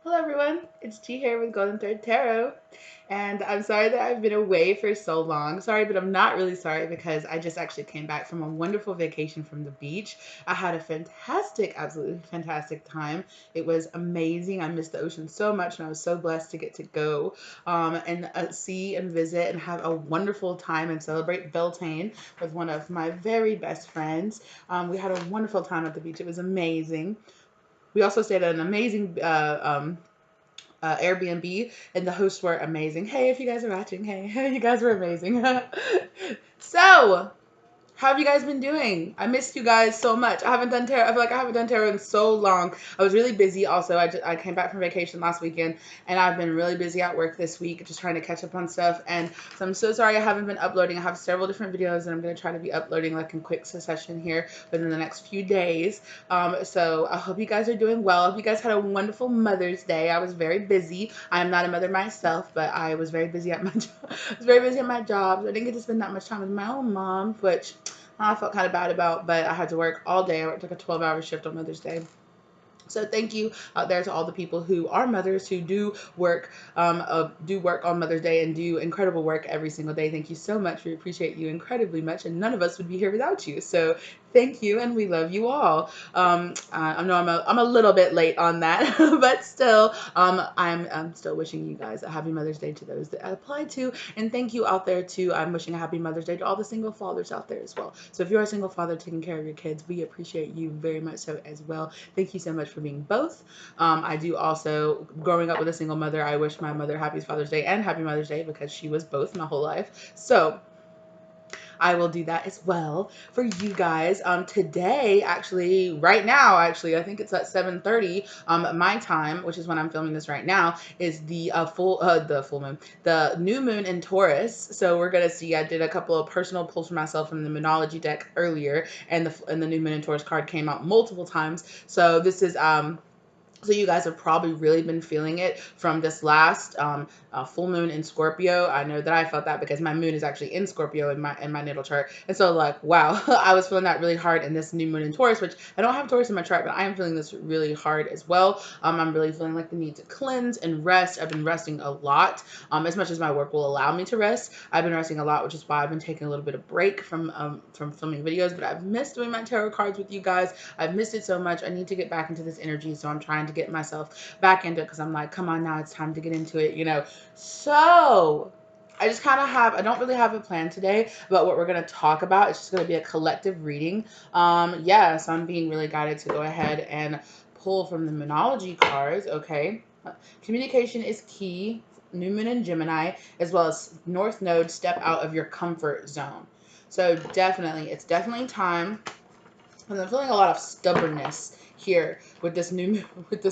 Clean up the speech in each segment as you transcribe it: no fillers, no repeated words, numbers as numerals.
Hello everyone, it's G here with Golden Thread Tarot. And I'm sorry that I've been away for so long. Sorry, but I'm not really sorry because I just actually came back from a wonderful vacation from the beach. I had a fantastic, absolutely fantastic time. It was amazing. I missed the ocean so much and I was so blessed to get to go and see and visit and have a wonderful time and celebrate Beltane with one of my very best friends. We had a wonderful time at the beach. It was amazing. We also stayed at an amazing Airbnb, and the hosts were amazing. Hey, if you guys are watching, hey, you guys were amazing. So, how have you guys been doing? I missed you guys so much. I haven't done tarot. I feel like I haven't done tarot in so long. I was really busy. Also, I came back from vacation last weekend, and I've been really busy at work this week, just trying to catch up on stuff. And so I'm so sorry I haven't been uploading. I have several different videos, and I'm gonna try to be uploading like in quick succession here within the next few days. So I hope you guys are doing well. I hope you guys had a wonderful Mother's Day. I was very busy. I am not a mother myself, but I was very busy at my job. I was very busy at my job. So I didn't get to spend that much time with my own mom, which I felt kind of bad about, but I had to work all day. I worked like a 12-hour shift on Mother's Day. So thank you out there to all the people who are mothers who do work on Mother's Day and do incredible work every single day. Thank you so much. We appreciate you incredibly much, and none of us would be here without you. So thank you, and we love you all. I know I'm a little bit late on that, but still, I'm still wishing you guys a happy Mother's Day to those that I applied to, and thank you out there too. I'm wishing a happy Mother's Day to all the single fathers out there as well. So if you're a single father taking care of your kids, we appreciate you very much so as well. Thank you so much for being both. I do also, growing up with a single mother, I wish my mother happy Father's Day and happy Mother's Day because she was both my whole life. So I will do that as well for you guys. Today, actually, right now, actually, I think it's at 7:30 my time, which is when I'm filming this right now, is the full moon, the new moon in Taurus. So we're gonna see. I did a couple of personal pulls for myself from the Moonology deck earlier, and the new moon in Taurus card came out multiple times. So this is so you guys have probably really been feeling it from this last full moon in Scorpio. I know that I felt that because my moon is actually in Scorpio in my natal chart, and so like wow, I was feeling that really hard in this new moon in Taurus, which I don't have Taurus in my chart, but I am feeling this really hard as well. I'm really feeling like the need to cleanse and rest. I've been resting a lot, as much as my work will allow me to rest. I've been resting a lot, which is why I've been taking a little bit of break from filming videos. But I've missed doing my tarot cards with you guys. I've missed it so much. I need to get back into this energy, so I'm trying to get myself back into it because I'm like, come on now, it's time to get into it, you know. So I just kind of have, I don't really have a plan today about what we're going to talk about. It's just going to be a collective reading. Yeah, so I'm being really guided to go ahead and pull from the Moonology cards, okay? Communication is key. New Moon in Gemini, as well as North Node, step out of your comfort zone. So definitely, it's definitely time. And I'm feeling a lot of stubbornness here with this new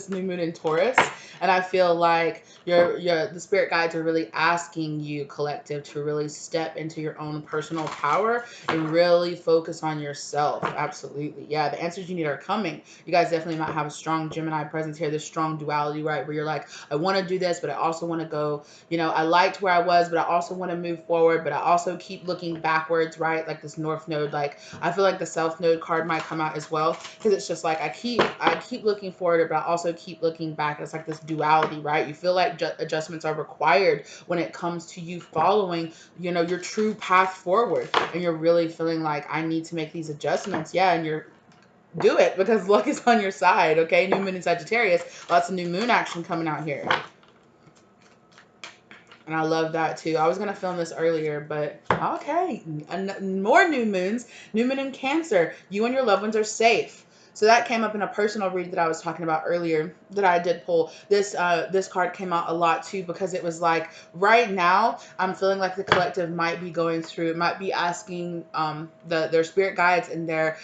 moon in Taurus, and I feel like the spirit guides are really asking you, collective, to really step into your own personal power and really focus on yourself. Absolutely, yeah. The answers you need are coming. You guys definitely might have a strong Gemini presence here. This strong duality, right, where you're like, I want to do this, but I also want to go. You know, I liked where I was, but I also want to move forward. But I also keep looking backwards, right? Like this North Node. Like I feel like the South Node card might come out as well because it's just like I keep looking forward, but I also keep looking back. It's like this duality, right? You feel like adjustments are required when it comes to you following, you know, your true path forward, and you're really feeling like I need to make these adjustments. Yeah, and you're do it because luck is on your side. Okay, new moon in Sagittarius, lots of new moon action coming out here. And I love that too. I was going to film this earlier, but okay. More new moons. New moon in Cancer. You and your loved ones are safe. So that came up in a personal read that I was talking about earlier that I did pull. This card came out a lot too because it was like right now I'm feeling like the collective might be going through, might be asking their spirit guides and their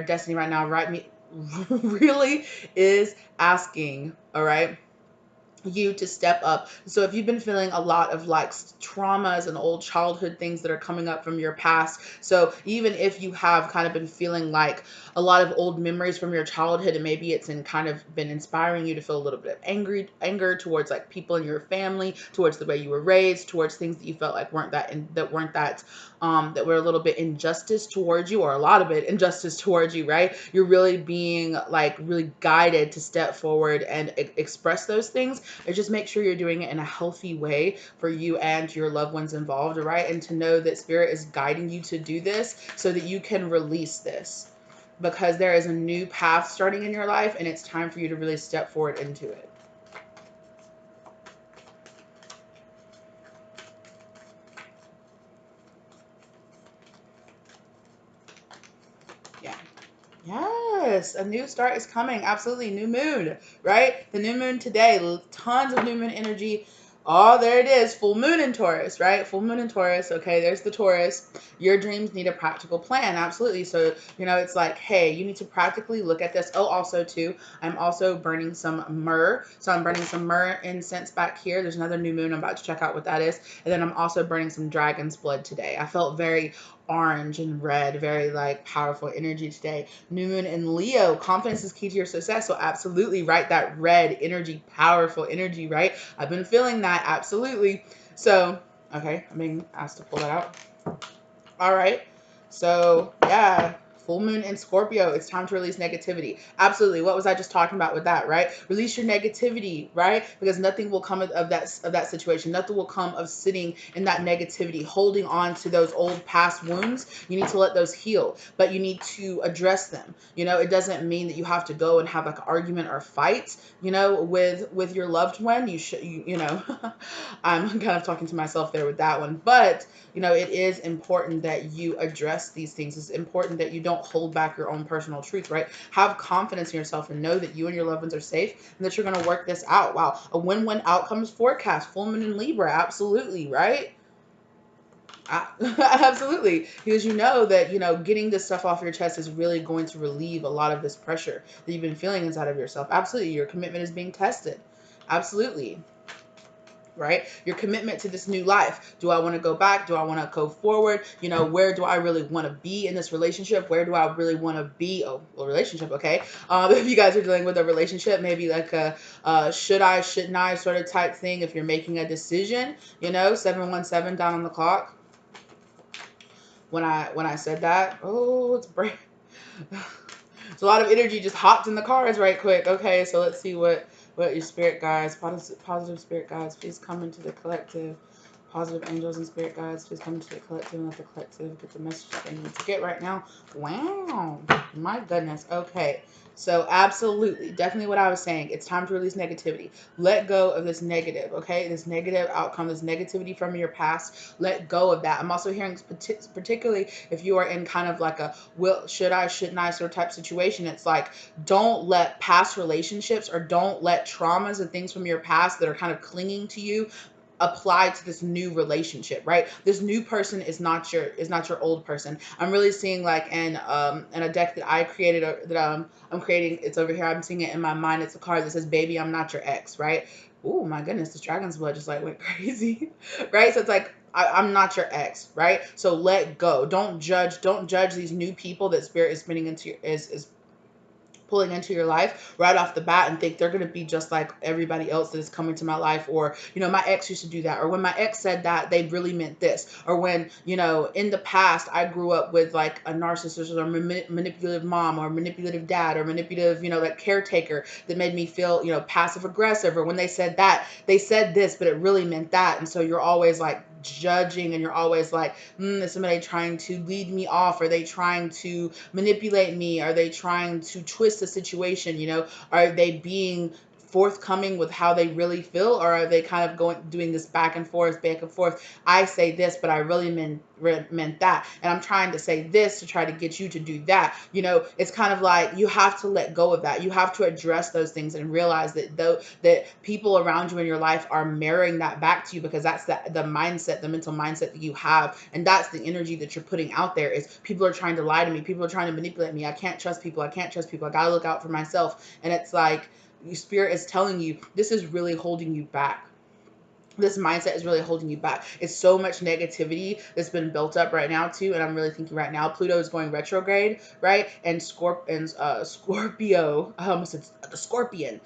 destiny right now, right? Me really is asking, all right? you to step up. So if you've been feeling a lot of like traumas and old childhood things that are coming up from your past, so even if you have kind of been feeling like a lot of old memories from your childhood, and maybe it's in kind of been inspiring you to feel a little bit of anger towards like people in your family, towards the way you were raised, towards things that you felt like weren't that were a little bit injustice towards you, or a lot of it injustice towards you, right? You're really being like really guided to step forward and express those things. And just make sure you're doing it in a healthy way for you and your loved ones involved, right? And to know that spirit is guiding you to do this so that you can release this, because there is a new path starting in your life, and it's time for you to really step forward into it. Yeah. Yes, a new start is coming. Absolutely. New moon, right? The new moon today, tons of new moon energy. Oh, there it is. Full moon in Taurus, right? Full moon in Taurus. Okay, there's the Taurus. Your dreams need a practical plan. Absolutely. So, it's like, hey, you need to practically look at this. Oh, also, too, I'm also burning some myrrh. So, I'm burning some myrrh incense back here. There's another new moon. I'm about to check out what that is. And then I'm also burning some dragon's blood today. I felt very orange and red, very like powerful energy today. New moon in Leo, confidence is key to your success. So absolutely, right? That red energy, powerful energy, right? I've been feeling that, absolutely. So, okay, I'm being asked to pull that out. All right. So, yeah, full moon in Scorpio. It's time to release negativity. Absolutely. What was I just talking about with that, right? Release your negativity, right? Because nothing will come of that situation. Nothing will come of sitting in that negativity, holding on to those old past wounds. You need to let those heal, but you need to address them. It doesn't mean that you have to go and have like an argument or fight, with your loved one. You should, I'm kind of talking to myself there with that one, but it is important that you address these things. It's important that you don't hold back your own personal truth, right? Have confidence in yourself and know that you and your loved ones are safe and that you're going to work this out. Wow. A win-win outcomes forecast. Full moon in Libra. Absolutely, right? Absolutely. Because you know that, getting this stuff off your chest is really going to relieve a lot of this pressure that you've been feeling inside of yourself. Absolutely. Your commitment is being tested. Absolutely. Right? Your commitment to this new life. Do I want to go back? Do I want to go forward? Where do I really want to be in this relationship? Where do I really want to be? Oh, well, relationship, okay. If you guys are dealing with a relationship, maybe like a should I, shouldn't I sort of type thing. If you're making a decision, 717 down on the clock. When I said that, oh, it's break. So a lot of energy just hopped in the cars right quick. Okay, so let's see what your spirit guides, positive spirit guides, please come into the collective. Positive angels and spirit guides, please come into the collective and let the collective get the message they need to get right now. Wow, my goodness. Okay, so absolutely, definitely what I was saying. It's time to release negativity. Let go of this negative, okay? This negative outcome, this negativity from your past. Let go of that. I'm also hearing, particularly if you are in kind of like a should I, shouldn't I sort of type situation. It's like, don't let past relationships or don't let traumas and things from your past that are kind of clinging to you apply to this new relationship, right? This new person is not your old person. I'm really seeing like in a deck that I created, I'm creating. It's over here. I'm seeing it in my mind. It's a card that says, "Baby, I'm not your ex," right? Oh my goodness, this dragon's blood just like went crazy, right? So it's like, I'm not your ex, right? So let go. Don't judge these new people that spirit is spinning into is pulling into your life right off the bat and think they're going to be just like everybody else that is coming to my life. Or my ex used to do that, or when my ex said that, they really meant this. Or when in the past I grew up with like a narcissist or manipulative mom or manipulative dad or manipulative like caretaker that made me feel passive aggressive. Or when they said that, they said this but it really meant that. And so you're always like judging, and you're always like, is somebody trying to lead me off? Are they trying to manipulate me? Are they trying to twist the situation? Are they being forthcoming with how they really feel, or are they kind of doing this back and forth? I say this but I really meant that, and I'm trying to say this to try to get you to do that. It's kind of like you have to let go of that. You have to address those things and realize that that people around you in your life are mirroring that back to you, because that's the mindset, the mental mindset that you have, and that's the energy that you're putting out there. Is people are trying to lie to me, people are trying to manipulate me, I can't trust people, I gotta look out for myself. And it's like, Spirit is telling you this is really holding you back. This mindset is really holding you back. It's so much negativity that's been built up right now too. And I'm really thinking right now, Pluto is going retrograde, right? And Scorpio, I almost said the Scorpion.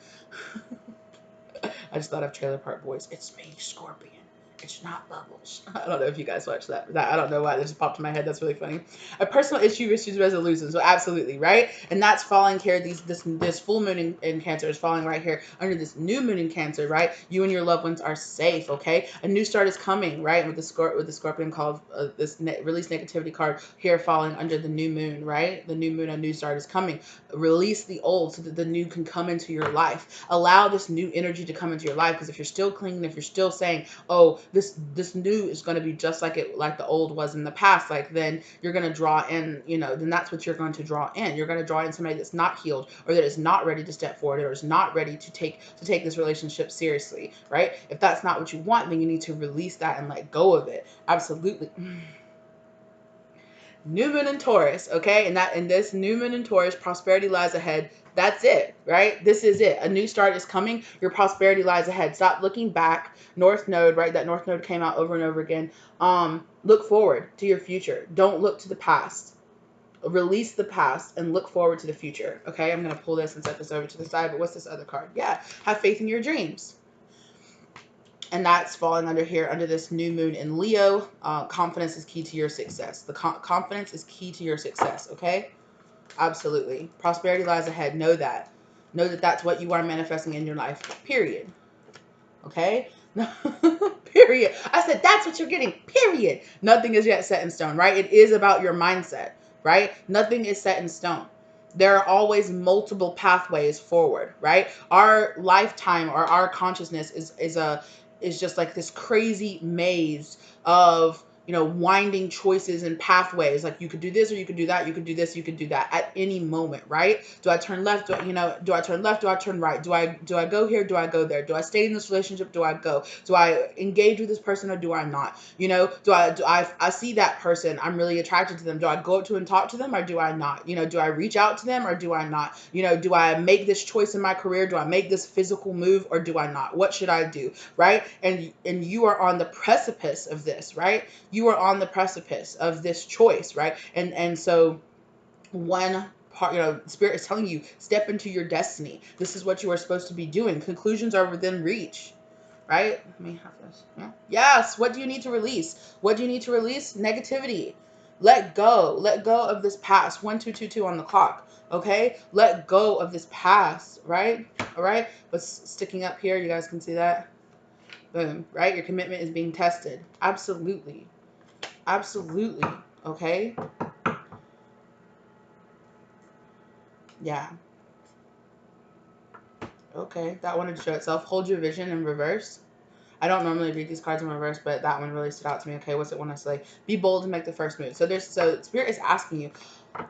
I just thought of Trailer Park Boys. It's me, Scorpion. It's not Bubbles. I don't know if you guys watch that. I don't know why that just popped in my head. That's really funny. A personal issue, issues, resolution. So absolutely, right? And that's falling here. This full moon in Cancer is falling right here under this new moon in Cancer, right? You and your loved ones are safe, okay? A new start is coming, right? With the Scorpion called release negativity card here falling under the new moon, right? The new moon, a new start is coming. Release the old so that the new can come into your life. Allow this new energy to come into your life, because if you're still clinging, if you're still saying, oh, this new is going to be just like the old was in the past, like, then you're going to draw in, then that's what you're going to draw in. You're going to draw in somebody that's not healed, or that is not ready to step forward, or is not ready to take this relationship seriously, right? If that's not what you want, then you need to release that and let go of it. Absolutely. New moon in Taurus, okay? And in this new moon in Taurus, prosperity lies ahead. That's it, right? This is it. A new start is coming. Your prosperity lies ahead. Stop looking back. North Node, right? That North Node came out over and over again. Look forward to your future. Don't look to the past. Release the past and look forward to the future, okay? I'm going to pull this and set this over to the side, but what's this other card? Yeah, have faith in your dreams. And that's falling under here, under this new moon in Leo. Confidence is key to your success. The confidence is key to your success, okay? Absolutely. Prosperity lies ahead. Know that. Know that that's what you are manifesting in your life, period. Okay? Period. I said that's what you're getting, period. Nothing is yet set in stone, right? It is about your mindset, right? Nothing is set in stone. There are always multiple pathways forward, right? Our lifetime or our consciousness is just like this crazy maze of, winding choices and pathways. Like, you could do this or you could do that. You could do this, you could do that at any moment, right? Do I turn left? Do I turn left? Do I turn right? Do I go here? Do I go there? Do I stay in this relationship? Do I go? Do I engage with this person or do I not? Do I see that person, I'm really attracted to them. Do I go up to and talk to them or do I not? Do I reach out to them or do I not? Do I make this choice in my career? Do I make this physical move or do I not? What should I do? Right? And you are on the precipice of this, right? You are on the precipice of this choice, right? And so one part, Spirit is telling you, step into your destiny. This is what you are supposed to be doing. Conclusions are within reach, right? Let me have this. Yeah. Yes. What do you need to release? What do you need to release? Negativity. Let go. Let go of this past. 1222 on the clock. Okay? Let go of this past, right? All right? What's sticking up here? You guys can see that? Boom, right? Your commitment is being tested. Absolutely. Absolutely. Okay? Yeah. Okay. That wanted to show itself. Hold your vision in reverse. I don't normally read these cards in reverse, but that one really stood out to me. Okay, what's it want to say? Be bold and make the first move. So Spirit is asking you.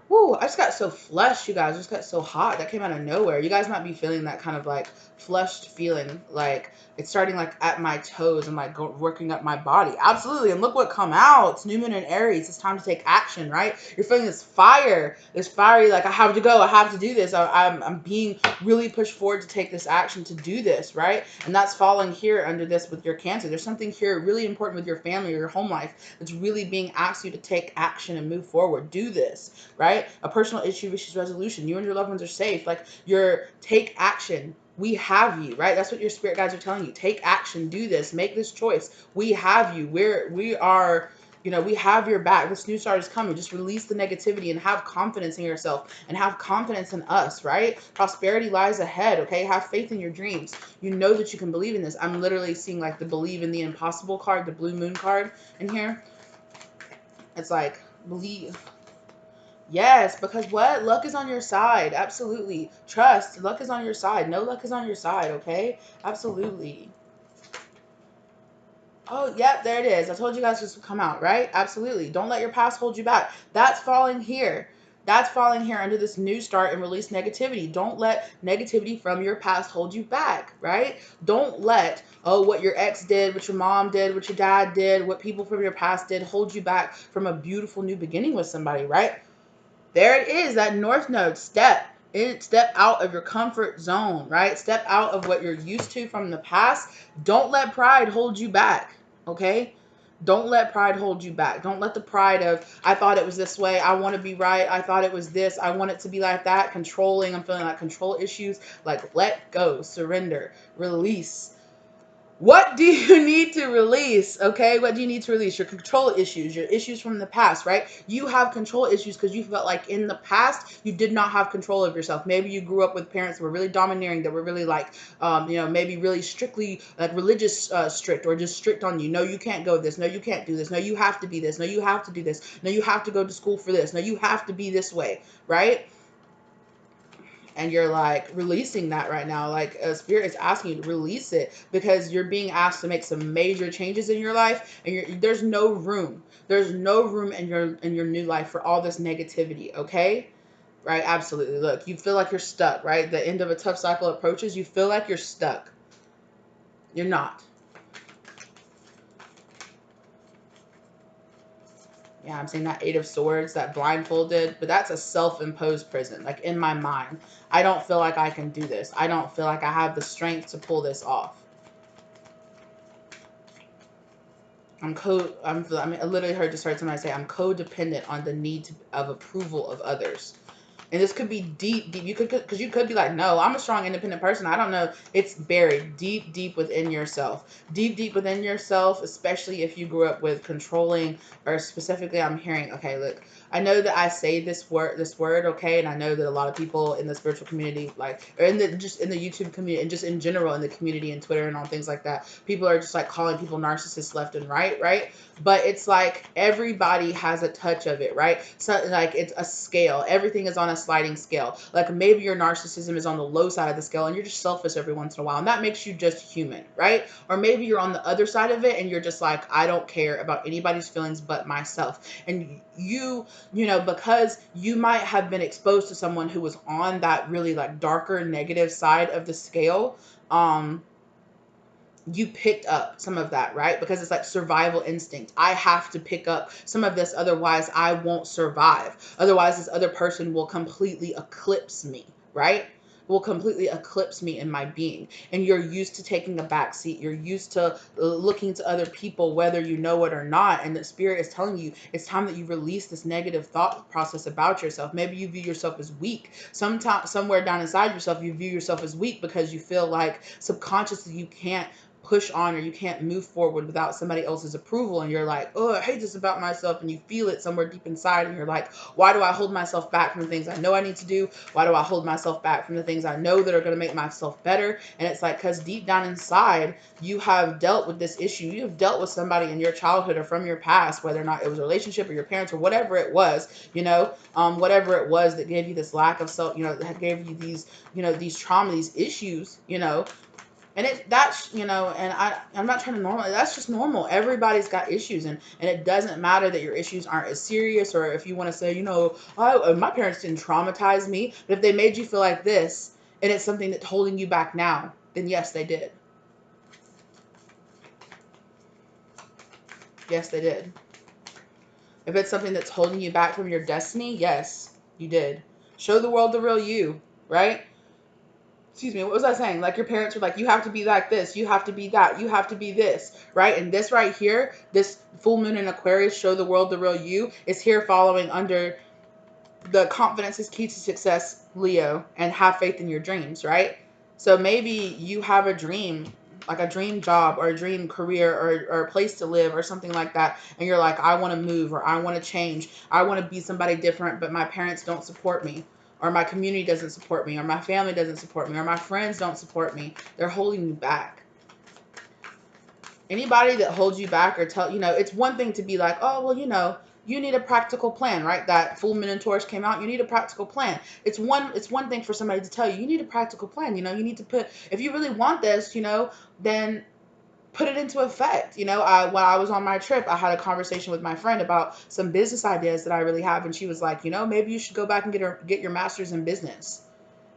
Woo, I just got so flushed, you guys. I just got so hot. That came out of nowhere. You guys might be feeling that kind of like flushed feeling. Like it's starting like at my toes and like working up my body. Absolutely. And look what come out. It's new moon in Aries. It's time to take action, right? You're feeling this fire. This fiery, like I have to go. I have to do this. I'm being really pushed forward to take this action, to do this, right? And that's falling here under this with your Cancer. There's something here really important with your family or your home life that's really being asked you to take action and move forward. Do this. Right? A personal issue, issues, resolution. You and your loved ones are safe. Like, take action. We have you, right? That's what your spirit guides are telling you. Take action. Do this. Make this choice. We have you. We have your back. This new start is coming. Just release the negativity and have confidence in yourself and have confidence in us, right? Prosperity lies ahead, okay? Have faith in your dreams. You know that you can believe in this. I'm literally seeing like the believe in the impossible card, the blue moon card in here. It's like, believe. Yes, because what? Luck is on your side. Absolutely. Trust. Luck is on your side. No, luck is on your side, okay? Absolutely. Oh, yep, there it is. I told you guys this would come out, right? Absolutely. Don't let your past hold you back. That's falling here. That's falling here under this new start and release negativity. Don't let negativity from your past hold you back, right? Don't let, what your ex did, what your mom did, what your dad did, what people from your past did hold you back from a beautiful new beginning with somebody, right? There it is, that North Node. Step Step out of your comfort zone, right? Step out of what you're used to from the past. Don't let pride hold you back, okay? Don't let pride hold you back. Don't let the pride of, I thought it was this way, I want to be right, I thought it was this, I want it to be like that, controlling, I'm feeling like control issues. Like, let go, surrender, release. What do you need to release? Okay, what do you need to release? Your control issues, your issues from the past, right? You have control issues because you felt like in the past you did not have control of yourself. Maybe you grew up with parents that were really domineering, that were really like, maybe really strictly like religious strict, or just strict on you. No, you can't go this. No, you can't do this. No, you have to be this. No, you have to do this. No, you have to go to school for this. No, you have to be this way, right? And you're like releasing that right now. Like a spirit is asking you to release it because you're being asked to make some major changes in your life, and there's no room. There's no room in your new life for all this negativity. Okay, right? Absolutely. Look, you feel like you're stuck. Right, the end of a tough cycle approaches. You feel like you're stuck. You're not. Yeah, I'm saying that Eight of Swords, that blindfolded, but that's a self-imposed prison. Like in my mind, I don't feel like I can do this. I don't feel like I have the strength to pull this off. I literally heard just heard somebody say I'm codependent on the need of approval of others. And this could be deep, deep. You could, because you could be like, no, I'm a strong, independent person. I don't know. It's buried deep, deep within yourself. Deep, deep within yourself, especially if you grew up with controlling, or specifically, I'm hearing, okay, look, I know that I say this word, okay, and I know that a lot of people in the spiritual community, like, or just in the YouTube community, and just in general in the community and Twitter and all things like that, people are just like calling people narcissists left and right, right? But it's like everybody has a touch of it, right? So like it's a scale. Everything is on a sliding scale. Like maybe your narcissism is on the low side of the scale and you're just selfish every once in a while, and that makes you just human, right? Or maybe you're on the other side of it and you're just like, I don't care about anybody's feelings but myself. And because you might have been exposed to someone who was on that really like darker negative side of the scale, you picked up some of that, right? Because it's like survival instinct. I have to pick up some of this, otherwise I won't survive. Otherwise, this other person will completely eclipse me, right? Will completely eclipse me in my being. And you're used to taking a back seat. You're used to looking to other people, whether you know it or not. And the spirit is telling you it's time that you release this negative thought process about yourself. Maybe you view yourself as weak. Somewhere down inside yourself, you view yourself as weak because you feel like subconsciously you can't push on, or you can't move forward without somebody else's approval, and you're like, oh, I hate this about myself, and you feel it somewhere deep inside, and you're like, why do I hold myself back from the things I know I need to do? Why do I hold myself back from the things I know that are going to make myself better? And it's like, because deep down inside you have dealt with this issue. You have dealt with somebody in your childhood or from your past, whether or not it was a relationship or your parents or whatever it was, whatever it was that gave you this lack of self, that gave you these trauma, these issues, and I'm not trying to normalize. That's just normal. Everybody's got issues, and it doesn't matter that your issues aren't as serious, or if you want to say, my parents didn't traumatize me, but if they made you feel like this, and it's something that's holding you back now, then yes, they did. Yes, they did. If it's something that's holding you back from your destiny, yes, you did. Show the world the real you, right? Excuse me, what was I saying? Like your parents were like, you have to be like this, you have to be that, you have to be this, right? And this right here, this full moon in Aquarius, show the world the real you, is here following under the confidence is key to success, Leo, and have faith in your dreams, right? So maybe you have a dream, like a dream job or a dream career, or a place to live or something like that. And you're like, I want to move, or I want to change. I want to be somebody different, but my parents don't support me, or my community doesn't support me, or my family doesn't support me, or my friends don't support me. They're holding me back. Anybody that holds you back or it's one thing to be like, oh, well, you need a practical plan, right? That full moon in Taurus came out. You need a practical plan. It's one thing for somebody to tell you, you need a practical plan. You need to put, if you really want this, then put it into effect. While I was on my trip, I had a conversation with my friend about some business ideas that I really have. And she was like, maybe you should go back and get your master's in business.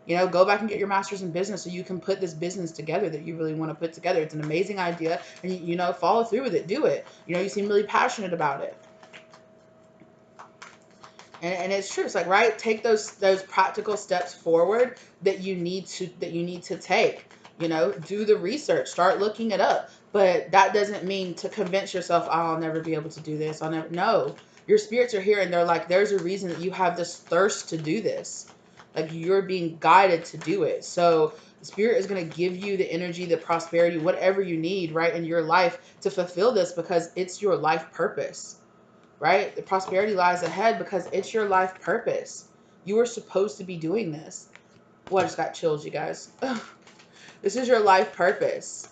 Go back and get your master's in business so you can put this business together that you really want to put together. It's an amazing idea, and follow through with it. Do it. You seem really passionate about it. And it's true. It's like, right, take those practical steps forward that you need to take. You know, do the research, start looking it up. But that doesn't mean to convince yourself, oh, I'll never be able to do this. I'll never. No, your spirits are here, and they're like, there's a reason that you have this thirst to do this. Like, you're being guided to do it. So the spirit is going to give you the energy, the prosperity, whatever you need, right, in your life to fulfill this, because it's your life purpose, right? The prosperity lies ahead because it's your life purpose. You were supposed to be doing this. Well, I just got chills, you guys. This is your life purpose.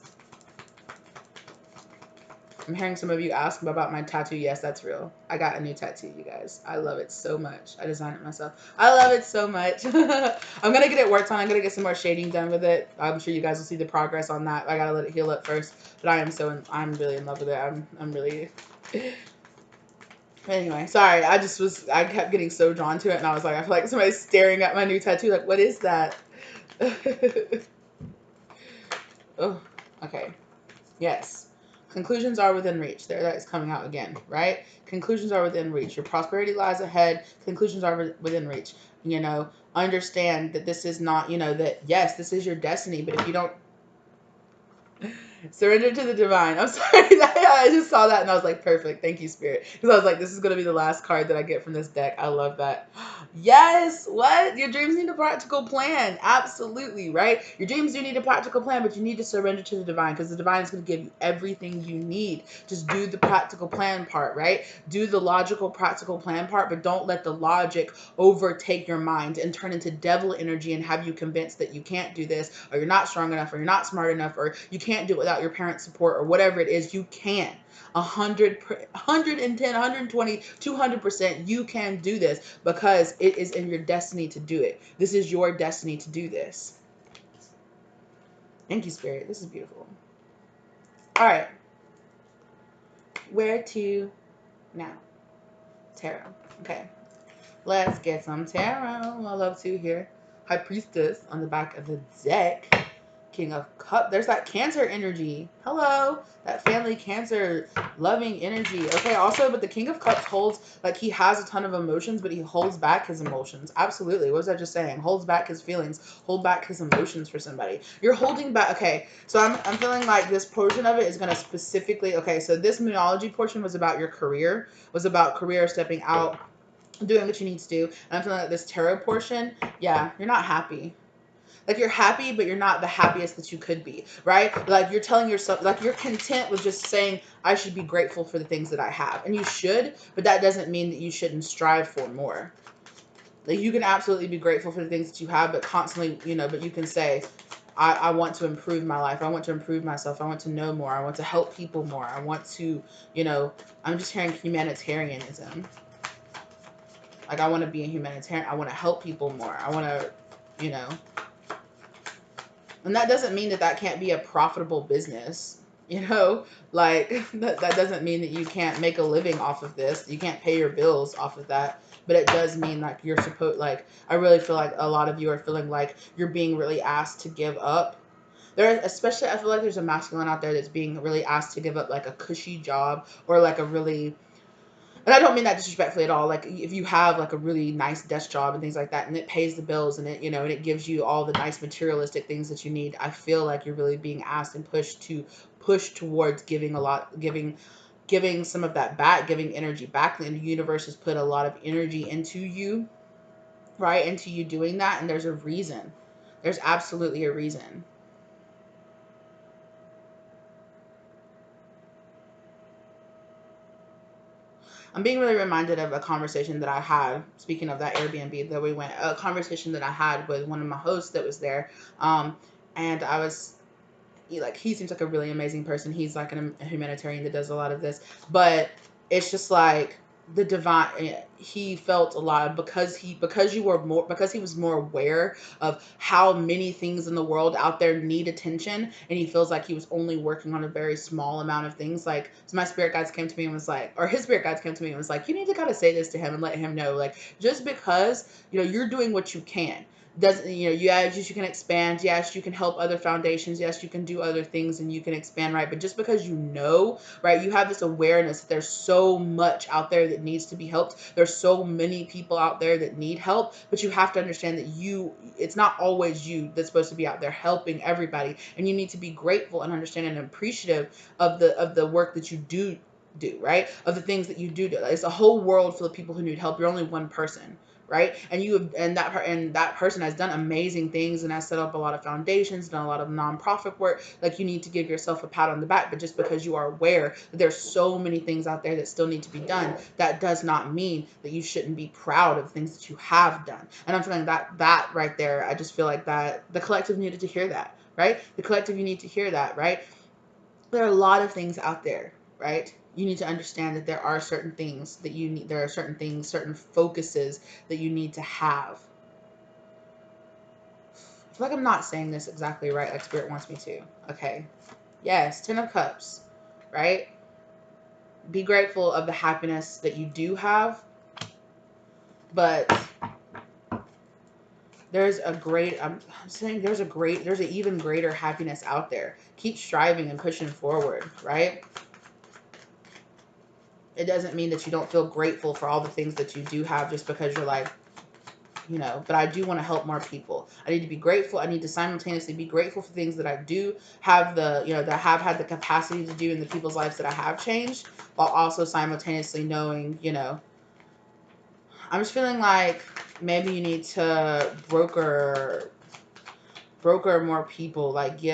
I'm hearing some of you ask about my tattoo. Yes, that's real. I got a new tattoo, you guys. I love it so much. I designed it myself. I love it so much. I'm going to get it worked on. I'm going to get some more shading done with it. I'm sure you guys will see the progress on that. I got to let it heal up first. But I'm really in love with it. I'm really... Anyway, sorry. I kept getting so drawn to it, and I was like, I feel like somebody's staring at my new tattoo. Like, what is that? Oh, okay. Yes. Conclusions are within reach. There, that is coming out again, right? Conclusions are within reach. Your prosperity lies ahead. Conclusions are within reach. You know, understand that this is not, you know, that yes, this is your destiny, but if you don't surrender to the divine. I'm sorry. I just saw that and I was like, perfect. Thank you, Spirit. Because I was like, this is going to be the last card that I get from this deck. I love that. Yes. What? Your dreams need a practical plan. Absolutely. Right? Your dreams do need a practical plan, but you need to surrender to the divine, because the divine is going to give you everything you need. Just do the practical plan part, right? Do the logical, practical plan part, but don't let the logic overtake your mind and turn into devil energy and have you convinced that you can't do this, or you're not strong enough, or you're not smart enough, or you can't do it without your parents' support, or whatever it is. You can. 110, 120, 200%, you can do this, because it is in your destiny to do it. This is your destiny to do this. Thank you, Spirit. This is beautiful. All right. Where to now? Tarot. Okay. Let's get some tarot. I love to here. High Priestess on the back of the deck. King of Cups. There's that Cancer energy. Hello. That family Cancer loving energy. Okay, also, but the King of Cups holds, like, he has a ton of emotions, but he holds back his emotions. Absolutely. What was I just saying? Holds back his feelings. Hold back his emotions for somebody. You're holding back. Okay, so I'm feeling like this portion of it is going to specifically, okay, so this Moonology portion was about your career, was about career, stepping out, doing what you need to do. And I'm feeling like this tarot portion, yeah, you're not happy. Like, you're happy, but you're not the happiest that you could be, right? Like, you're telling yourself, like, you're content with just saying, I should be grateful for the things that I have. And you should, but that doesn't mean that you shouldn't strive for more. Like, you can absolutely be grateful for the things that you have, but constantly, you know, but you can say, I want to improve my life. I want to improve myself. I want to know more. I want to help people more. I want to, you know, I'm just hearing humanitarianism. Like, I want to be a humanitarian. I want to help people more. I want to, you know. And that doesn't mean that that can't be a profitable business, you know? Like, that doesn't mean that you can't make a living off of this. You can't pay your bills off of that. But it does mean, like, you're supposed, like, I really feel like a lot of you are feeling like you're being really asked to give up. There, especially, I feel like there's a masculine out there that's being really asked to give up, like, a cushy job, or, like, a really... And I don't mean that disrespectfully at all. Like, if you have, like, a really nice desk job and things like that, and it pays the bills, and it, you know, and it gives you all the nice materialistic things that you need, I feel like you're really being asked and push towards giving a lot, giving some of that back, giving energy back. And the universe has put a lot of energy into you, right? Into you doing that. And there's a reason. There's absolutely a reason. I'm being really reminded of a conversation that I had, speaking of that Airbnb that we went, a conversation that I had with one of my hosts that was there. And I was, he seems like a really amazing person. He's like a humanitarian that does a lot of this. But it's just like the divine, he felt a lot of, because he was more aware of how many things in the world out there need attention, and he feels like he was only working on a very small amount of things. Like, so my spirit guides came to me and was like, or his spirit guides came to me and was like, you need to kind of say this to him and let him know, like, just because, you know, you're doing what you can. doesn't, you know, yes, you can expand, yes, you can help other foundations, yes, you can do other things and you can expand, right? But just because you know, right, you have this awareness that there's so much out there that needs to be helped. There's so many people out there that need help, but you have to understand that it's not always you that's supposed to be out there helping everybody, and you need to be grateful and understanding and appreciative of the work that you do, right? Of the things that you do. It's a whole world full of people who need help. You're only one person, right? And that person has done amazing things and has set up a lot of foundations, done a lot of nonprofit work. Like, you need to give yourself a pat on the back. But just because you are aware that there's so many things out there that still need to be done, that does not mean that you shouldn't be proud of things that you have done. And I'm feeling that right there, I just feel like that the collective needed to hear that, right? The collective, you need to hear that, right? There are a lot of things out there, right? You need to understand that there are certain things that you need, there are certain things, certain focuses that you need to have. I feel like I'm not saying this exactly right, like Spirit wants me to. Okay. Yes, 10 of Cups, right? Be grateful of the happiness that you do have, but there's a great, I'm saying there's an even greater happiness out there. Keep striving and pushing forward, right? It doesn't mean that you don't feel grateful for all the things that you do have just because you're like, you know, but I do want to help more people. I need to be grateful. I need to simultaneously be grateful for things that I do have that I have had the capacity to do in the people's lives that I have changed, while also simultaneously knowing, I'm just feeling like maybe you need to broker more people, like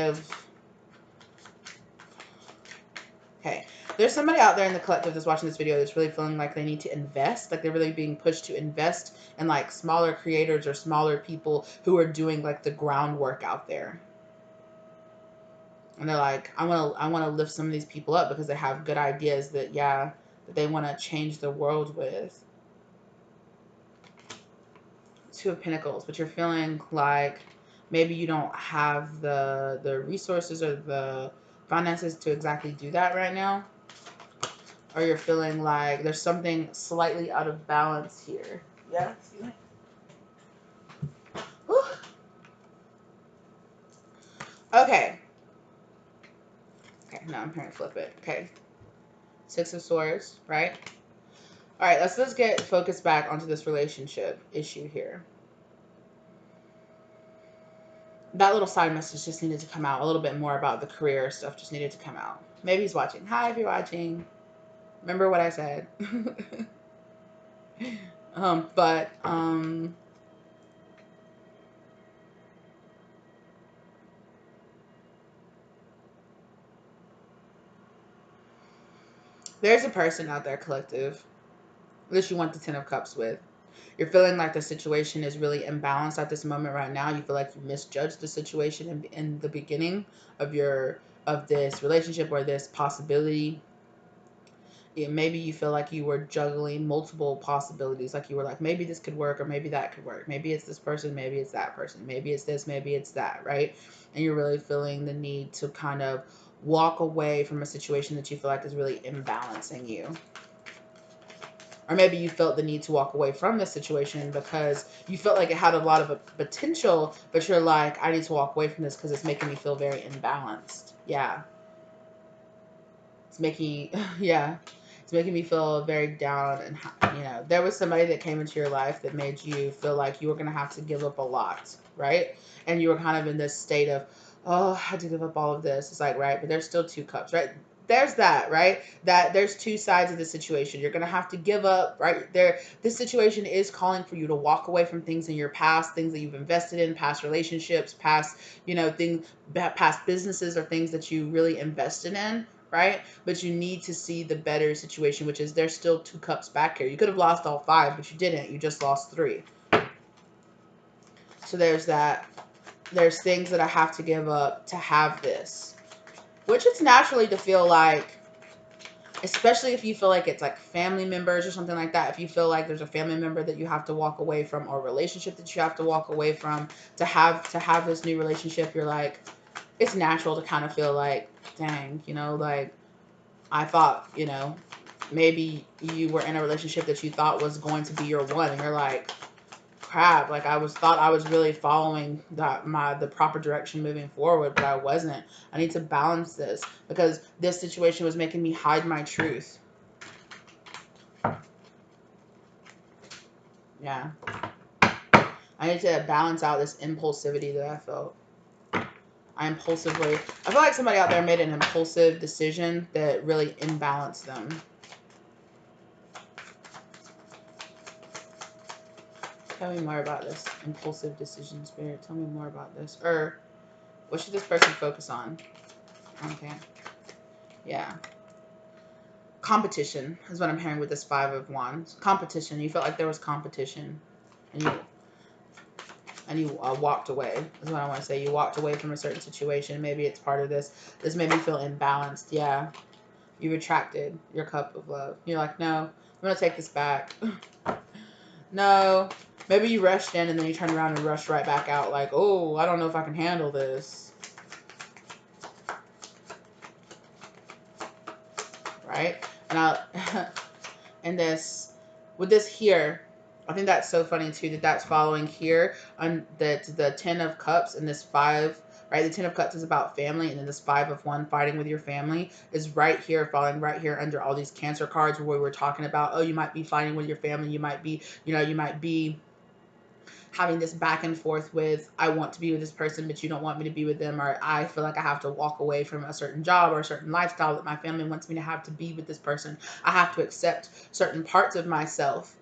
okay. There's somebody out there in the collective that's watching this video that's really feeling like they need to invest, like they're really being pushed to invest in like smaller creators or smaller people who are doing like the groundwork out there. And they're like, I want to lift some of these people up because they have good ideas that they want to change the world with. Two of Pentacles, but you're feeling like maybe you don't have the resources or the finances to exactly do that right now. Or you're feeling like there's something slightly out of balance here. Yeah, excuse me. Whew. Okay. Okay, now I'm trying to flip it. Okay. 6 of Swords, right? All right, let's get focused back onto this relationship issue here. That little side message just needed to come out. A little bit more about the career stuff just needed to come out. Maybe he's watching. Hi, if you're watching. Remember what I said. But there's a person out there, collective, that you want the 10 of Cups with. You're feeling like the situation is really imbalanced at this moment right now. You feel like you misjudged the situation in the beginning of this relationship or this possibility. Maybe you feel like you were juggling multiple possibilities. Like you were like, maybe this could work or maybe that could work. Maybe it's this person, maybe it's that person. Maybe it's this, maybe it's that, right? And you're really feeling the need to kind of walk away from a situation that you feel like is really imbalancing you. Or maybe you felt the need to walk away from this situation because you felt like it had a lot of potential, but you're like, I need to walk away from this because it's making me feel very imbalanced. Yeah. It's making, yeah. It's making me feel very down. And, there was somebody that came into your life that made you feel like you were going to have to give up a lot, right? And you were kind of in this state of, oh, I had to give up all of this. It's like, right, but there's still 2 cups, right? There's that, right? That there's 2 sides of the situation. You're going to have to give up, right? This situation is calling for you to walk away from things in your past, things that you've invested in, past relationships, past, past businesses or things that you really invested in, right? But you need to see the better situation, which is there's still 2 cups back here. You could have lost all 5, but you didn't. You just lost 3. So there's that. There's things that I have to give up to have this. Which it's naturally to feel like, especially if you feel like it's like family members or something like that. If you feel like there's a family member that you have to walk away from or a relationship that you have to walk away from to have this new relationship, you're like, it's natural to kind of feel like, dang, like I thought, maybe you were in a relationship that you thought was going to be your one and you're like, crap, like thought I was really following the proper direction moving forward, but I wasn't. I need to balance this because this situation was making me hide my truth. Yeah. I need to balance out this impulsivity that I felt. I feel like somebody out there made an impulsive decision that really imbalanced them. Tell me more about this impulsive decision, Spirit. Tell me more about this. Or what should this person focus on? Okay. Yeah. Competition is what I'm hearing with this 5 of Wands. Competition. You felt like there was competition. And you walked away. Is what I want to say. You walked away from a certain situation. Maybe it's part of this. This made me feel imbalanced. Yeah. You retracted your cup of love. You're like, no, I'm going to take this back. No. Maybe you rushed in and then you turned around and rushed right back out like, oh, I don't know if I can handle this. Right? And with this here, I think that's so funny too, that's following here on the 10 of Cups and this 5, right? The 10 of Cups is about family, and then this 5 of Wands, fighting with your family, is right here, falling right here under all these Cancer cards where we were talking about, oh, you might be fighting with your family, you might be, you might be having this back and forth with, I want to be with this person, but you don't want me to be with them, or I feel like I have to walk away from a certain job or a certain lifestyle that my family wants me to have to be with this person. I have to accept certain parts of myself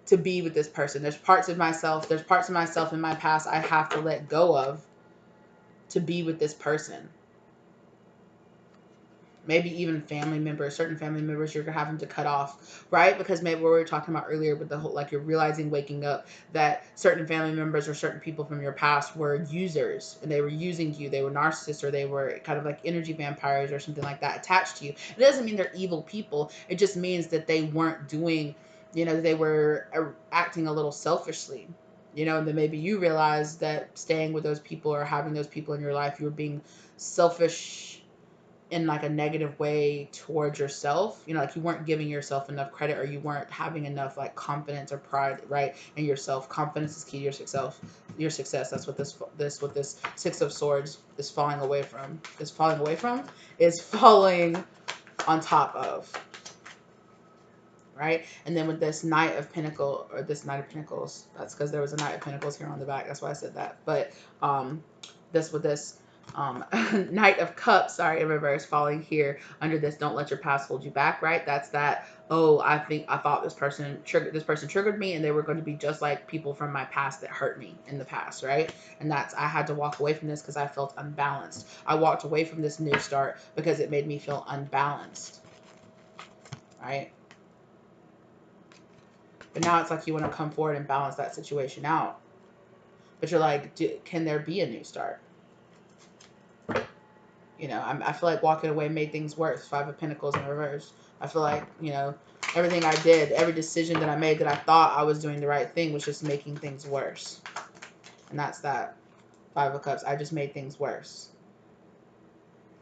to be with this person. There's parts of myself in my past I have to let go of to be with this person. Maybe even family members, certain family members you're having to cut off, right? Because maybe what we were talking about earlier with the whole, like, you're realizing, waking up, that certain family members or certain people from your past were users and they were using you. They were narcissists, or they were kind of like energy vampires or something like that attached to you. It doesn't mean they're evil people. It just means that they weren't doing, they were acting a little selfishly. And then maybe you realize that staying with those people or having those people in your life, you were being selfish in like a negative way towards yourself, like you weren't giving yourself enough credit, or you weren't having enough like confidence or pride, right, in yourself. Confidence is key to your success. That's what this 6 of Swords is falling away from. Is falling on top of, right? And then with this Knight of Pentacles, that's because there was a Knight of Pentacles here on the back, that's why I said that. But this Knight of Cups, in reverse, falling here under this, don't let your past hold you back, right? That's that, oh, I thought this person triggered me, and they were going to be just like people from my past that hurt me in the past, right? And I had to walk away from this because I felt unbalanced. I walked away from this new start because it made me feel unbalanced, right? But now it's like you want to come forward and balance that situation out. But you're like, can there be a new start? I feel like walking away made things worse. 5 of Pentacles in reverse. I feel like, everything I did, every decision that I made that I thought I was doing the right thing was just making things worse. And that's that 5 of Cups. I just made things worse.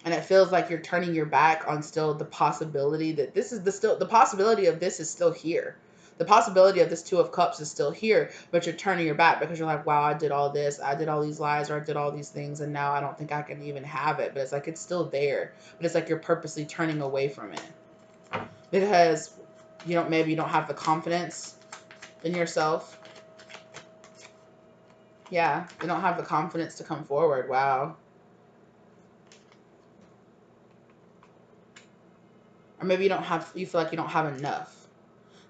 And it feels like you're turning your back on still the possibility that the possibility of this is still here. The possibility of this 2 of Cups is still here, but you're turning your back because you're like, wow, I did all this. I did all these lies, or I did all these things, and now I don't think I can even have it. But it's like, it's still there. But it's like you're purposely turning away from it. Because maybe you don't have the confidence in yourself. Yeah, you don't have the confidence to come forward. Wow. Or maybe you feel like you don't have enough.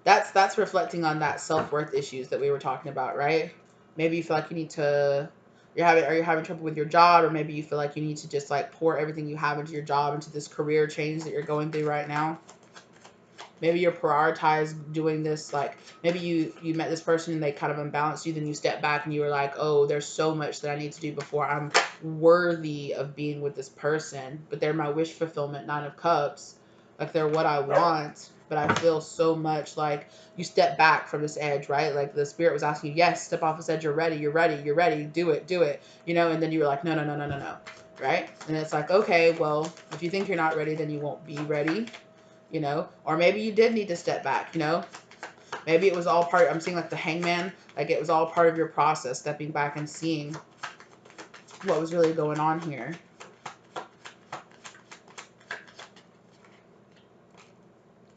That's reflecting on that self-worth issues that we were talking about, right? Maybe you feel like you need to, are you having trouble with your job, or maybe you feel like you need to just like pour everything you have into your job, into this career change that you're going through right now. Maybe you're prioritized doing this, like maybe you met this person and they kind of unbalanced you, then you step back and you were like, oh, there's so much that I need to do before I'm worthy of being with this person. But they're my wish fulfillment, 9 of Cups. Like, they're what I want, but I feel so much like you step back from this edge, right? Like the Spirit was asking you, yes, step off this edge. You're ready. Do it. And then you were like, no. Right? And it's like, okay, well, if you think you're not ready, then you won't be ready, or maybe you did need to step back, Maybe it was all part, I'm seeing like the Hangman, like it was all part of your process, stepping back and seeing what was really going on here.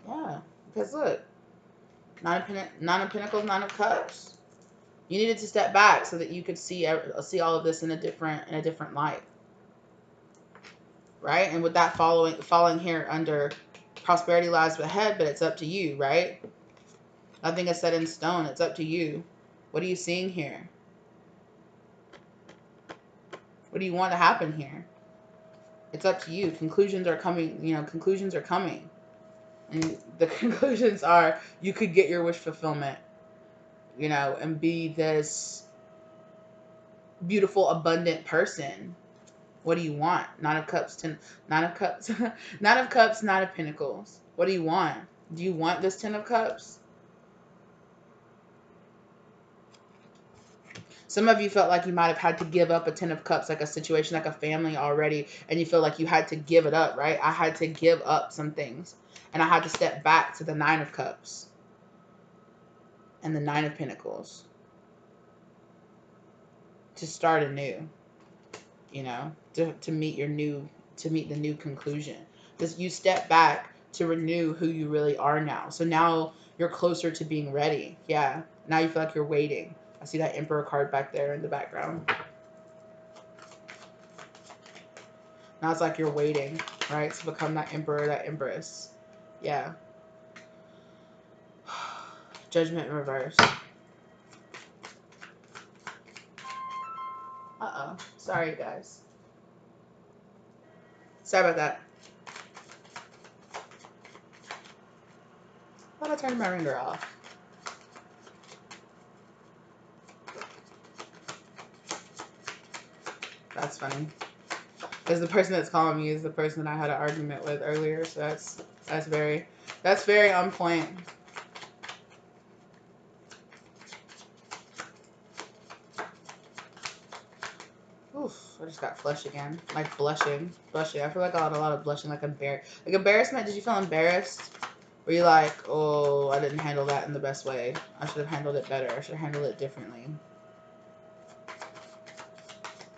Yeah, because look, Nine of Pentacles, Nine of Cups. You needed to step back so that you could see all of this in a different light, right? And with that falling here under prosperity lies ahead, but it's up to you, right? Nothing is set in stone. It's up to you. What are you seeing here? What do you want to happen here? It's up to you. Conclusions are coming. You know, conclusions are coming. And the conclusions are you could get your wish fulfillment, you know, and be this beautiful, abundant person. What do you want? Nine of Cups, Nine of Cups, Nine of Cups, Nine of Pentacles. What do you want? Do you want this Ten of Cups? Some of you felt like you might have had to give up a Ten of Cups, like a situation, like a family already, and you feel like you had to give it up, right? I had to give up some things, and I had to step back to the Nine of Cups and the Nine of Pentacles to start anew, you know, to meet the new conclusion. Just you step back to renew who you really are now. So now you're closer to being ready. Yeah. Now you feel like you're waiting. I see that Emperor card back there in the background. Now it's like you're waiting, right? To become that Emperor, that Empress. Yeah. Judgment in reverse. Uh-oh. Sorry, guys. Sorry about that. I thought I turned my ringer off. That's funny. Because the person that's calling me is the person that I had an argument with earlier. So that's very on point. Oof, I just got flushed again. Like blushing. Blushing. I feel like I had a lot of blushing, like embarrassment. Did you feel embarrassed? Were you like, oh, I didn't handle that in the best way. I should have handled it better. I should have handled it differently.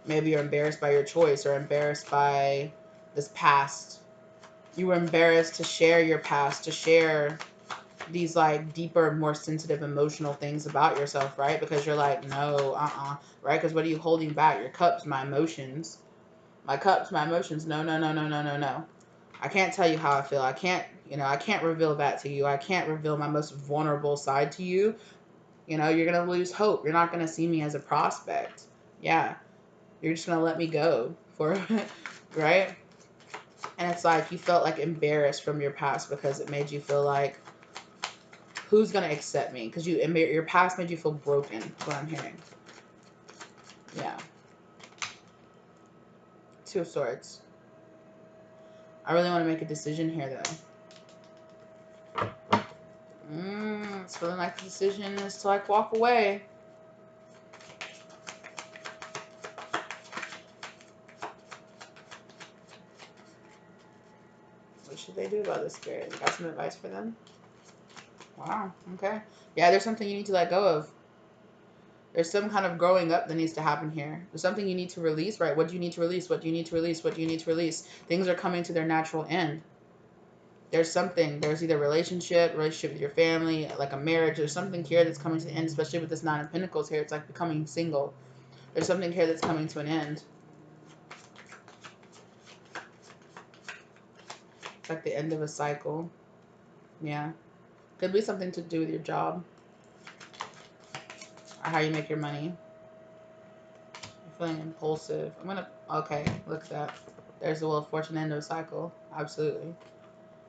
Maybe you're embarrassed by your choice or embarrassed by this past. You were embarrassed to share your past, to share these like deeper, more sensitive, emotional things about yourself, right? Because you're like, no, right? Because what are you holding back? Your cups, my emotions. My cups, my emotions. No, no, no, no, no, no, no. I can't tell you how I feel. I can't reveal that to you. I can't reveal my most vulnerable side to you. You know, you're going to lose hope. You're not going to see me as a prospect. Yeah. You're just going to let me go for, right? And it's like you felt like embarrassed from your past because it made you feel like, who's going to accept me? Because your past made you feel broken, is what I'm hearing. Yeah. Two of Swords. I really want to make a decision here, though. It's feeling like the decision is to, like, walk away. What should they do about this, Spirit? You got some advice for them? Wow, okay. Yeah, there's something you need to let go of. There's some kind of growing up that needs to happen here. There's something you need to release, right? What do you need to release? What do you need to release? What do you need to release? Things are coming to their natural end. There's either relationship with your family, like a marriage. There's something here that's coming to the end, especially with this Nine of Pentacles here. It's like becoming single. There's something here that's coming to an end. It's like the end of a cycle. Yeah. Could be something to do with your job. Or how you make your money. You're feeling impulsive. Okay, look at that. There's the Wheel of Fortune, end of a cycle. Absolutely.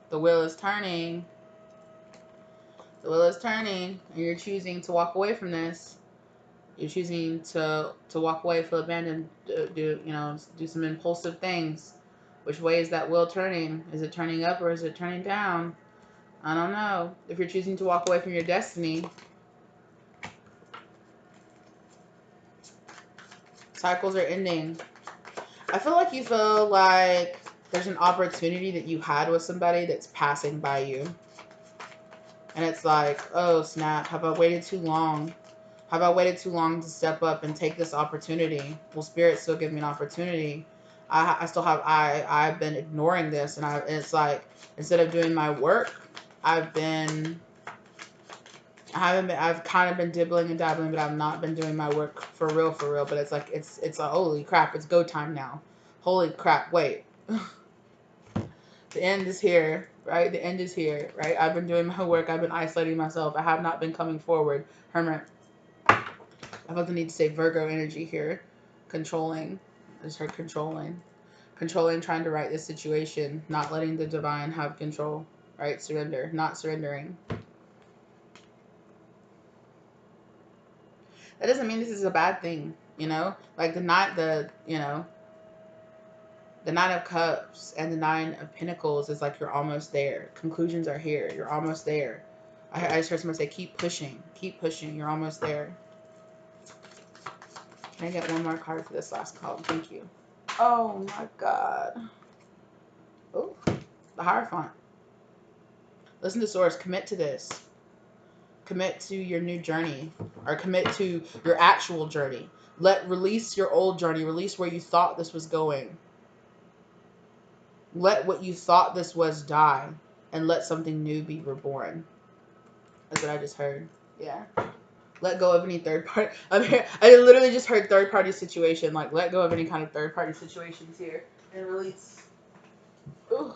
The wheel is turning. The wheel is turning, and you're choosing to walk away from this. You're choosing to walk away, feel abandoned, do some impulsive things. Which way is that wheel turning? Is it turning up or is it turning down? I don't know. If you're choosing to walk away from your destiny, cycles are ending. I feel like you feel like there's an opportunity that you had with somebody that's passing by you. And it's like, oh snap, have I waited too long? Have I waited too long to step up and take this opportunity? Will Spirit still give me an opportunity? I still have, I've been ignoring this, and it's like, instead of doing my work, I've kind of been dibbling and dabbling, but I've not been doing my work for real, but it's like, it's like, holy crap, it's go time now. Holy crap, wait. The end is here, right? The end is here, right? I've been doing my work. I've been isolating myself. I have not been coming forward. Hermit. I felt the need to say Virgo energy here. Controlling. I just heard controlling. Controlling, trying to right this situation. Not letting the divine have control. Right? Surrender. Not surrendering. That doesn't mean this is a bad thing, you know? Like the Nine of Cups and the Nine of Pentacles is like you're almost there. Conclusions are here. You're almost there. I just heard someone say, keep pushing. Keep pushing. You're almost there. Can I get one more card for this last call? Thank you. Oh my God. Oh, the Hierophant. Listen to Source. Commit to this. Commit to your new journey. Or commit to your actual journey. Release your old journey. Release where you thought this was going. Let what you thought this was die. And let something new be reborn. That's what I just heard. Yeah. Let go of any third party. I literally just heard third party situation. Like, let go of any kind of third party situations here. And release. Ooh.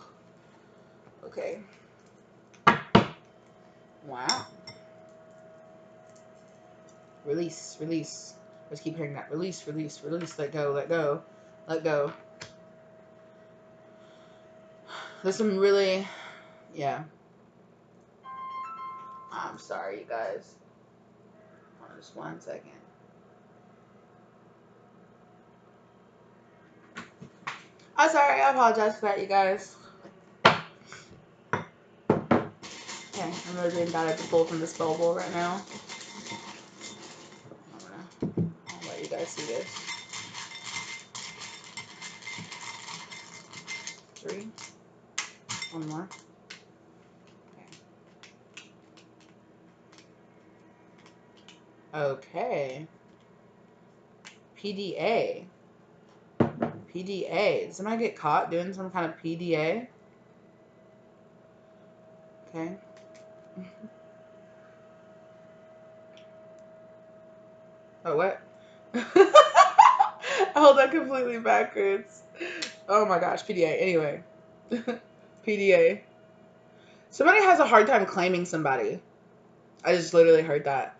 Okay. Wow. Release. Release. Let's keep hearing that. Release. Release. Release. Let go. Let go. Let go. There's some really. Yeah. I'm sorry, you guys. Hold on just 1 second. I'm sorry. I apologize for that, you guys. Okay, I'm really being bad at the pull from the spell bowl right now. I'll let you guys see this. 3. One more. Okay. PDA. PDA. Did somebody get caught doing some kind of PDA? Okay. Oh, what? I hold that completely backwards. Oh my gosh, PDA. Anyway. PDA. Somebody has a hard time claiming somebody. I just literally heard that.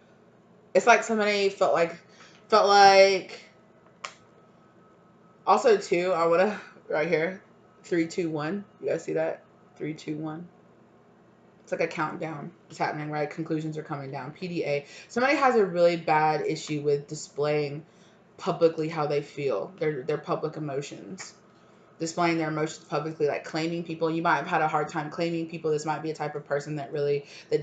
It's like somebody felt like also too, I wanna right here. 3, 2, 1. You guys see that? 3, 2, 1. It's like a countdown is happening, right? Conclusions are coming down. PDA. Somebody has a really bad issue with displaying publicly how they feel, their public emotions. Displaying their emotions publicly, like claiming people. You might have had a hard time claiming people. This might be a type of person that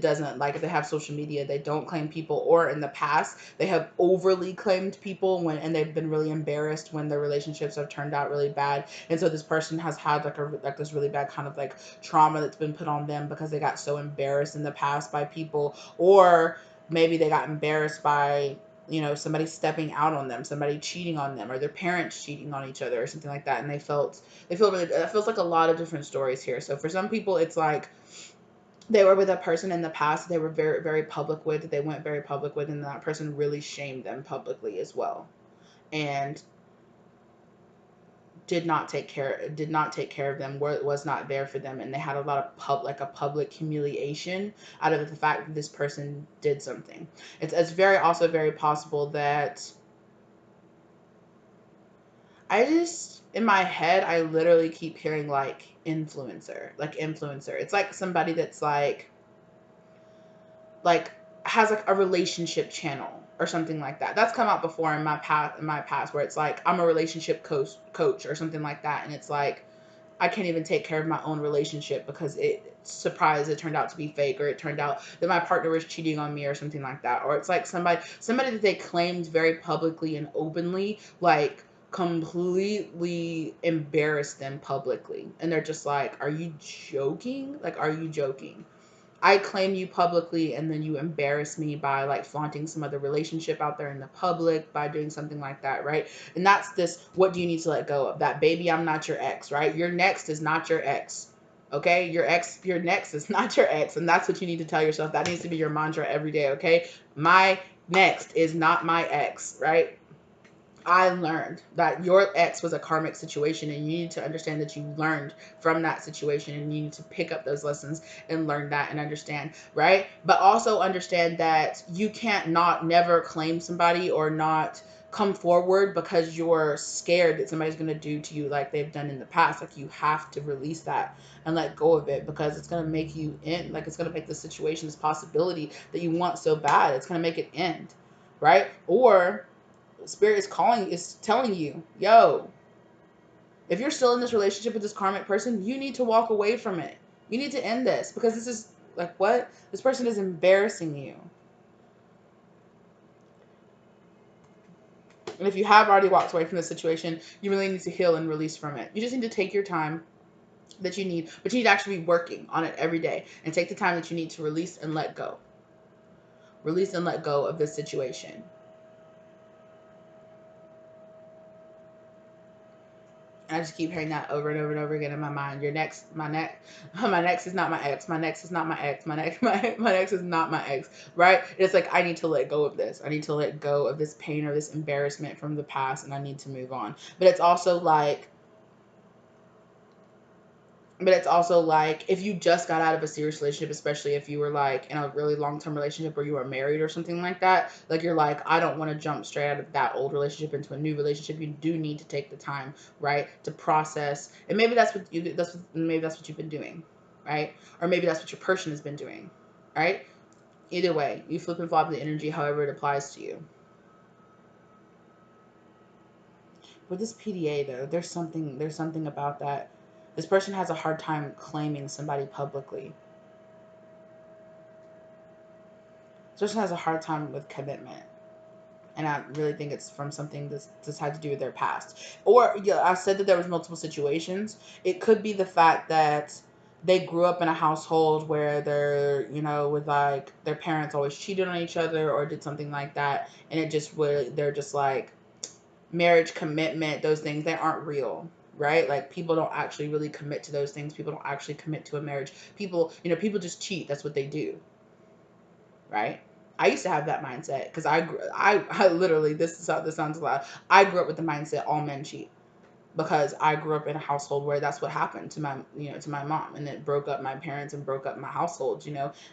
doesn't, like, if they have social media, they don't claim people, or in the past they have overly claimed people and they've been really embarrassed when their relationships have turned out really bad. And so this person has had like this really bad kind of like trauma that's been put on them because they got so embarrassed in the past by people, or maybe they got embarrassed by somebody stepping out on them, somebody cheating on them, or their parents cheating on each other or something like that. And they feel really, it feels like a lot of different stories here. So for some people, it's like they were with a person in the past they were very, very public with, they went very public with, and that person really shamed them publicly as well. And did not take care of them, was not there for them, and they had a lot of a public humiliation out of the fact that this person did something. It's also very possible that in my head, I literally keep hearing like influencer. It's like somebody that's like has like a relationship channel or something like that. That's come out before in my past where it's like I'm a relationship coach or something like that, and it's like I can't even take care of my own relationship because it turned out to be fake, or it turned out that my partner was cheating on me or something like that. Or it's like somebody that they claimed very publicly and openly, like completely embarrassed them publicly, and they're just like, are you joking? Like, are you joking? I claim you publicly and then you embarrass me by like flaunting some other relationship out there in the public by doing something like that, right? And that's this, what do you need to let go of? That baby, I'm not your ex, right? Your next is not your ex. Okay? Your next is not your ex. And that's what you need to tell yourself. That needs to be your mantra every day, okay? My next is not my ex, right? I learned that your ex was a karmic situation, and you need to understand that you learned from that situation, and you need to pick up those lessons and learn that and understand, right? But also understand that you can't not never claim somebody or not come forward because you're scared that somebody's going to do to you like they've done in the past. Like, you have to release that and let go of it, because it's going to make you end. Like, it's going to make the situation, this possibility that you want so bad, it's going to make it end, right? Or Spirit is telling you, yo, if you're still in this relationship with this karmic person, you need to walk away from it. You need to end this, because this is like, what? This person is embarrassing you. And if you have already walked away from the situation, you really need to heal and release from it. You just need to take your time that you need, but you need to actually be working on it every day and take the time that you need to release and let go. Release and let go of this situation. I just keep hearing that over and over and over again in my mind. My next is not my ex. My next is not my ex. My next is not my ex. Right? It's like, I need to let go of this. I need to let go of this pain or this embarrassment from the past, and I need to move on. But it's also like, if you just got out of a serious relationship, especially if you were like in a really long-term relationship or you were married or something like that, like, you're like, I don't want to jump straight out of that old relationship into a new relationship. You do need to take the time, right, to process. And maybe maybe that's what you've been doing, right? Or maybe that's what your person has been doing, right? Either way, you flip and flop the energy however it applies to you. With this PDA though, there's something about that. This person has a hard time claiming somebody publicly. This person has a hard time with commitment. And I really think it's from something that's had to do with their past. Or, yeah, I said that there was multiple situations. It could be the fact that they grew up in a household where they're, with like their parents always cheated on each other or did something like that. And they're just like, marriage, commitment, those things, they aren't real. Right? Like, people don't actually really commit to those things. People don't actually commit to a marriage. People just cheat. That's what they do. Right? I used to have that mindset because I literally, this sounds loud. I grew up with the mindset all men cheat, because I grew up in a household where that's what happened to my mom, and it broke up my parents and broke up my household,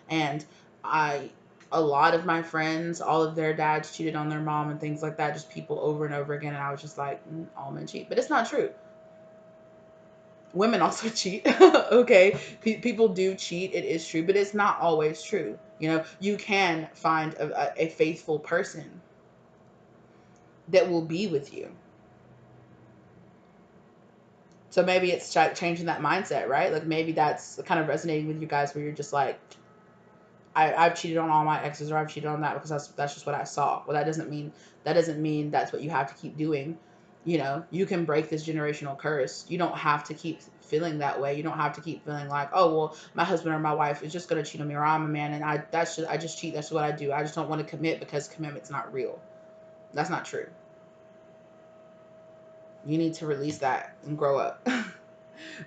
and a lot of my friends, all of their dads cheated on their mom and things like that, just people over and over again. And I was just like, all men cheat, but it's not true. Women also cheat. Okay, people do cheat, it is true, but it's not always true. You can find a faithful person that will be with you. So maybe it's changing that mindset, right? Like, maybe that's kind of resonating with you guys, where you're just like, I've cheated on all my exes, or I've cheated on that because that's just what I saw. Well, that doesn't mean that's what you have to keep doing. You can break this generational curse. You don't have to keep feeling that way. You don't have to keep feeling like, oh, well, my husband or my wife is just gonna cheat on me, or I'm a man and I just cheat. That's what I do. I just don't want to commit because commitment's not real. That's not true. You need to release that and grow up.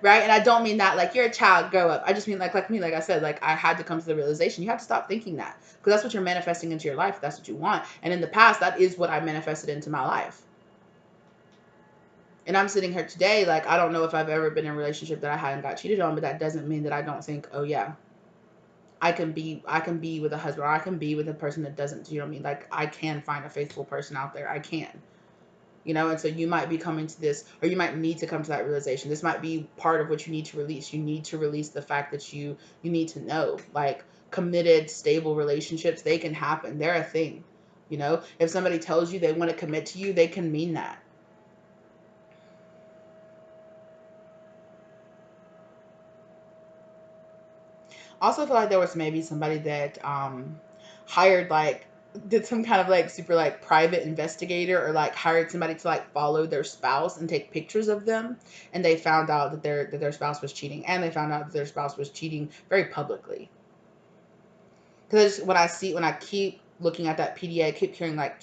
Right? And I don't mean that like you're a child, grow up. I just mean like me, like I said, like, I had to come to the realization you have to stop thinking that, because that's what you're manifesting into your life. That's what you want. And in the past, that is what I manifested into my life. And I'm sitting here today, like, I don't know if I've ever been in a relationship that I hadn't got cheated on, but that doesn't mean that I don't think, oh yeah, I can be with a husband, or I can be with a person that doesn't, you know what I mean? Like, I can find a faithful person out there. I can. And so you might be coming to this, or you might need to come to that realization. This might be part of what you need to release. You need to release the fact that you need to know, like, committed, stable relationships, they can happen. They're a thing. If somebody tells you they want to commit to you, they can mean that. Also, I feel like there was maybe somebody that hired, like, did some kind of like super like private investigator, or like hired somebody to like follow their spouse and take pictures of them, and they found out that their spouse was cheating, and they found out that their spouse was cheating very publicly. Because when I keep looking at that PDA, I keep hearing like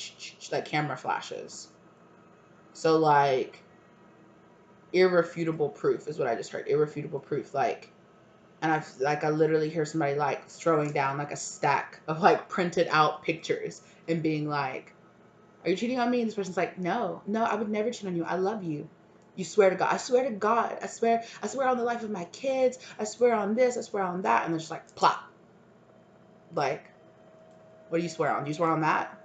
like camera flashes. So like irrefutable proof is what I just heard. Irrefutable proof, like, and I literally hear somebody like throwing down like a stack of like printed out pictures and being like, "Are you cheating on me?" And this person's like, "No, I would never cheat on you. I love you. You swear to God. I swear to God. I swear on the life of my kids. I swear on this. I swear on that." And it's just like plop. Like, what do you swear on? Do you swear on that?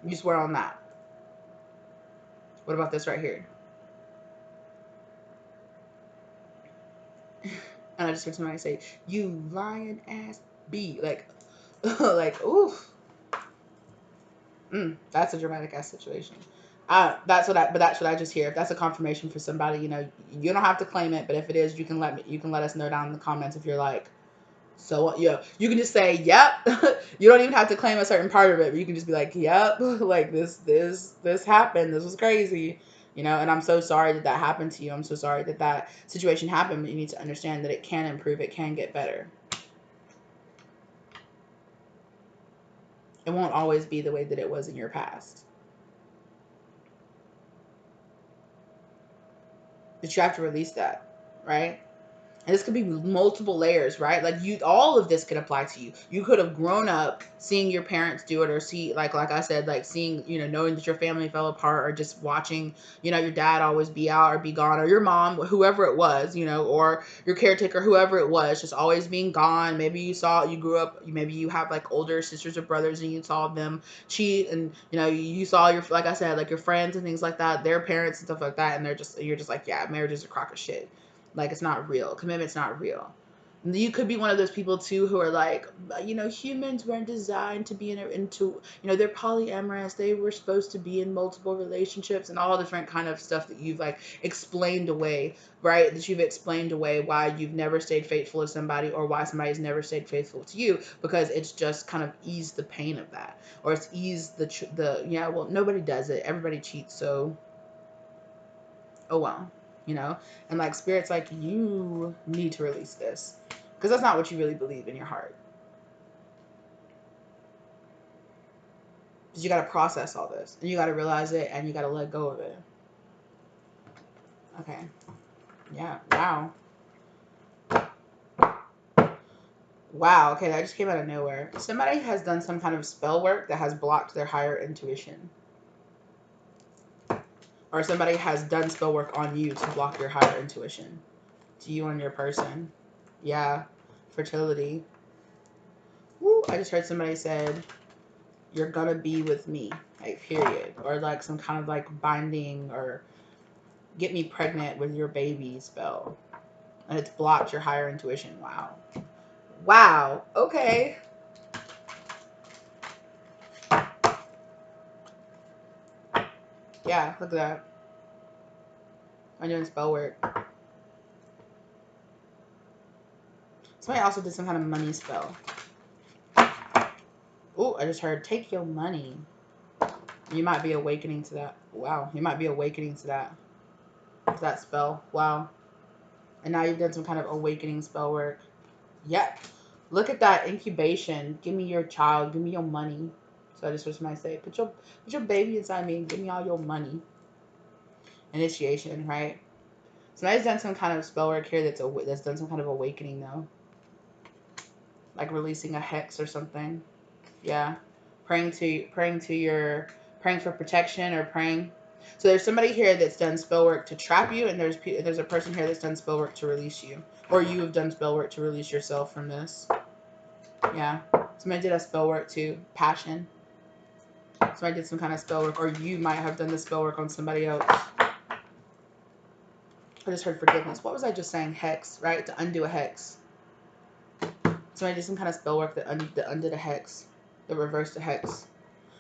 You swear on that. What about this right here? And I just heard somebody say, "You lying ass B." Like, like, oof. That's a dramatic ass situation. That's what I just hear. If that's a confirmation for somebody, you know, you don't have to claim it, but if it is, you can let us know down in the comments if you're like, so yeah, you can just say, "Yep." You don't even have to claim a certain part of it, but you can just be like, "Yep," like this happened. This was crazy, you know. And I'm so sorry that happened to you. I'm so sorry that situation happened. But you need to understand that it can improve. It can get better. It won't always be the way that it was in your past. But you have to release that, right? And this could be multiple layers, right? Like all of this could apply to you. You could have grown up seeing your parents do it, or see, like I said, like seeing, you know, knowing that your family fell apart, or just watching, you know, your dad always be out or be gone, or your mom, whoever it was, you know, or your caretaker, whoever it was, just always being gone. Maybe you grew up, maybe you have like older sisters or brothers and you saw them cheat, and you know, you saw your, like I said, like your friends and things like that, their parents and stuff like that, and you're just like, yeah, marriage is a crock of shit. Like, it's not real. Commitment's not real. You could be one of those people too who are like, you know, humans weren't designed to be into, you know, they're polyamorous. They were supposed to be in multiple relationships, and all different kind of stuff that you've like explained away, right? That you've explained away why you've never stayed faithful to somebody, or why somebody's never stayed faithful to you, because it's just kind of eased the pain of that, or it's eased the yeah, well, nobody does it. Everybody cheats, so oh well, you know. And like spirit's like, you need to release this, because that's not what you really believe in your heart. Because you got to process all this, and you got to realize it, and you got to let go of it. Okay. Yeah. Wow. Wow. Okay, that just came out of nowhere. Somebody has done some kind of spell work that has blocked their higher intuition, or somebody has done spell work on you to block your higher intuition, to you and your person. Yeah. Fertility. Woo, I just heard somebody said, "You're gonna be with me," like period, or like some kind of like binding, or "get me pregnant with your baby" spell, and it's blocked your higher intuition. Wow. Wow. Okay. Yeah, look at that. I'm doing spell work. Somebody also did some kind of money spell. Oh, I just heard, "take your money." You might be awakening to that. Wow. You might be awakening to that spell. Wow. And now you've done some kind of awakening spell work. Yep. Look at that incubation. Give me your child. Give me your money. So I just heard somebody say, put your baby inside me and give me all your money. Initiation, right? Somebody's done some kind of spell work here that's done some kind of awakening though. Like releasing a hex or something. Yeah. Praying for protection, or praying. So there's somebody here that's done spell work to trap you, and there's a person here that's done spell work to release you, or you have done spell work to release yourself from this. Yeah. Somebody did a spell work to passion. Somebody did some kind of spell work, or you might have done the spell work on somebody else. I just heard forgiveness. What was I just saying? Hex, right? To undo a hex. Somebody did some kind of spell work that undid a hex, that reversed a hex.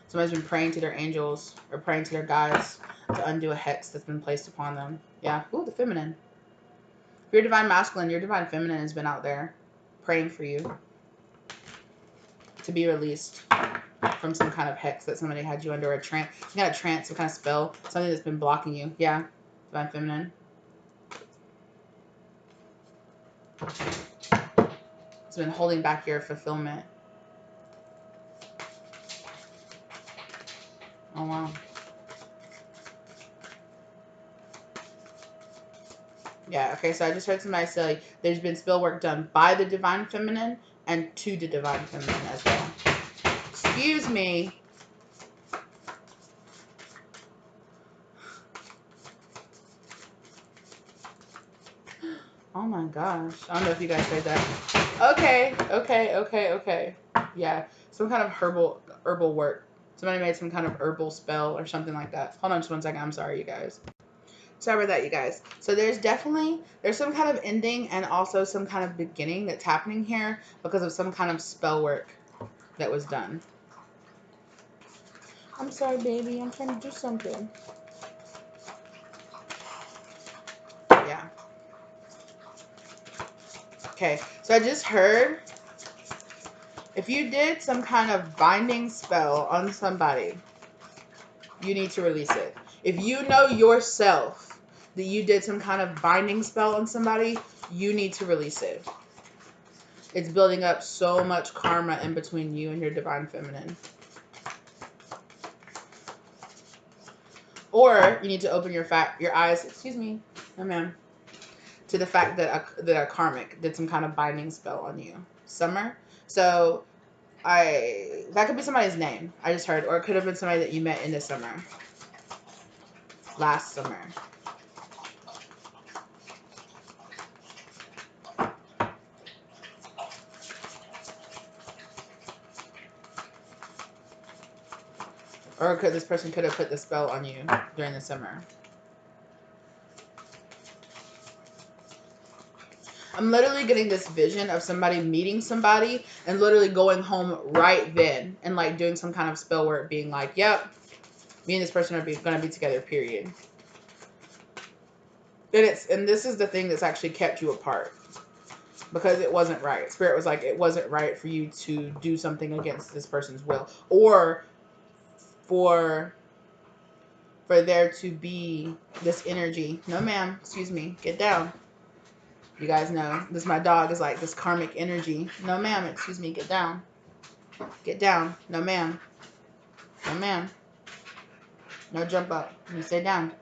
Somebody's been praying to their angels or praying to their guides to undo a hex that's been placed upon them. Yeah. Ooh, the feminine. Your divine masculine, your divine feminine has been out there praying for you to be released from some kind of hex that somebody had you under, a trance. You got a trance, some kind of spell, something that's been blocking you. Yeah. Divine feminine. It's been holding back your fulfillment. Oh, wow. Yeah, okay, so I just heard somebody say there's been spell work done by the Divine Feminine and to the Divine Feminine as well. Excuse me. Oh my gosh. I don't know if you guys heard that. Okay. Yeah, some kind of herbal work. Somebody made some kind of herbal spell or something like that. Hold on just one second. I'm sorry, you guys. Sorry about that, you guys. So there's some kind of ending and also some kind of beginning that's happening here because of some kind of spell work that was done. I'm sorry, baby. I'm trying to do something. Yeah. Okay, so I just heard if you did some kind of binding spell on somebody, you need to release it. If you know yourself that you did some kind of binding spell on somebody, you need to release it. It's building up so much karma in between you and your Divine Feminine. Or you need to open your eyes, excuse me, oh man, to the fact that a karmic did some kind of binding spell on you. Summer. So that could be somebody's name I just heard, or it could have been somebody that you met in the summer. Last summer. Or this person could have put the spell on you during the summer. I'm literally getting this vision of somebody meeting somebody and literally going home right then and like doing some kind of spell work, being like, yep, me and this person are going to be together, period. And this is the thing that's actually kept you apart because it wasn't right. Spirit was like, it wasn't right for you to do something against this person's will, or for there to be this energy. No, ma'am. Excuse me. Get down. You guys know this. My dog is like this karmic energy. No, ma'am. Excuse me. Get down. Get down. No, ma'am. No, ma'am. No jump up. You stay down.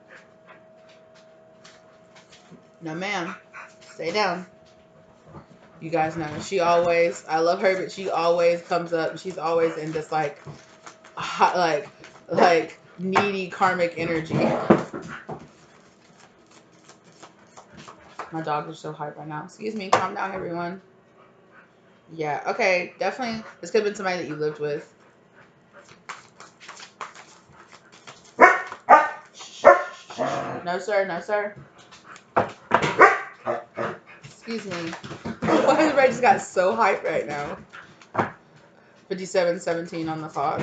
No, ma'am. Stay down. You guys know she always. I love her, but she always comes up. She's always in this like hot, like needy karmic energy. My dogs are so hyped right now. Excuse me. Calm down, everyone. Yeah. Okay. Definitely. This could have been somebody that you lived with. No, sir. No, sir. Excuse me. Why everybody just got so hyped right now? 57:17 on the clock.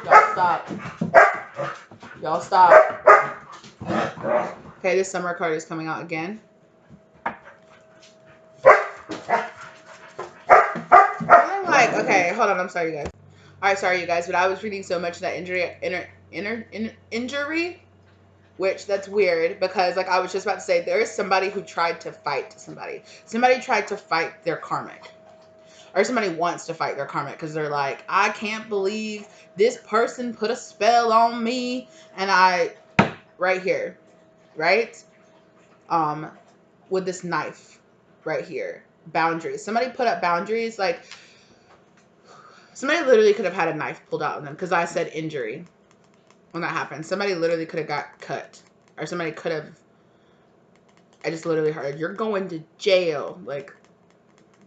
Y'all stop. Y'all stop. Okay, this summer card is coming out again. I'm like, okay, hold on. I'm sorry, you guys. All right, sorry, you guys, but I was reading so much of that injury, which that's weird because, like, I was just about to say, there is somebody who tried to fight somebody. Somebody tried to fight their karmic. Or somebody wants to fight their karmic because they're like, I can't believe this person put a spell on me. And right here, right? With this knife right here. Boundaries. Somebody put up boundaries. Like, somebody literally could have had a knife pulled out on them because I said injury when that happened. Somebody literally could have got cut. Or somebody could have, I just literally heard, you're going to jail. Like,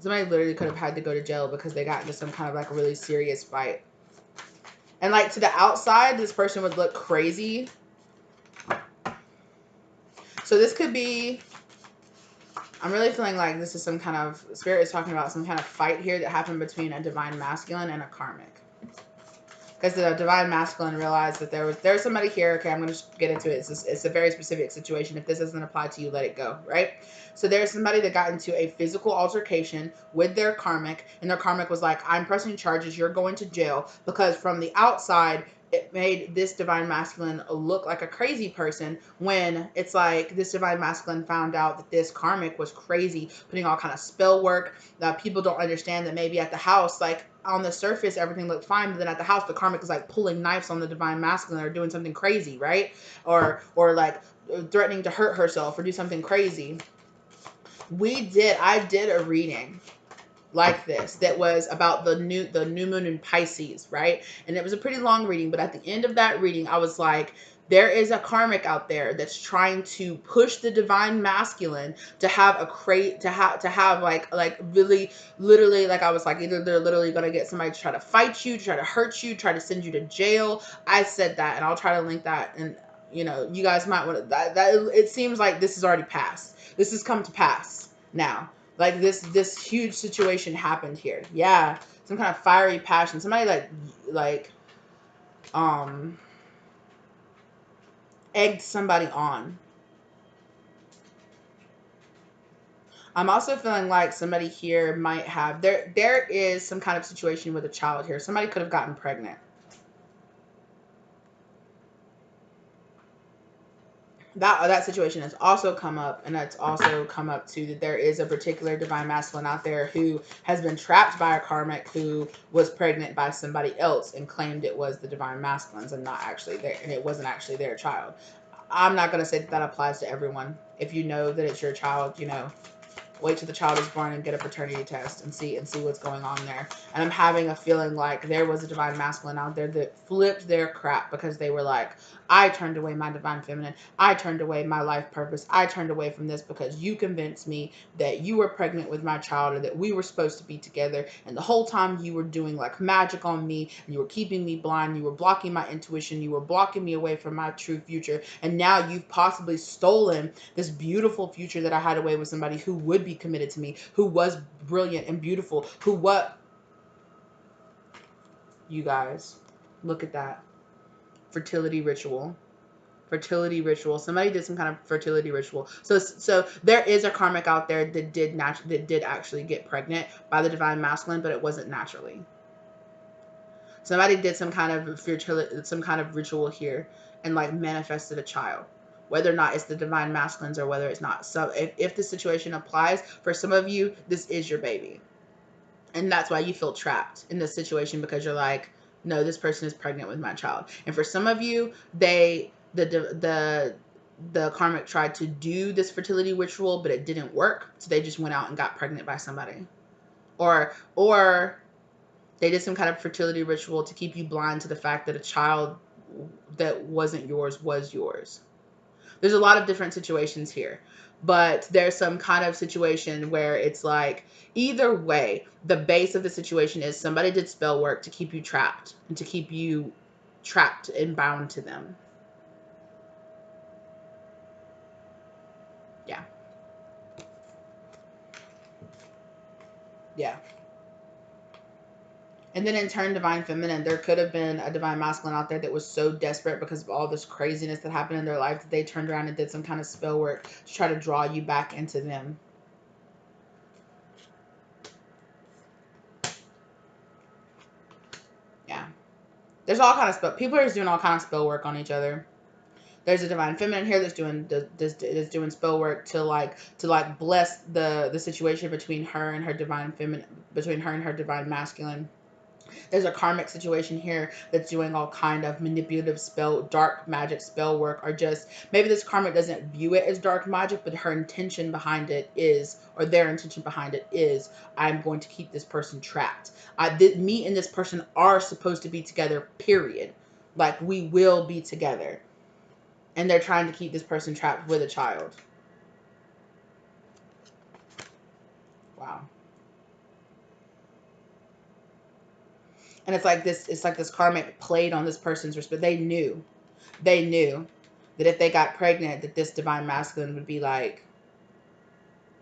somebody literally could have had to go to jail because they got into some kind of like a really serious fight. And like to the outside, this person would look crazy. So this could be, I'm really feeling like this is some kind of, Spirit is talking about some kind of fight here that happened between a divine masculine and a karmic. Because the divine masculine realized that there's somebody here. Okay, I'm going to get into it. It's a very specific situation. If this doesn't apply to you, let it go, right? So there's somebody that got into a physical altercation with their karmic, and their karmic was like, I'm pressing charges. You're going to jail. Because from the outside, it made this divine masculine look like a crazy person, when it's like this divine masculine found out that this karmic was crazy, putting all kind of spell work that people don't understand, that maybe at the house, like on the surface everything looked fine, but then at the house the karmic is like pulling knives on the divine masculine, or doing something crazy, right? Or like threatening to hurt herself or do something crazy. I did a reading like this that was about the new moon in Pisces, right? And it was a pretty long reading, but at the end of that reading I was like, there is a karmic out there that's trying to push the divine masculine to have a to have like really literally, like I was like, either they're literally going to get somebody to try to fight you, try to hurt you, try to send you to jail. I said that, and I'll try to link that, and you guys might want to, that it seems like this has already passed. This has come to pass now. Like this huge situation happened here. Yeah, some kind of fiery passion. Somebody like um egged somebody on. I'm also feeling like somebody here might have, there is some kind of situation with a child here. Somebody could have gotten pregnant. That situation has also come up, and that's also come up too, that there is a particular divine masculine out there who has been trapped by a karmic who was pregnant by somebody else and claimed it was the divine masculines and not actually there, and it wasn't actually their child. I'm not going to say that applies to everyone. If you know that it's your child, wait till the child is born and get a paternity test and see what's going on there. And I'm having a feeling like there was a divine masculine out there that flipped their crap because they were like, I turned away my divine feminine. I turned away my life purpose. I turned away from this because you convinced me that you were pregnant with my child, or that we were supposed to be together. And the whole time you were doing like magic on me, and you were keeping me blind. You were blocking my intuition. You were blocking me away from my true future. And now you've possibly stolen this beautiful future that I had away with somebody who would be committed to me, who was brilliant and beautiful, you guys, look at that. Fertility ritual. Fertility ritual. Somebody did some kind of fertility ritual. So there is a karmic out there that did actually get pregnant by the divine masculine, but it wasn't naturally. Somebody did some kind of fertility, some kind of ritual here, and like manifested a child, whether or not it's the divine masculines or whether it's not. So if the situation applies for some of you, this is your baby, and that's why you feel trapped in this situation, because you're like, no, this person is pregnant with my child. And for some of you, the karmic tried to do this fertility ritual, but it didn't work, so they just went out and got pregnant by somebody, or they did some kind of fertility ritual to keep you blind to the fact that a child that wasn't yours was yours. There's a lot of different situations here, but there's some kind of situation where it's like, either way, the base of the situation is somebody did spell work to keep you trapped, and to keep you trapped and bound to them. Yeah. Yeah. And then in turn, divine feminine, there could have been a divine masculine out there that was so desperate because of all this craziness that happened in their life that they turned around and did some kind of spell work to try to draw you back into them. Yeah. There's all kind of spell. People are just doing all kind of spell work on each other. There's a divine feminine here that's doing spell work to bless the situation between her and her divine feminine, between her and her divine masculine. There's a karmic situation here that's doing all kind of manipulative spell, dark magic spell work, or just maybe this karmic doesn't view it as dark magic, but her intention behind it is, or their intention behind it is, I'm going to keep this person trapped. Me and this person are supposed to be together, period. Like, we will be together. And they're trying to keep this person trapped with a child. Wow. And it's like this karmic played on this person's respect. They knew that if they got pregnant, that this divine masculine would be like,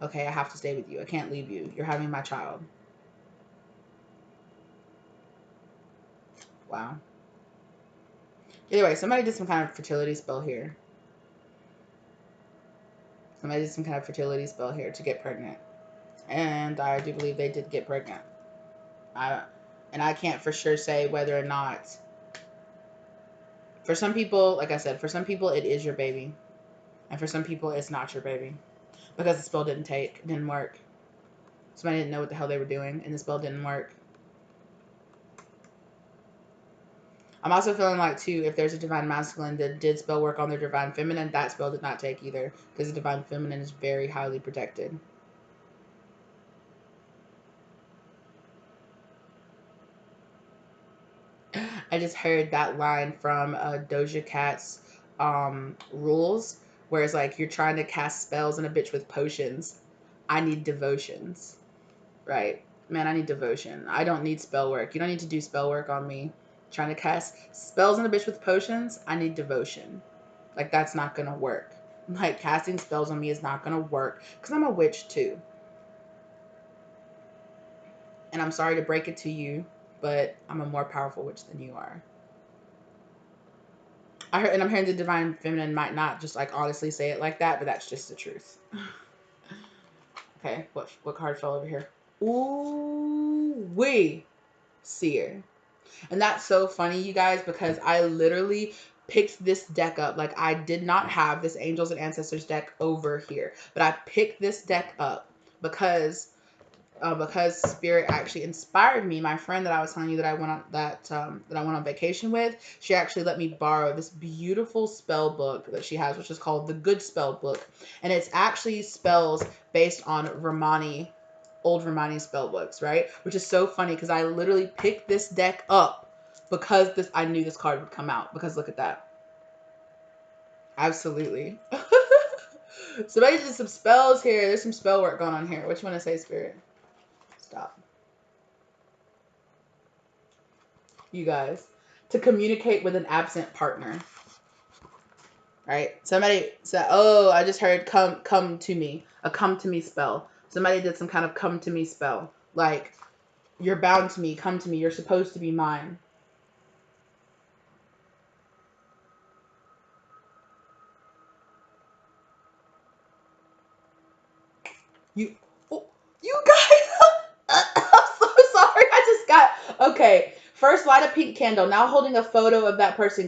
okay, I have to stay with you. I can't leave you. You're having my child. Wow. Either way, somebody did some kind of fertility spell here. Somebody did some kind of fertility spell here to get pregnant. And I do believe they did get pregnant. And I can't for sure say whether or not For some people, like I said, for some people it is your baby. And for some people it's not your baby. Because the spell didn't work. Somebody didn't know what the hell they were doing and the spell didn't work. I'm also feeling like, too, if there's a divine masculine that did spell work on their divine feminine, that spell did not take either. Because the divine feminine is very highly protected. I just heard that line from Doja Cat's Rules, where it's like, you're trying to cast spells on a bitch with potions. I need devotions. Right. Man, I need devotion. I don't need spell work. You don't need to do spell work on me. Trying to cast spells on a bitch with potions, I need devotion. Like, that's not gonna work. Like, casting spells on me is not gonna work. Because I'm a witch, too. And I'm sorry to break it to you, but I'm a more powerful witch than you are. I'm hearing the divine feminine might not just, like, honestly say it like that, but that's just the truth. Okay, what card fell over here? Ooh, wee. Seer. And that's so funny, you guys, because I literally picked this deck up. Like, I did not have this Angels and Ancestors deck over here, but I picked this deck up because Spirit actually inspired me. My friend that I was telling you that I went on that I went on vacation with, she actually let me borrow this beautiful spell book that she has, which is called the Good Spell Book, and it's actually spells based on old Romani spell books, right? Which is so funny because I literally picked this deck up because I knew this card would come out. Because look at that. Absolutely. Somebody did some spells here. There's some spell work going on here. What you want to say, Spirit? Stop. You guys. To communicate with an absent partner. Right? Somebody said, oh, I just heard come to me. A come to me spell. Somebody did some kind of come to me spell. Like, you're bound to me. Come to me. You're supposed to be mine. You, oh, you guys, I'm so sorry. I just got, okay. First, light a pink candle. Now holding a photo of that person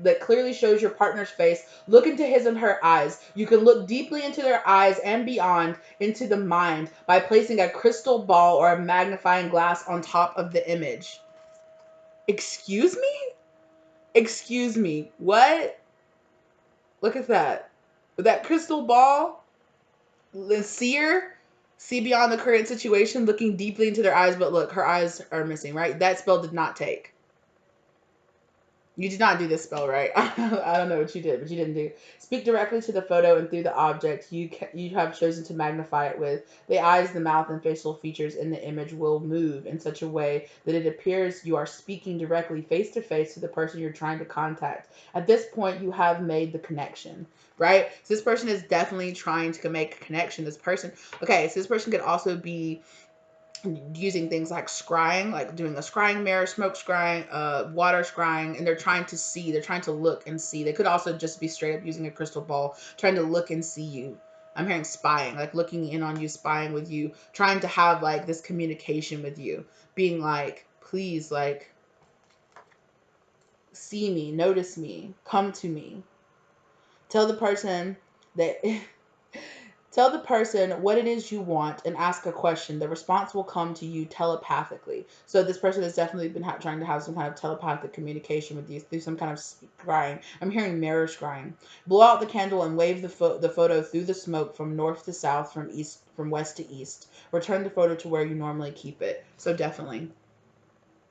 that clearly shows your partner's face. Look into his and her eyes. You can look deeply into their eyes and beyond into the mind by placing a crystal ball or a magnifying glass on top of the image. Excuse me? Excuse me. What? Look at that. With that crystal ball, the seer, see beyond the current situation, looking deeply into their eyes, but look, her eyes are missing, right? That spell did not take. You did not do this spell, right? I don't know what you did, but you didn't do. Speak directly to the photo and through the object you have chosen to magnify it with. The eyes, the mouth, and facial features in the image will move in such a way that it appears you are speaking directly face to face to the person you're trying to contact. At this point, you have made the connection, right? So this person is definitely trying to make a connection. Okay, so this person could also be using things like scrying, like doing a scrying mirror, smoke scrying, water scrying, and they're trying to look and see. They could also just be straight up using a crystal ball, trying to look and see you. I'm hearing spying, like looking in on you, spying with you, trying to have like this communication with you, being like, please, like, see me, notice me, come to me. Tell the person that Tell the person what it is you want and ask a question. The response will come to you telepathically. So this person has definitely been trying to have some kind of telepathic communication with you through some kind of scrying. I'm hearing mirror scrying. Blow out the candle and wave the photo through the smoke from north to south, from west to east. Return the photo to where you normally keep it. So definitely.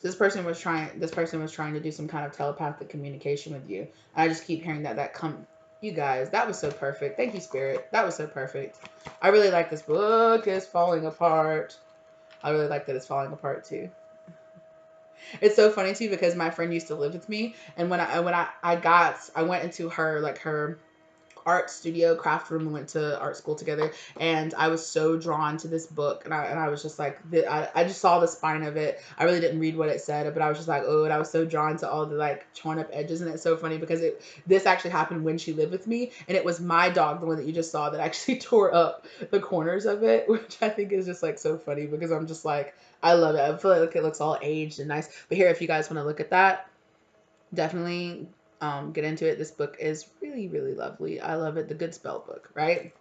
This person was trying to do some kind of telepathic communication with you. And I just keep hearing that come. You guys, that was so perfect. Thank you, Spirit. That was so perfect. I really like this book. It's falling apart. I really like that it's falling apart too. It's so funny too because my friend used to live with me, and I went into her art studio, craft room. We went to art school together, and I was so drawn to this book, and I was just like, I just saw the spine of it. I really didn't read what it said, but I was just like, oh, and I was so drawn to all the like torn up edges, and it's so funny because this actually happened when she lived with me, and it was my dog, the one that you just saw, that actually tore up the corners of it, which I think is just like so funny because I'm just like, I love it. I feel like it looks all aged and nice. But here, if you guys want to look at that, definitely get into it. This book is really, really lovely. I love it. The Good Spell book, right?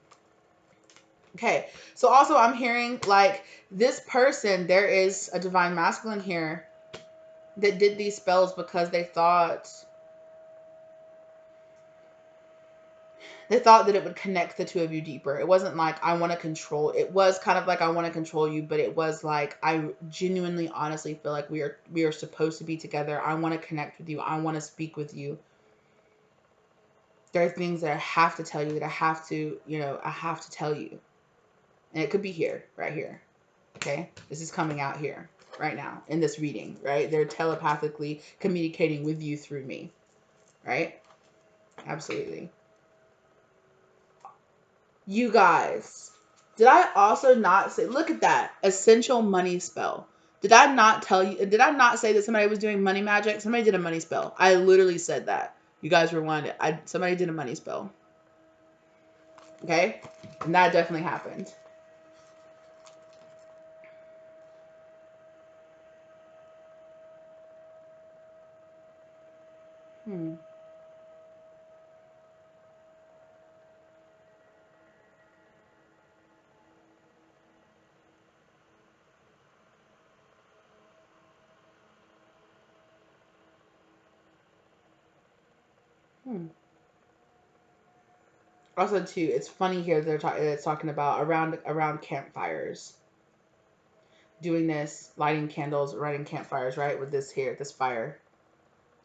Okay. So also I'm hearing like this person, there is a divine masculine here that did these spells because they thought that it would connect the two of you deeper. It wasn't like I want to control. It was kind of like I want to control you, but it was like I genuinely, honestly feel like we are supposed to be together. I want to connect with you. I want to speak with you. There are things that I have to tell you that I have to, I have to tell you. And it could be here, right here. Okay? This is coming out here right now in this reading, right? They're telepathically communicating with you through me, right? Absolutely. You guys, did I also not say, look at that, essential money spell. Did I not tell you, did I not say that somebody was doing money magic? Somebody did a money spell. I literally said that. You guys rewind it. Somebody did a money spell. Okay? And that definitely happened. Hmm. Hmm. Also, too, it's funny here it's talking about around campfires. Doing this, lighting candles, lighting campfires, right? With this here, this fire.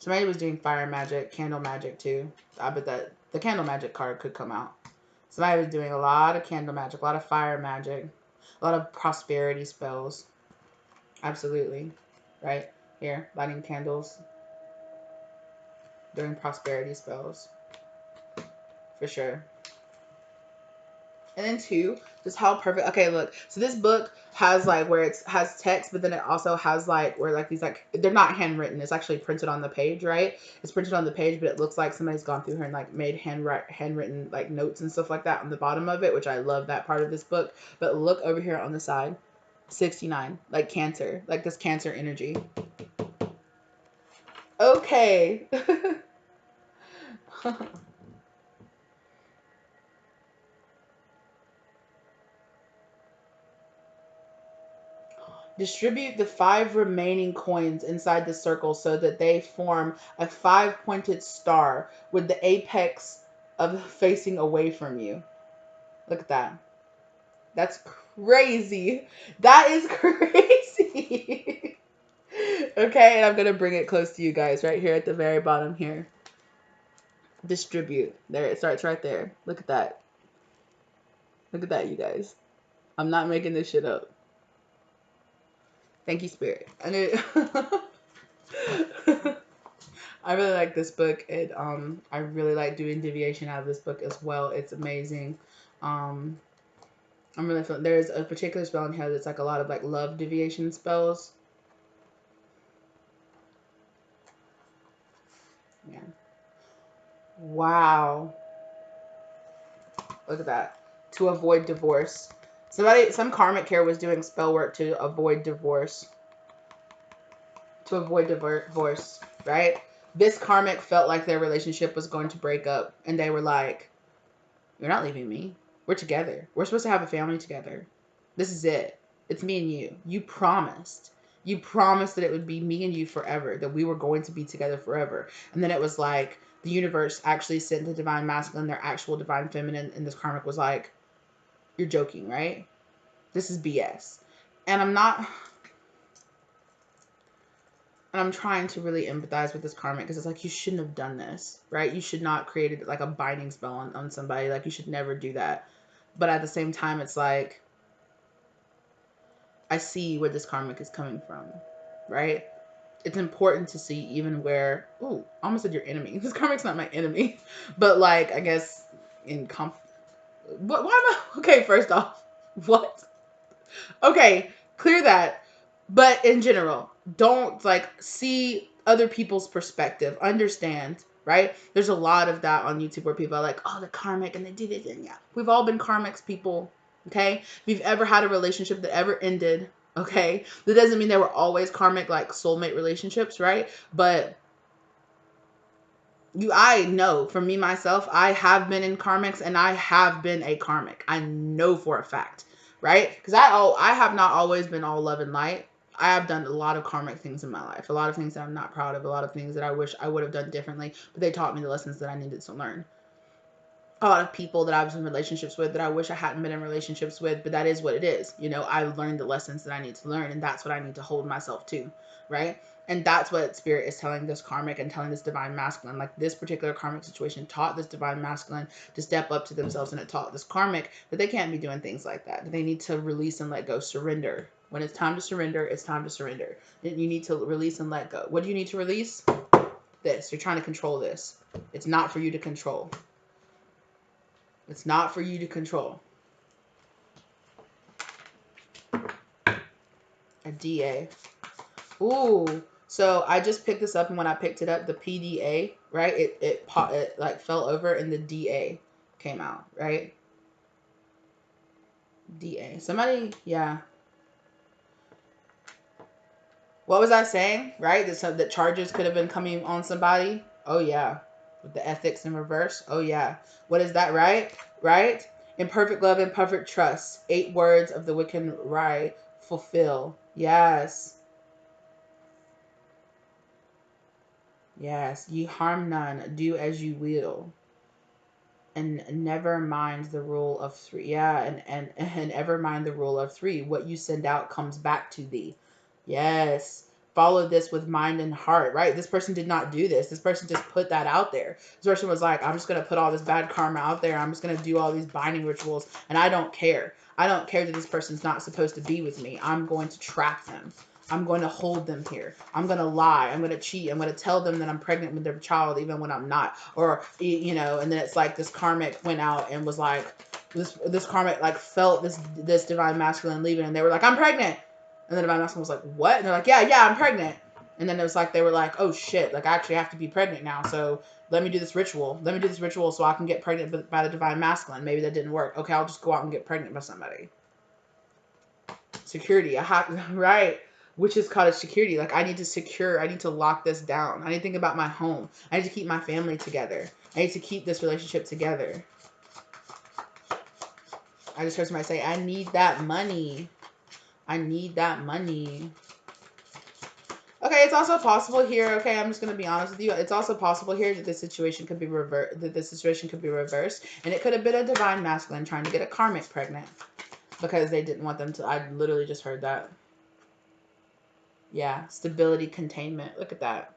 Somebody was doing fire magic, candle magic too. I bet that the candle magic card could come out. Somebody was doing a lot of candle magic, a lot of fire magic, a lot of prosperity spells. Absolutely. Right? Here, lighting candles, doing prosperity spells. For sure. And then two, just how perfect. Okay, look. So this book has like where it has text, but then it also has like where like these like they're not handwritten. It's actually printed on the page, right? It's printed on the page, but it looks like somebody's gone through here and like made handwritten like notes and stuff like that on the bottom of it, which I love that part of this book. But look over here on the side, 69, like Cancer, like this Cancer energy. Okay. Distribute the 5 remaining coins inside the circle so that they form a 5-pointed star with the apex of facing away from you. Look at that. That's crazy. That is crazy. Okay, and I'm going to bring it close to you guys right here at the very bottom here. Distribute. There, it starts right there. Look at that. Look at that, you guys. I'm not making this shit up. Thank you, Spirit. And it I really like this book. I really like doing deviation out of this book as well. It's amazing. I'm really feeling there's a particular spell in here that's like a lot of like love deviation spells. Yeah. Wow. Look at that. To avoid divorce. Some karmic here was doing spell work to avoid divorce. To avoid divorce, right? This karmic felt like their relationship was going to break up, and they were like, "You're not leaving me. We're together. We're supposed to have a family together. This is it. It's me and you. You promised. You promised that it would be me and you forever, that we were going to be together forever." And then it was like the universe actually sent the divine masculine, their actual divine feminine, and this karmic was like, "You're joking, right? This is BS." And I'm trying to really empathize with this karmic because it's like, you shouldn't have done this, right? You should not create like a binding spell on somebody. Like, you should never do that. But at the same time, it's like, I see where this karmic is coming from, right? It's important to see even where, ooh, I almost said your enemy. This karmic's not my enemy. But like, I guess why am I, okay, first off, what? Okay, clear that. But in general, don't like see other people's perspective. Understand, right? There's a lot of that on YouTube where people are like, "Oh, the karmic," and they do this, and yeah, we've all been karmics, people. Okay, if you've ever had a relationship that ever ended, okay, that doesn't mean they were always karmic, like soulmate relationships, right? But I know for me myself, I have been in karmics and I have been a karmic. I know for a fact, right? Because I have not always been all love and light. I have done a lot of karmic things in my life, a lot of things that I'm not proud of, a lot of things that I wish I would have done differently, but they taught me the lessons that I needed to learn. A lot of people that I was in relationships with that I wish I hadn't been in relationships with, but that is what it is. You know, I learned the lessons that I need to learn, and that's what I need to hold myself to, right? And that's what spirit is telling this karmic and telling this divine masculine. Like this particular karmic situation taught this divine masculine to step up to themselves, and it taught this karmic that they can't be doing things like that. That they need to release and let go, surrender. When it's time to surrender, it's time to surrender. Then you need to release and let go. What do you need to release? This. You're trying to control this. It's not for you to control. It's not for you to control. A DA. Ooh. So I just picked this up, and when I picked it up, the PDA, right? It like fell over, and the DA came out, right? DA. Somebody, yeah. What was I saying? Right? That charges could have been coming on somebody. Oh yeah. With the ethics in reverse. Oh yeah. What is that? Right? Right? In perfect love and perfect trust. 8 words of the Wiccan right fulfill. Yes. Yes. Ye harm none. Do as you will. And never mind the rule of 3. Yeah, and ever mind the rule of 3. What you send out comes back to thee. Yes. Follow this with mind and heart, right? This person did not do this. This person just put that out there. This person was like, I'm just going to put all this bad karma out there. I'm just going to do all these binding rituals, and I don't care. I don't care that this person's not supposed to be with me. I'm going to trap them. I'm going to hold them here. I'm going to lie. I'm going to cheat. I'm going to tell them that I'm pregnant with their child even when I'm not. Or, you know, and then it's like this karmic went out and was like, this karmic like felt this divine masculine leaving, and they were like, I'm pregnant. And the divine masculine was like, what? And they're like, yeah, I'm pregnant. And then it was like, they were like, oh shit, like I actually have to be pregnant now. So let me do this ritual. Let me do this ritual so I can get pregnant by the divine masculine. Maybe that didn't work. Okay, I'll just go out and get pregnant by somebody. Security. Right. Which is called a security. Like I need to lock this down. I need to think about my home. I need to keep my family together. I need to keep this relationship together. I just heard somebody say, I need that money. I need that money. Okay, it's also possible here. Okay, I'm just gonna be honest with you. It's also possible here that this situation could be reversed. And it could have been a divine masculine trying to get a karmic pregnant because they didn't want them to. I literally just heard that. Yeah, stability, containment. Look at that.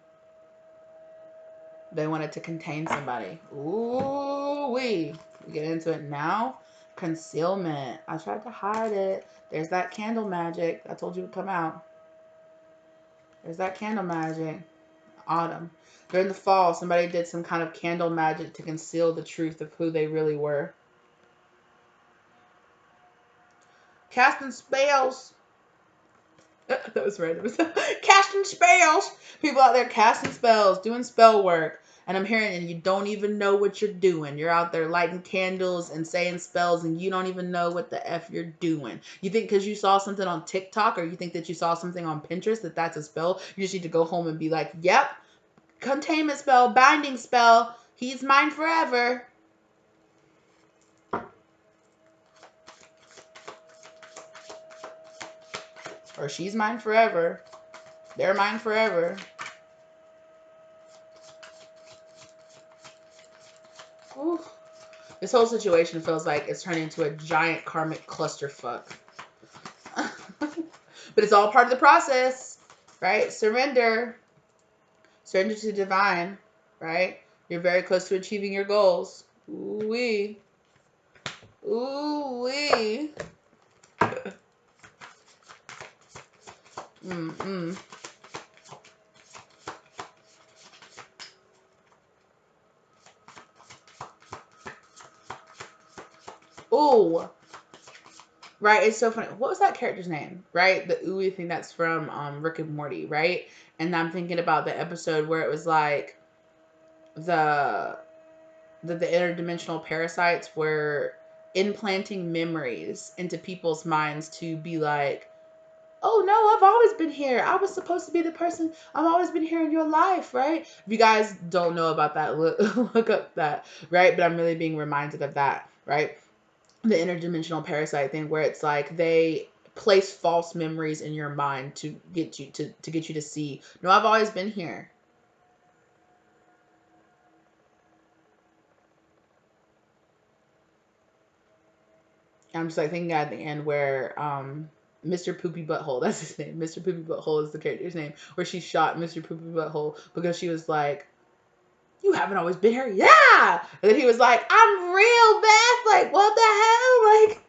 They wanted to contain somebody. Ooh wee. We get into it now. Concealment. I tried to hide it. There's that candle magic. I told you would come out. There's that candle magic. Autumn. During the fall, somebody did some kind of candle magic to conceal the truth of who they really were. Casting spells. That was random. Casting spells. People out there casting spells, doing spell work. And I'm hearing, and you don't even know what you're doing. You're out there lighting candles and saying spells, and you don't even know what the F you're doing. You think because you saw something on TikTok, or you think that you saw something on Pinterest, that that's a spell. You just need to go home and be like, yep, containment spell, binding spell. He's mine forever. Or she's mine forever. They're mine forever. Ooh. This whole situation feels like it's turning into a giant karmic clusterfuck. But it's all part of the process, right? Surrender. Surrender to divine, right? You're very close to achieving your goals. Ooh-wee. Ooh-wee. Mm-mm. Ooh. Right, it's so funny. What was that character's name? Right? The ooey thing that's from Rick and Morty, right? And I'm thinking about the episode where it was like the interdimensional parasites were implanting memories into people's minds to be like, oh no, I've always been here. I was supposed to be the person. I've always been here in your life, right? If you guys don't know about that, look up that, right? But I'm really being reminded of that, right? The interdimensional parasite thing, where it's like they place false memories in your mind to get you to get you to see, no, I've always been here. I'm just like thinking at the end where Mr. Poopy Butthole, that's his name. Mr. Poopy Butthole is the character's name, where she shot Mr. Poopy Butthole because she was like, you haven't always been here? Yeah! And then he was like, I'm real, Beth! Like, what the hell? Like,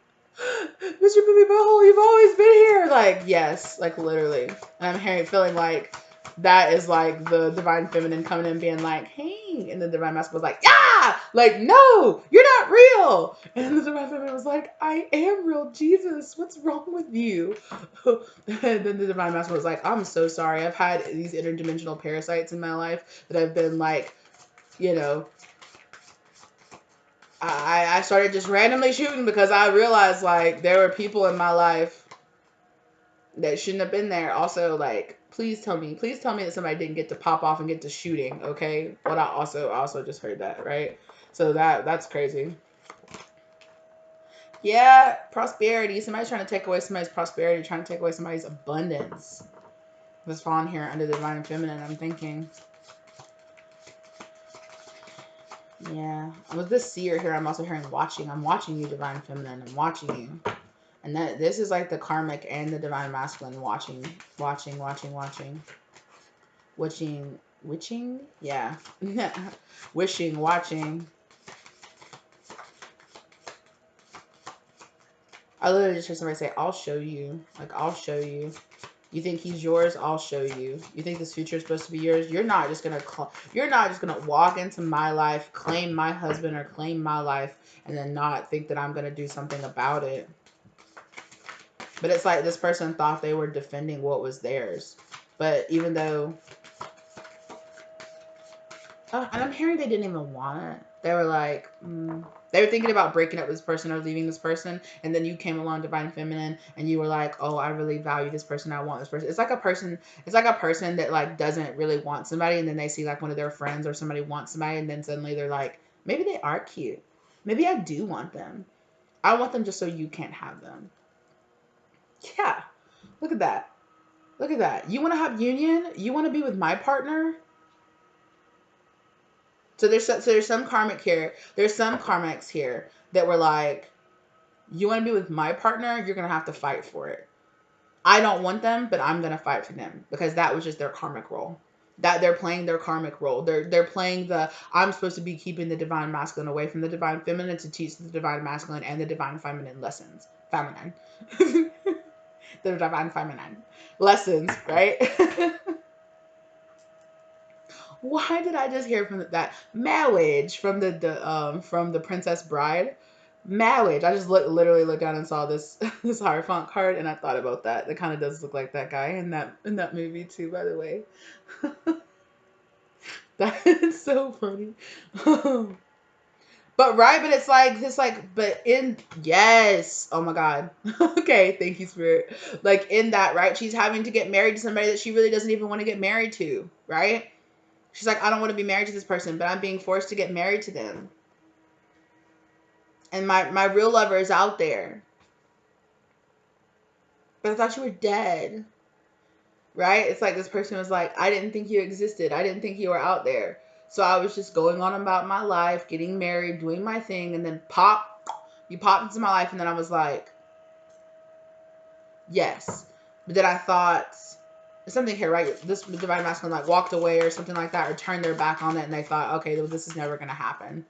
Mr. Poopy Butthole, you've always been here! Like, yes, like literally. And I'm feeling like that is like the divine feminine coming in being like, hey, and the divine masculine was like, yeah, like, no, you're not real. And the divine feminine was like, I am real, Jesus, what's wrong with you? And then the divine masculine was like, I'm so sorry, I've had these interdimensional parasites in my life that I've been like, you know, I started just randomly shooting because I realized like there were people in my life that shouldn't have been there. Also, like, please tell me that somebody didn't get to pop off and get to shooting, okay? But I also just heard that, right? So that's crazy. Yeah, prosperity. Somebody's trying to take away somebody's prosperity, trying to take away somebody's abundance. That's falling here under the divine feminine, I'm thinking. Yeah. With this seer here, I'm also hearing watching. I'm watching you, divine feminine. I'm watching you. And that this is like the karmic and the divine masculine watching. Witching? Yeah. Wishing, watching. I literally just heard somebody say, I'll show you. Like, I'll show you. You think he's yours? I'll show you. You think this future is supposed to be yours? You're not just gonna walk into my life, claim my husband or claim my life, and then not think that I'm gonna do something about it. But it's like this person thought they were defending what was theirs. But even though... Oh, and I'm hearing they didn't even want it. They were like... They were thinking about breaking up with this person or leaving this person. And then you came along, divine feminine, and you were like, oh, I really value this person. I want this person. It's like a person that like doesn't really want somebody. And then they see like one of their friends or somebody wants somebody. And then suddenly they're like, maybe they are cute. Maybe I do want them. I want them just so you can't have them. Yeah. Look at that. Look at that. You want to have union? You want to be with my partner? So there's some karmic here. There's some karmics here that were like, you want to be with my partner? You're going to have to fight for it. I don't want them, but I'm going to fight for them because that was just their karmic role. That they're playing their karmic role. They're playing the, I'm supposed to be keeping the divine masculine away from the divine feminine to teach the divine masculine and the divine feminine lessons. Feminine. The divine feminine lessons, right? Why did I just hear from that marriage from the Princess Bride? Marriage. I just literally looked down and saw this this Hierophant card, and I thought about that. It kind of does look like that guy in that movie too, by the way. That's so funny. But it's like, but in, yes, oh my God. Okay, thank you, Spirit. Like in that, right? She's having to get married to somebody that she really doesn't even want to get married to, right? She's like, I don't want to be married to this person, but I'm being forced to get married to them. And my real lover is out there. But I thought you were dead. Right? It's like this person was like, I didn't think you existed. I didn't think you were out there. So I was just going on about my life, getting married, doing my thing, and then you popped into my life, and then I was like, yes. But then I thought, something here, right? This divine masculine like walked away or something like that, or turned their back on it, and they thought, okay, this is never going to happen.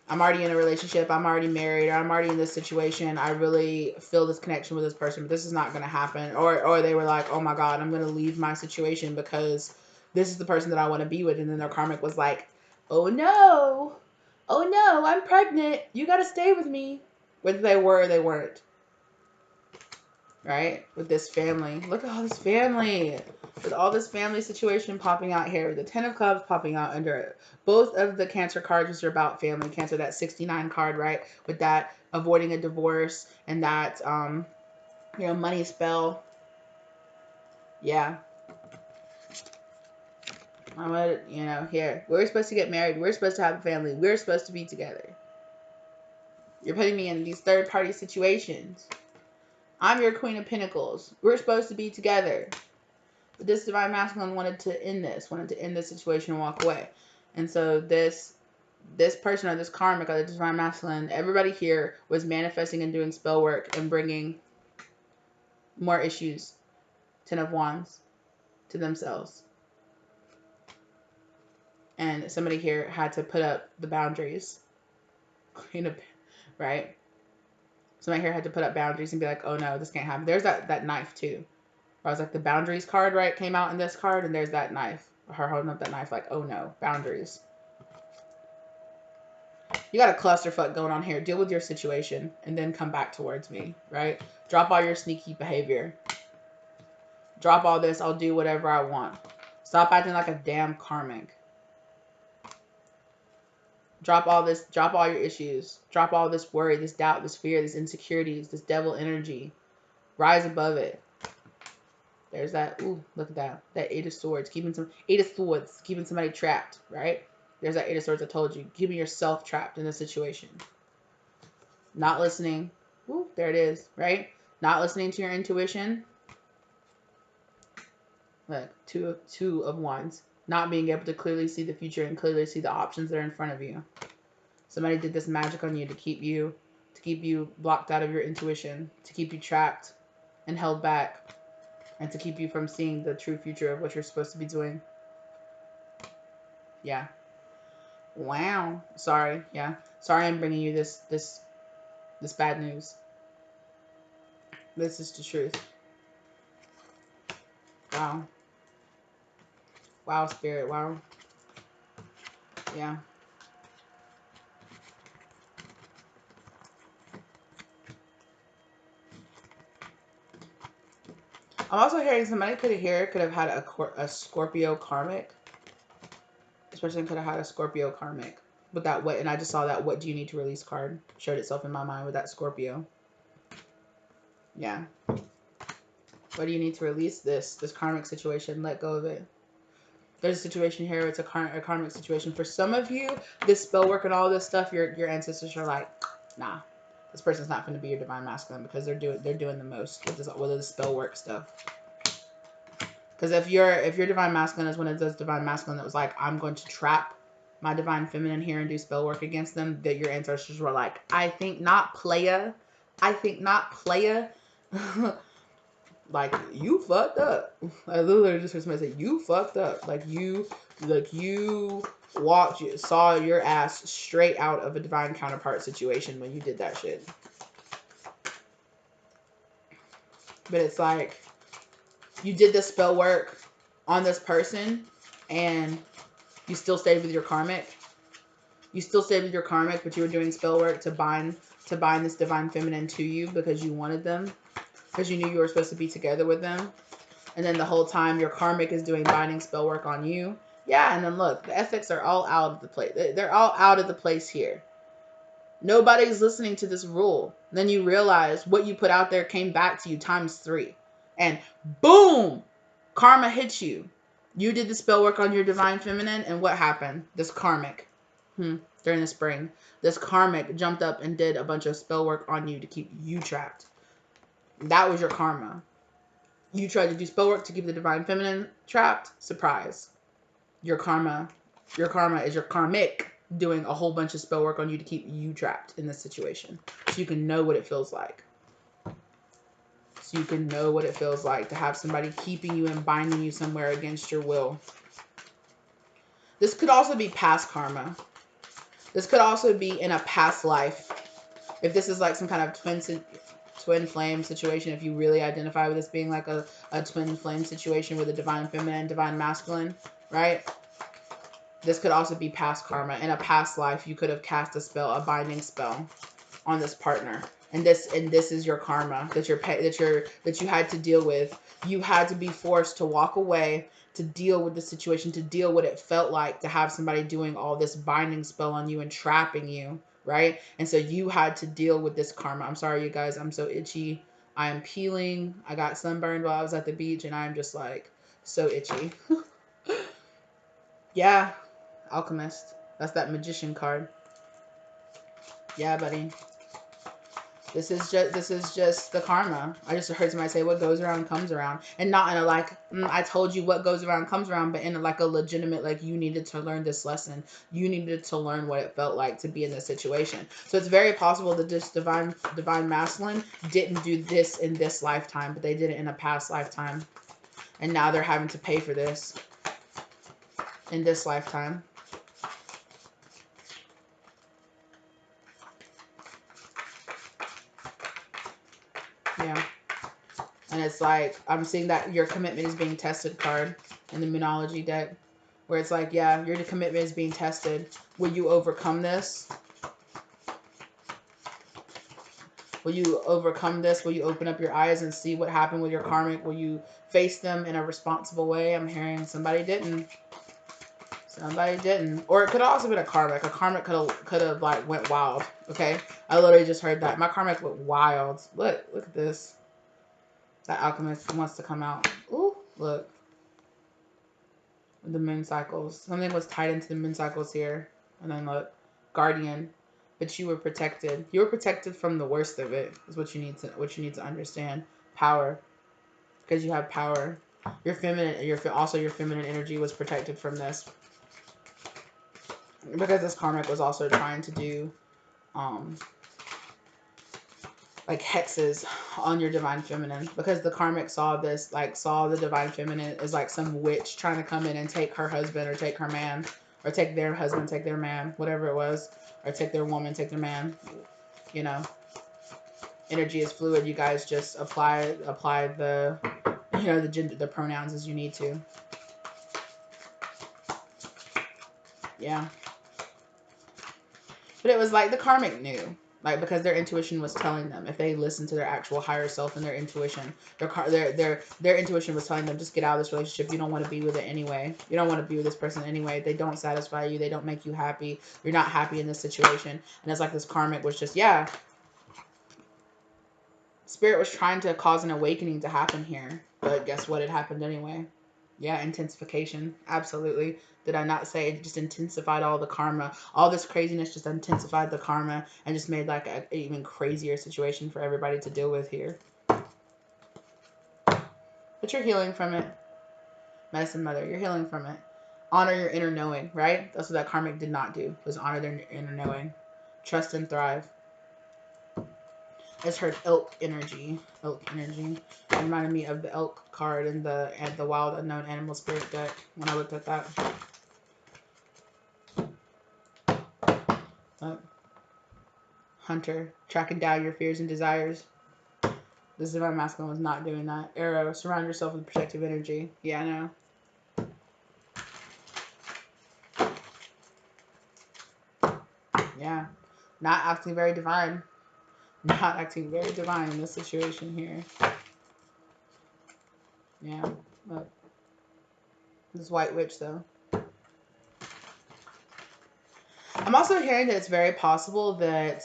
I'm already in a relationship, I'm already married, or I'm already in this situation. I really feel this connection with this person, but this is not going to happen. Or they were like, oh my God, I'm going to leave my situation because this is the person that I want to be with. And then their karmic was like, oh no, I'm pregnant. You got to stay with me. Whether they were or they weren't. Right? With this family. Look at all this family. With all this family situation popping out here. With the 10 of Clubs popping out under it. Both of the Cancer cards are about family. Cancer, that 69 card, right? With that avoiding a divorce and that You know, money spell. Yeah. I'm gonna, you know, here. We're supposed to get married. We're supposed to have a family. We're supposed to be together. You're putting me in these third party situations. I'm your Queen of Pentacles. We're supposed to be together. But this divine masculine wanted to end this situation and walk away. And so this person or this karmic or the divine masculine, everybody here was manifesting and doing spell work and bringing more issues, Ten of Wands, to themselves. And somebody here had to put up the boundaries. Queen of, right? Somebody here had to put up boundaries and be like, oh no, this can't happen. There's that knife too. I was like, the boundaries card, right, came out in this card, and there's that knife. Her holding up that knife like, oh no, boundaries. You got a clusterfuck going on here. Deal with your situation and then come back towards me, right? Drop all your sneaky behavior. Drop all this. I'll do whatever I want. Stop acting like a damn karmic. Drop all this. Drop all your issues. Drop all this worry, this doubt, this fear, this insecurities, this devil energy. Rise above it. There's that. Ooh, look at that. That Eight of Swords. Keeping somebody trapped, right? There's that Eight of Swords I told you. Keeping yourself trapped in a situation. Not listening. Ooh, there it is, right? Not listening to your intuition. Look, two of Wands. Not being able to clearly see the future and clearly see the options that are in front of you. Somebody did this magic on you to keep you blocked out of your intuition, to keep you trapped and held back, and to keep you from seeing the true future of what you're supposed to be doing. Yeah. Wow. Sorry. Yeah. Sorry I'm bringing you this bad news. This is the truth. Wow. Wow, Spirit. Wow. Yeah. I'm also hearing somebody could have had a Scorpio karmic. This person could have had a Scorpio karmic. With that, and I just saw that what do you need to release card showed itself in my mind with that Scorpio. Yeah. What do you need to release this karmic situation? Let go of it. There's a situation here. It's a karmic situation. For some of you, this spell work and all this stuff, your ancestors are like, nah, this person's not going to be your divine masculine because they're doing the most with the spell work stuff. Because if your divine masculine is one of those divine masculine that was like, I'm going to trap my divine feminine here and do spell work against them, that your ancestors were like, I think not, playa. I think not, playa. Like, you fucked up. I literally just heard somebody say, you fucked up. Like you saw your ass straight out of a divine counterpart situation when you did that shit. But it's like, you did this spell work on this person and you still stayed with your karmic. You still stayed with your karmic, but you were doing spell work to bind this divine feminine to you because you wanted them. Because you knew you were supposed to be together with them. And then the whole time your karmic is doing binding spell work on you. Yeah, and then look, the ethics are all out of the place. They're all out of the place here. Nobody's listening to this rule. Then you realize what you put out there came back to you ×3. And boom! Karma hits you. You did the spell work on your divine feminine, and what happened? This karmic, during the spring, this karmic jumped up and did a bunch of spell work on you to keep you trapped. That was your karma. You tried to do spell work to keep the divine feminine trapped. Surprise. Your karma is your karmic doing a whole bunch of spell work on you to keep you trapped in this situation. So you can know what it feels like. So you can know what it feels like to have somebody keeping you and binding you somewhere against your will. This could also be past karma. This could also be in a past life. If this is like some kind of twin flame situation, if you really identify with this being like a twin flame situation with a divine feminine, divine masculine, right? This could also be past karma. In a past life, you could have cast a spell, a binding spell on this partner. And this is your karma that you had to deal with. You had to be forced to walk away to deal with the situation, to deal what it felt like to have somebody doing all this binding spell on you and trapping you, right? And so you had to deal with this karma. I'm sorry, you guys. I'm so itchy. I am peeling. I got sunburned while I was at the beach, and I'm just like so itchy. Yeah, Alchemist. That's that magician card. Yeah, buddy. This is just the karma. I just heard somebody say what goes around comes around, and not in a like I told you what goes around comes around, but in like a legitimate like you needed to learn this lesson. You needed to learn what it felt like to be in this situation. So it's very possible that this divine masculine didn't do this in this lifetime, but they did it in a past lifetime, and now they're having to pay for this in this lifetime. Yeah. And it's like, I'm seeing that your commitment is being tested card in the Moonology deck. Where it's like, yeah, your commitment is being tested. Will you overcome this? Will you overcome this? Will you open up your eyes and see what happened with your karmic? Will you face them in a responsible way? I'm hearing somebody didn't. Somebody didn't. Or it could have also been a karmic. A karmic could have like went wild. Okay? I literally just heard that. My karmic went wild. Look at this. That alchemist wants to come out. Ooh, look. The moon cycles. Something was tied into the moon cycles here. And then look. Guardian. But you were protected. You were protected from the worst of it. Is what you need to understand. Power. Because you have power. Your feminine your feminine energy was protected from this. Because this karmic was also trying to do like hexes on your divine feminine, because the karmic saw this, like saw the divine feminine as like some witch trying to come in and take her husband or take her man, or take their husband, take their man, whatever it was, or take their woman, take their man. You know, energy is fluid. You guys just apply the, you know, the gender, the pronouns as you need to. Yeah. But it was like the karmic knew. Like, because their intuition was telling them, if they listened to their actual higher self and their intuition, their intuition was telling them, just get out of this relationship. You don't want to be with it anyway. You don't want to be with this person anyway. They don't satisfy you. They don't make you happy. You're not happy in this situation. And it's like this karmic was just, yeah. Spirit was trying to cause an awakening to happen here. But guess what? It happened anyway. Yeah, intensification. Absolutely. Did I not say it just intensified all the karma? All this craziness just intensified the karma and just made like an even crazier situation for everybody to deal with here. But you're healing from it. Medicine Mother, you're healing from it. Honor your inner knowing, right? That's what that karmic did not do, was honor their inner knowing. Trust and thrive. It's her elk energy. Elk energy. It reminded me of the elk card in the Wild Unknown Animal Spirit deck when I looked at that. Hunter, tracking down your fears and desires. This divine masculine was not doing that. Arrow, surround yourself with protective energy. Yeah, I know. Yeah. Not acting very divine. Not acting very divine in this situation here. Yeah. Look. This white witch, though. I'm also hearing that it's very possible that,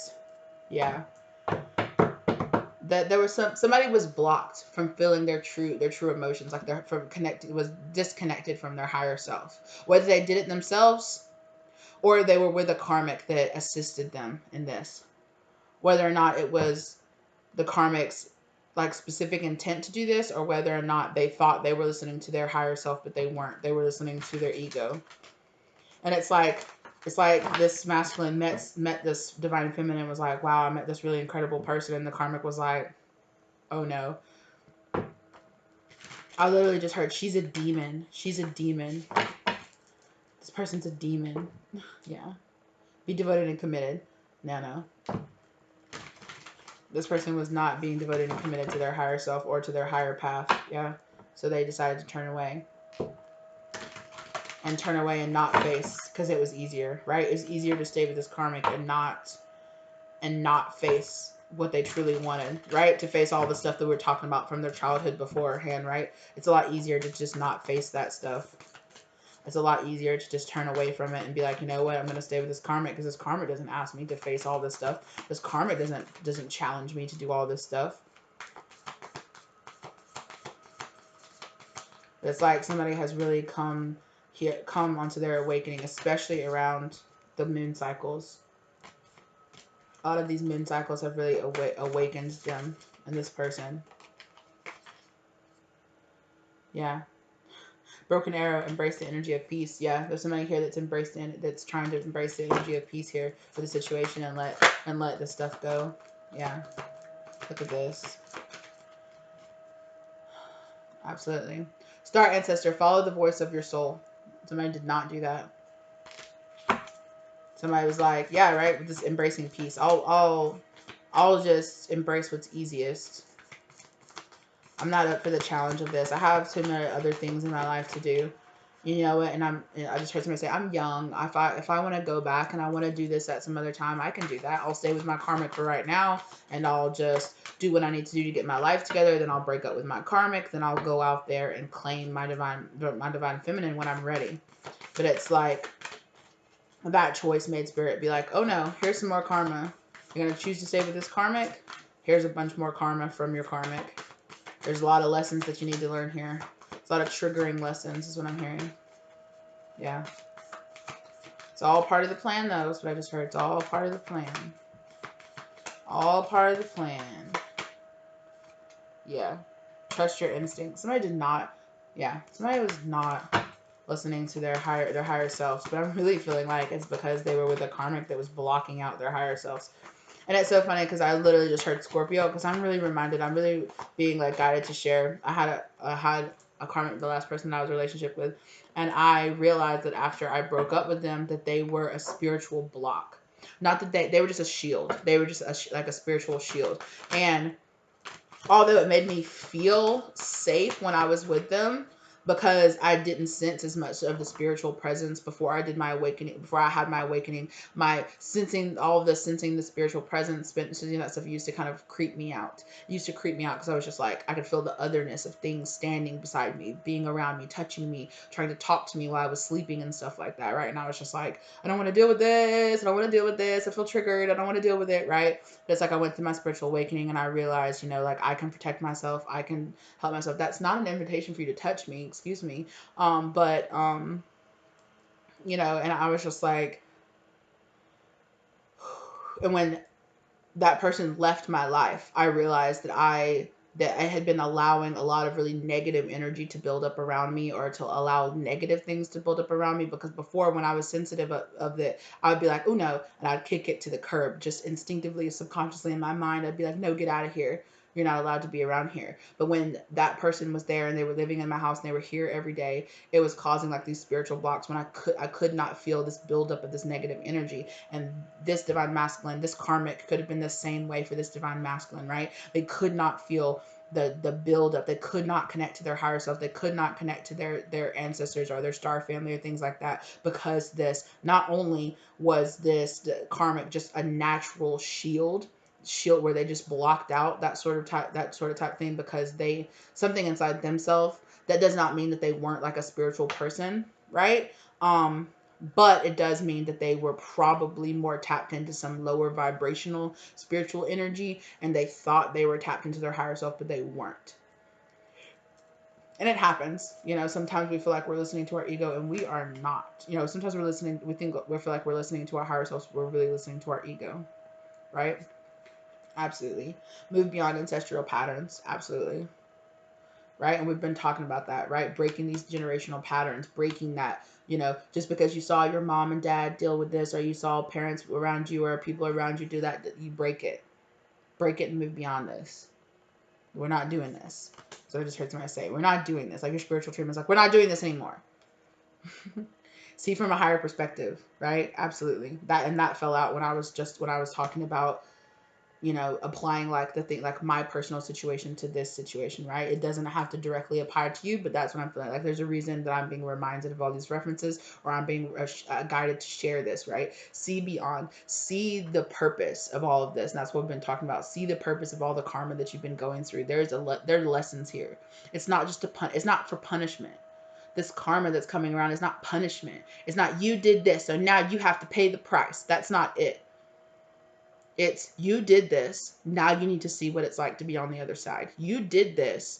yeah, that there was somebody was blocked from feeling their true emotions, like they're was disconnected from their higher self. Whether they did it themselves or they were with a karmic that assisted them in this. Whether or not it was the karmic's like specific intent to do this, or whether or not they thought they were listening to their higher self, but they weren't. They were listening to their ego. And it's like this masculine met this divine feminine, was like, wow, I met this really incredible person, and the karmic was like, oh no. I literally just heard, she's a demon. She's a demon. This person's a demon. Yeah. Be devoted and committed. No. This person was not being devoted and committed to their higher self or to their higher path. Yeah. So they decided to turn away. And turn away and not face, because it was easier, right? It was easier to stay with this karmic and not face what they truly wanted, right? To face all the stuff that we were talking about from their childhood beforehand, right? It's a lot easier to just not face that stuff. It's a lot easier to just turn away from it and be like, you know what, I'm going to stay with this karmic, because this karmic doesn't ask me to face all this stuff. This karmic doesn't challenge me to do all this stuff. It's like somebody has really come onto their awakening, especially around the moon cycles. A lot of these moon cycles have really awakened them and this person. Yeah. Broken arrow, embrace the energy of peace. Yeah, there's somebody here that's trying to embrace the energy of peace here for the situation and let this stuff go. Yeah. Look at this. Absolutely. Star Ancestor, follow the voice of your soul. Somebody did not do that. Somebody was like, yeah, right, just embracing peace. I'll just embrace what's easiest. I'm not up for the challenge of this. I have too many other things in my life to do. You know what? And I just heard somebody say, I'm young. If I want to go back and I want to do this at some other time, I can do that. I'll stay with my karmic for right now, and I'll just do what I need to do to get my life together. Then I'll break up with my karmic. Then I'll go out there and claim my divine feminine when I'm ready. But it's like that choice made spirit be like, oh no, here's some more karma. You're gonna choose to stay with this karmic. Here's a bunch more karma from your karmic. There's a lot of lessons that you need to learn here. It's a lot of triggering lessons is what I'm hearing. Yeah. It's all part of the plan, though. That's what I just heard. It's all part of the plan. All part of the plan. Yeah. Trust your instincts. Somebody did not. Yeah. Somebody was not listening to their higher selves. But I'm really feeling like it's because they were with a karmic that was blocking out their higher selves. And it's so funny because I literally just heard Scorpio because I'm really reminded. I'm really being like guided to share. I had a karmic, the last person I was in a relationship with, and I realized that after I broke up with them that they were a spiritual block. Not that they were just a shield. They were just like a spiritual shield. And although it made me feel safe when I was with them, because I didn't sense as much of the spiritual presence before I did my awakening, before I had my awakening, my sensing the spiritual presence, sensing that stuff used to kind of creep me out. It used to creep me out because I was just like, I could feel the otherness of things standing beside me, being around me, touching me, trying to talk to me while I was sleeping and stuff like that, right? And I was just like, I don't want to deal with this. I don't want to deal with this. I feel triggered. I don't want to deal with it, right? But it's like I went through my spiritual awakening and I realized, like I can protect myself. I can help myself. That's not an invitation for you to touch me, excuse me. But and I was just like, and when that person left my life, I realized that I had been allowing a lot of really negative energy to build up around me, or to allow negative things to build up around me. Because before, when I was sensitive of it, I would be like, oh no, and I'd kick it to the curb, just instinctively, subconsciously in my mind. I'd be like, no, get out of here. You're not allowed to be around here. But when that person was there and they were living in my house and they were here every day, it was causing like these spiritual blocks when I could not feel this buildup of this negative energy. And this divine masculine, this karmic could have been the same way for this divine masculine, right? They could not feel the buildup. They could not connect to their higher self. They could not connect to their ancestors or their star family or things like that, because this, not only was this karmic just a natural shield where they just blocked out that sort of type thing, because they, something inside themselves, that does not mean that they weren't like a spiritual person, right? But it does mean that they were probably more tapped into some lower vibrational spiritual energy, and they thought they were tapped into their higher self, but they weren't. And it happens, sometimes we feel like we're listening to our ego and we are not. Sometimes we feel like we're listening to our higher selves, but we're really listening to our ego, right? Absolutely. Move beyond ancestral patterns. Absolutely. Right? And we've been talking about that, right? Breaking these generational patterns, breaking that, just because you saw your mom and dad deal with this, or you saw parents around you or people around you do that, you break it. Break it and move beyond this. We're not doing this. So I just heard somebody say, we're not doing this. Like your spiritual treatment's like, we're not doing this anymore. See from a higher perspective, right? Absolutely. That fell out when I was talking about applying like the thing, like my personal situation to this situation, right? It doesn't have to directly apply to you, but that's what I'm feeling like. There's a reason that I'm being reminded of all these references, or I'm being guided to share this, right? See beyond, see the purpose of all of this. And that's what we've been talking about. See the purpose of all the karma that you've been going through. There are lessons here. It's not just it's not for punishment. This karma that's coming around is not punishment. It's not, you did this, so now you have to pay the price. That's not it. It's, you did this, now you need to see what it's like to be on the other side. You did this,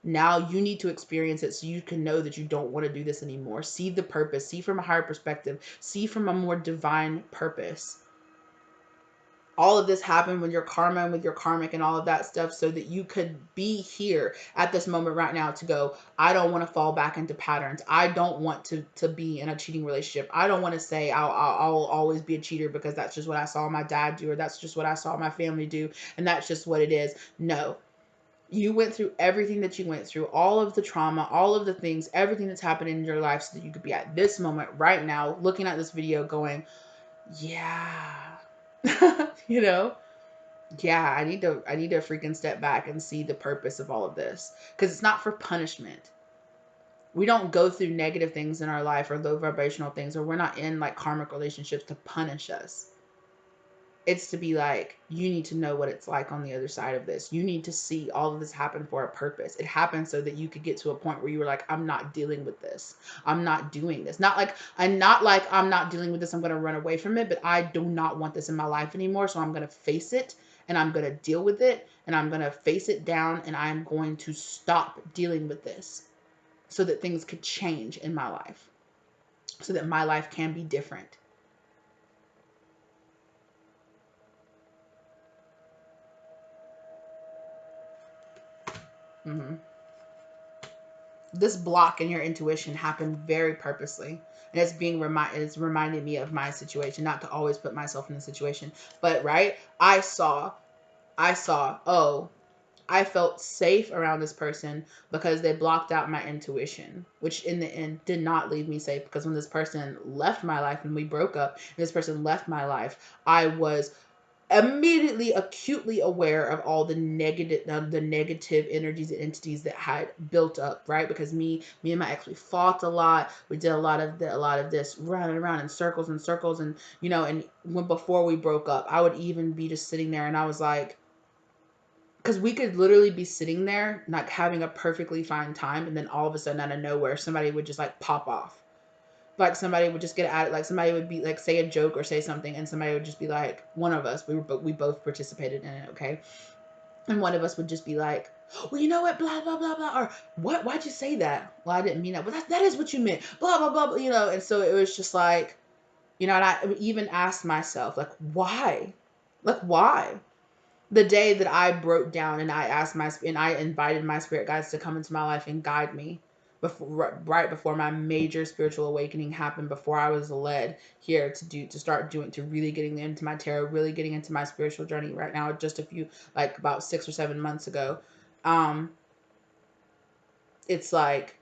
Now you need to experience it so you can know that you don't want to do this anymore. See the purpose, see from a higher perspective, see from a more divine purpose. All of this happened with your karma and with your karmic and all of that stuff so that you could be here at this moment right now to go, I don't want to fall back into patterns. I don't want to be in a cheating relationship. I don't want to say I'll always be a cheater because that's just what I saw my dad do, or that's just what I saw my family do, and that's just what it is. No. You went through everything that you went through, all of the trauma, all of the things, everything that's happening in your life so that you could be at this moment right now looking at this video going, yeah. You know? Yeah, I need to freaking step back and see the purpose of all of this, because it's not for punishment. We don't go through negative things in our life or low vibrational things, or we're not in like karmic relationships to punish us. It's to be like, you need to know what it's like on the other side of this. You need to see all of this happen for a purpose. It happened so that you could get to a point where you were like, I'm not dealing with this. I'm not doing this. Not like I'm not dealing with this. I'm going to run away from it, but I do not want this in my life anymore. So I'm going to face it, and I'm going to deal with it, and I'm going to face it down, and I'm going to stop dealing with this so that things could change in my life, so that my life can be different. Mm-hmm. This block in your intuition happened very purposely, and it's reminding me of my situation, not to always put myself in the situation, but right, I saw, oh, I felt safe around this person because they blocked out my intuition, which in the end did not leave me safe, because when this person left my life and we broke up and this person left my life, I was immediately acutely aware of all the negative energies and entities that had built up, right? Because me and my ex, we fought a lot. We did a lot of this running around in circles and circles, and and when before we broke up, I would even be just sitting there and I was like, because we could literally be sitting there like having a perfectly fine time, and then all of a sudden out of nowhere somebody would just like pop off. Like somebody would just get at it, like somebody would be like say a joke or say something, and somebody would just be like, one of us, we both participated in it, okay, and one of us would just be like, well, you know what, blah blah blah blah, or why'd you say that? Well, I didn't mean that. Well, that is what you meant, blah blah blah, and so it was just like, and I even asked myself, like, why the day that I broke down and I invited my spirit guides to come into my life and guide me right before my major spiritual awakening happened, before I was led here to really getting into my tarot, really getting into my spiritual journey right now, just about 6 or 7 months ago. It's like,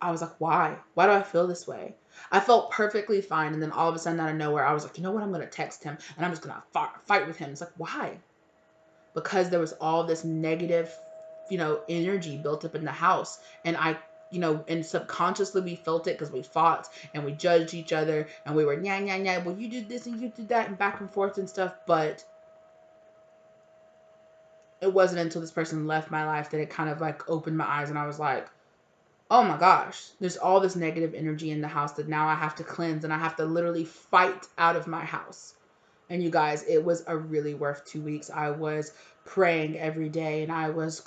I was like, why do I feel this way? I felt perfectly fine, and then all of a sudden out of nowhere I was like, you know what, I'm going to text him and I'm just going to fight with him. It's like, why? Because there was all this negative, energy built up in the house. And and subconsciously we felt it because we fought and we judged each other and we were, yeah, well, you did this and you did that and back and forth and stuff. But it wasn't until this person left my life that it kind of like opened my eyes, and I was like, oh my gosh, there's all this negative energy in the house that now I have to cleanse, and I have to literally fight out of my house. And you guys, it was a really rough 2 weeks. I was praying every day, and I was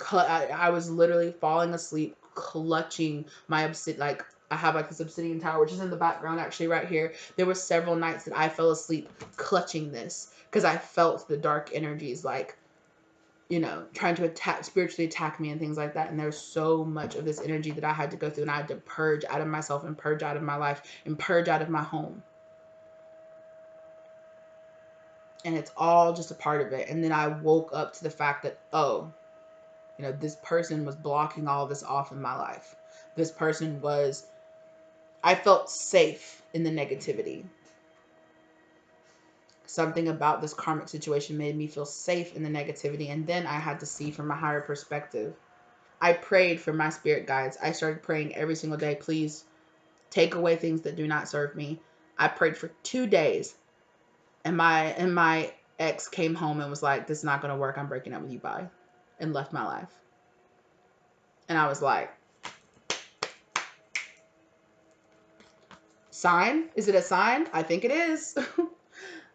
literally falling asleep, clutching my like I have like this obsidian tower, which is in the background actually right here. There were several nights that I fell asleep clutching this because I felt the dark energies like, trying to spiritually attack me and things like that. And there's so much of this energy that I had to go through, and I had to purge out of myself and purge out of my life and purge out of my home. And it's all just a part of it. And then I woke up to the fact that, oh, this person was blocking all this off in my life. This person I felt safe in the negativity. Something about this karmic situation made me feel safe in the negativity. And then I had to see from a higher perspective. I prayed for my spirit guides. I started praying every single day, please take away things that do not serve me. I prayed for 2 days. And my ex came home and was like, this is not going to work. I'm breaking up with you, bye. And left my life. And I was like, sign? Is it a sign? I think it is.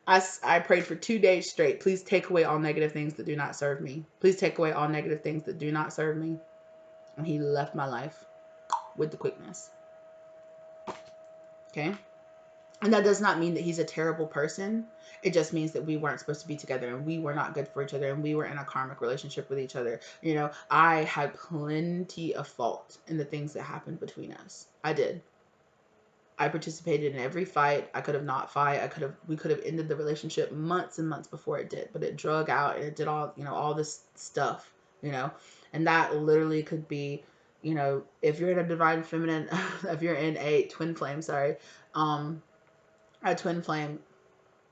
I prayed for 2 days straight. Please take away all negative things that do not serve me. Please take away all negative things that do not serve me. And he left my life with the quickness. Okay? And that does not mean that he's a terrible person. It just means that we weren't supposed to be together and we were not good for each other and we were in a karmic relationship with each other. You know, I had plenty of fault in the things that happened between us. I did. I participated in every fight. I could have not fight. We could have ended the relationship months and months before it did, but it drug out and it did all, you know, all this stuff, you know, and that literally could be, you know, if you're in a divine feminine, if you're in a twin flame, a twin flame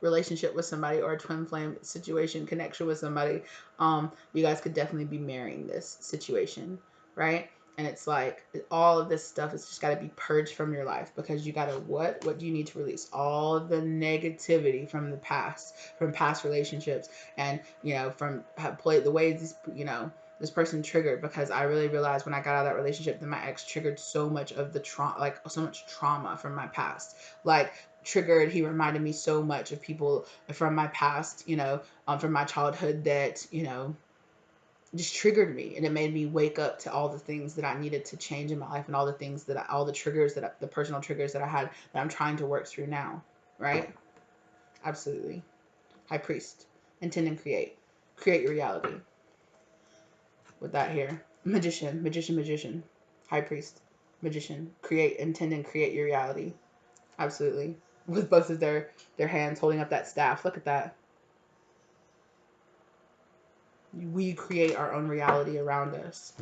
relationship with somebody or a twin flame situation connection with somebody, you guys could definitely be marrying this situation, right? And it's like all of this stuff is just got to be purged from your life, because you got to what do you need to release? All of the negativity from the past, from past relationships, and you know, from the ways these, you know, this person triggered, because I really realized when I got out of that relationship that my ex triggered so much of the trauma, like so much trauma from my past, like triggered. He reminded me so much of people from my past, you know, from my childhood that, you know, just triggered me, and it made me wake up to all the things that I needed to change in my life, and all the things that all the triggers that the personal triggers that I had that I'm trying to work through now, right? Absolutely. High Priest, intend and create your reality. With that here, magician, High Priest, magician, create, intend and create your reality. Absolutely. With both of their hands holding up that staff. Look at that. We create our own reality around us.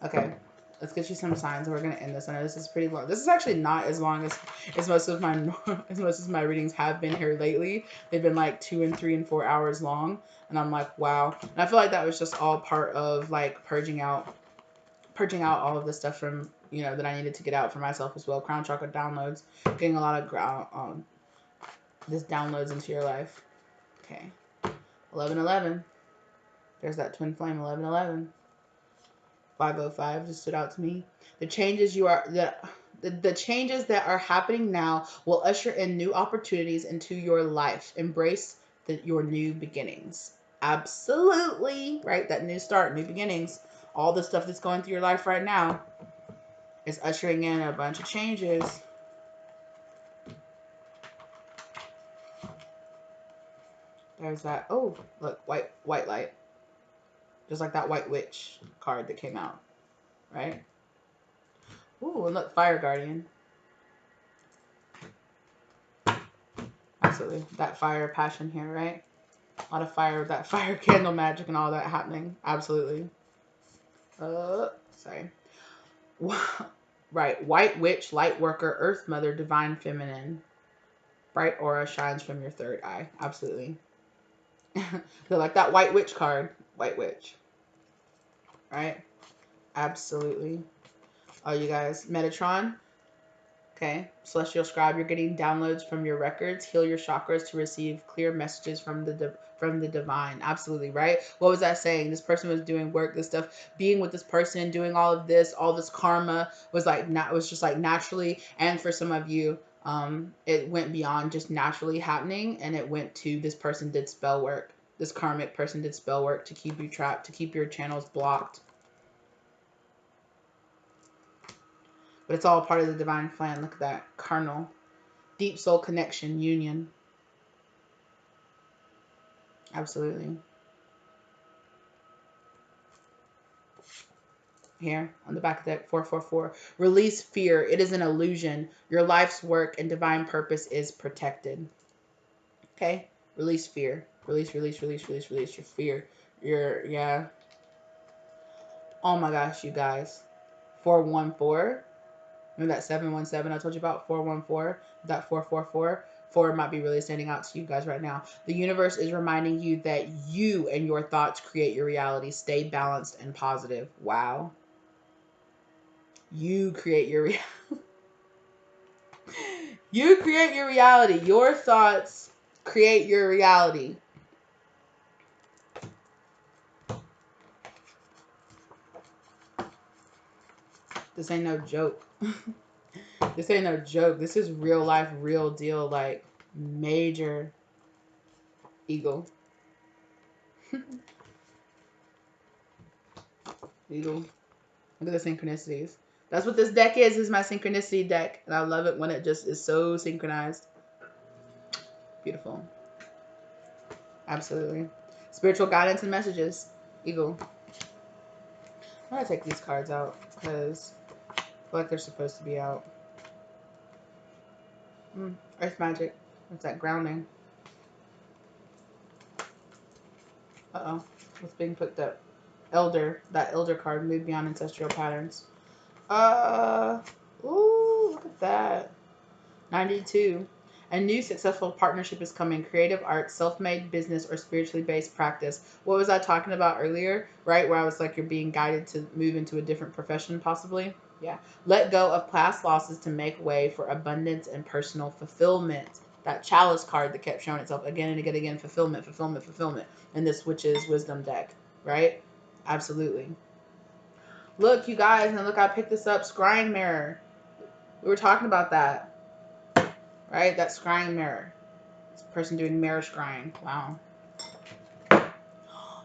Okay, let's get you some signs, and we're gonna end this. I know this is pretty long. This is actually not as long as most of my readings have been here lately. They've been like 2 and 3 and 4 hours long, and I'm like, wow. And I feel like that was just all part of like purging out all of the stuff from, you know, that I needed to get out for myself as well. Crown chakra downloads, getting a lot of this downloads into your life. Okay, 1111. There's that twin flame. 1111. 505 just stood out to me. The changes the changes that are happening now will usher in new opportunities into your life. Embrace your new beginnings. Absolutely, right? That new start, new beginnings. All the stuff that's going through your life right now is ushering in a bunch of changes. There's that. Oh, look, white light. Just like that white witch card that came out, right? Ooh, and look, fire guardian. Absolutely. That fire passion here, right? A lot of fire, that fire candle magic and all that happening. Absolutely. Sorry. Right. White witch, light worker, earth mother, divine feminine. Bright aura shines from your third eye. Absolutely. They're like that white witch card. White witch. Right? Absolutely. Oh, you guys. Metatron. Okay, Celestial Scribe, you're getting downloads from your records. Heal your chakras to receive clear messages from the divine. Absolutely, right? What was that saying? This person was doing work, this stuff, being with this person, doing all this karma was like was just like naturally. And for some of you, it went beyond just naturally happening, and it went to this person did spell work. This karmic person did spell work to keep you trapped, to keep your channels blocked. But it's all part of the divine plan. Look at that. Carnal. Deep soul connection. Union. Absolutely. Here on the back of that 444. Release fear. It is an illusion. Your life's work and divine purpose is protected. Okay? Release fear. Release your fear. Yeah. Oh my gosh, you guys. 414. Remember that 717 I told you about? 414, that 444. 4 might be really standing out to you guys right now. The universe is reminding you that you and your thoughts create your reality. Stay balanced and positive. Wow. You create your reality. You create your reality. Your thoughts create your reality. This ain't no joke. This ain't no joke. This is real life, real deal, like major eagle. Eagle. Look at the synchronicities. That's what this deck is. This is my synchronicity deck. And I love it when it just is so synchronized. Beautiful. Absolutely. Spiritual guidance and messages. Eagle. I'm going to take these cards out because I feel like they're supposed to be out. Earth magic. What's that? Grounding. Uh-oh. What's being picked up? Elder. That elder card. Move beyond ancestral patterns. Ooh, look at that. 92. A new successful partnership is coming. Creative art, self-made business, or spiritually based practice. What was I talking about earlier? Right? Where I was like, you're being guided to move into a different profession, possibly. Yeah. Let go of past losses to make way for abundance and personal fulfillment. That chalice card that kept showing itself again and again and again. Fulfillment, fulfillment, fulfillment. And this witch's wisdom deck. Right? Absolutely. Look, you guys, and look, I picked this up. Scrying mirror. We were talking about that. Right? That scrying mirror. This person doing mirror scrying. Wow.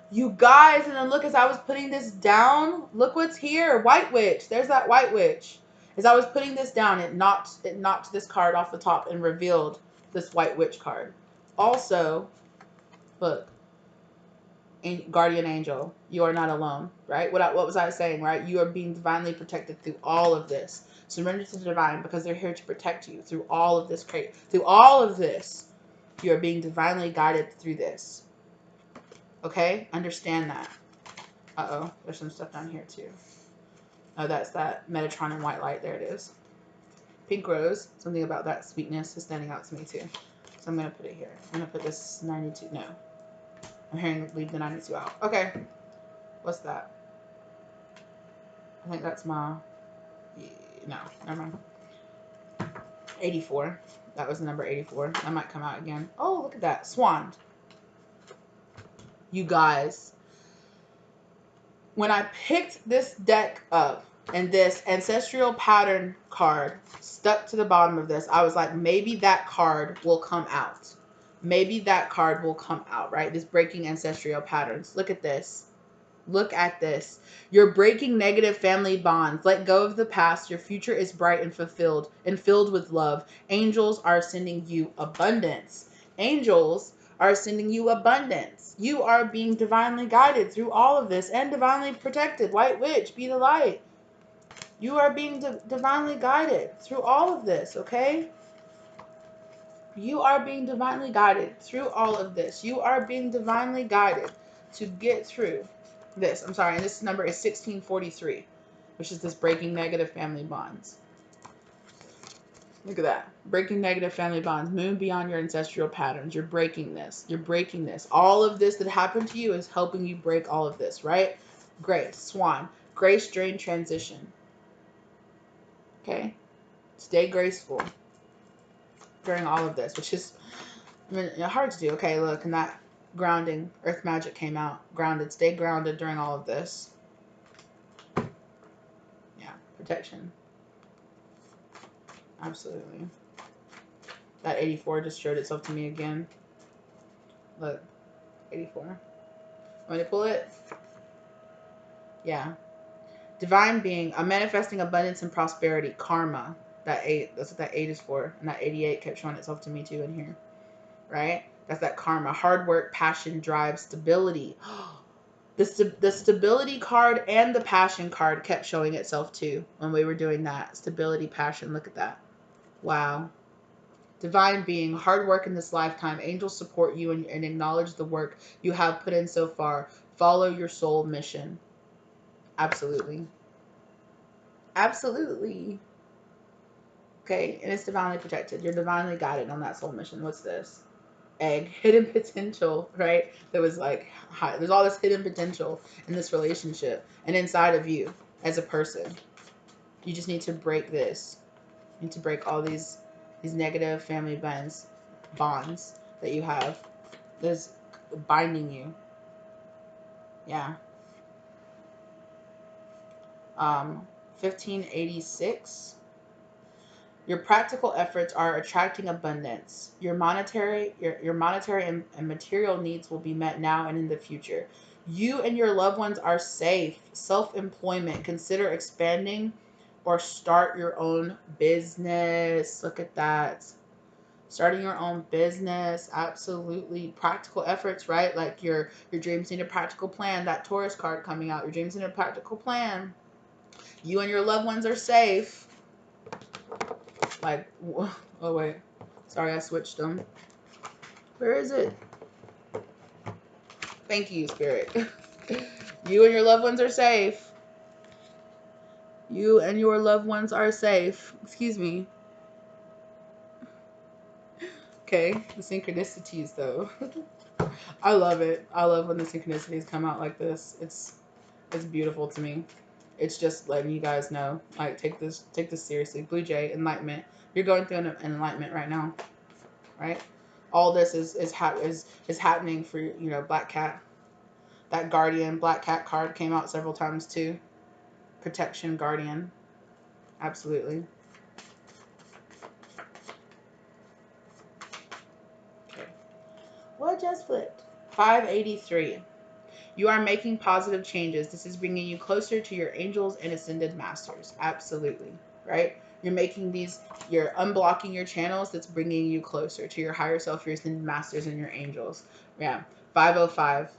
You guys, and then look, as I was putting this down, look what's here. White witch. There's that white witch. As I was putting this down, it knocked this card off the top and revealed this white witch card. Also, look. Guardian angel, you are not alone, right? What was I saying, right? You are being divinely protected through all of this. Surrender to the divine because they're here to protect you through all of this. Through all of this, you are being divinely guided through this. Okay? Understand that. Uh-oh. There's some stuff down here, too. Oh, that's that Metatron and white light. There it is. Pink rose. Something about that sweetness is standing out to me, too. So I'm going to put it here. I'm going to put this 92. No. I'm hearing leave the 92 out. Okay. What's that? I think that's my... No, never mind. 84. That was the number 84. That might come out again. Oh, look at that. Swan. You guys. When I picked this deck up and this ancestral pattern card stuck to the bottom of this, I was like, maybe that card will come out. Maybe that card will come out, right? This breaking ancestral patterns. Look at this. Look at this. You're breaking negative family bonds. Let go of the past. Your future is bright and fulfilled and filled with love. Angels are sending you abundance. Angels are sending you abundance. You are being divinely guided through all of this and divinely protected. White witch, be the light. You are being divinely guided through all of this, okay? You are being divinely guided through all of this. You are being divinely guided to get through this. I'm sorry, and this number is 1643, which is this breaking negative family bonds. Look at that. Breaking negative family bonds. Move beyond your ancestral patterns. You're breaking this. You're breaking this. All of this that happened to you is helping you break all of this, right? Grace. Swan. Grace during transition. Okay? Stay graceful during all of this, which is hard to do. Okay, look, and that grounding, earth magic came out. Grounded. Stay grounded during all of this. Yeah, protection. Absolutely. That 84 just showed itself to me again. Look, 84. Want me to pull it? Yeah. Divine being, I'm manifesting abundance and prosperity. Karma. That 8. That's what that 8 is for. And that 88 kept showing itself to me too in here. Right? That's that karma. Hard work, passion, drive, stability. The stability card and the passion card kept showing itself too when we were doing that. Stability, passion. Look at that. Wow. Divine being, hard work in this lifetime. Angels support you and acknowledge the work you have put in so far. Follow your soul mission. Absolutely. Absolutely. Okay, and it's divinely protected. You're divinely guided on that soul mission. What's this? Egg. Hidden potential, right? There was like, there's all this hidden potential in this relationship and inside of you as a person. You just need to break this. You need to break all these negative family bonds that you have that's binding you. Yeah. 1586. Your practical efforts are attracting abundance. Your monetary and material needs will be met now and in the future. You and your loved ones are safe. Self-employment. Consider expanding or start your own business. Look at that. Starting your own business. Absolutely. Practical efforts, right? Like your dreams need a practical plan. That Taurus card coming out. Your dreams need a practical plan. You and your loved ones are safe. Like, oh wait, sorry, I switched them. Where is it? Thank you, Spirit. You and your loved ones are safe. You and your loved ones are safe. Excuse me. Okay, the synchronicities though. I love it. I love when the synchronicities come out like this. It's beautiful to me. It's just letting you guys know, like, take this seriously. Blue Jay, enlightenment. You're going through an enlightenment right now, right? All this is happening for, you know, Black Cat. That Guardian Black Cat card came out several times too. Protection, Guardian. Absolutely. Okay. What just flipped? 583. You are making positive changes. This is bringing you closer to your angels and ascended masters. Absolutely. Right? You're unblocking your channels. That's bringing you closer to your higher self, your ascended masters, and your angels. Yeah. 505.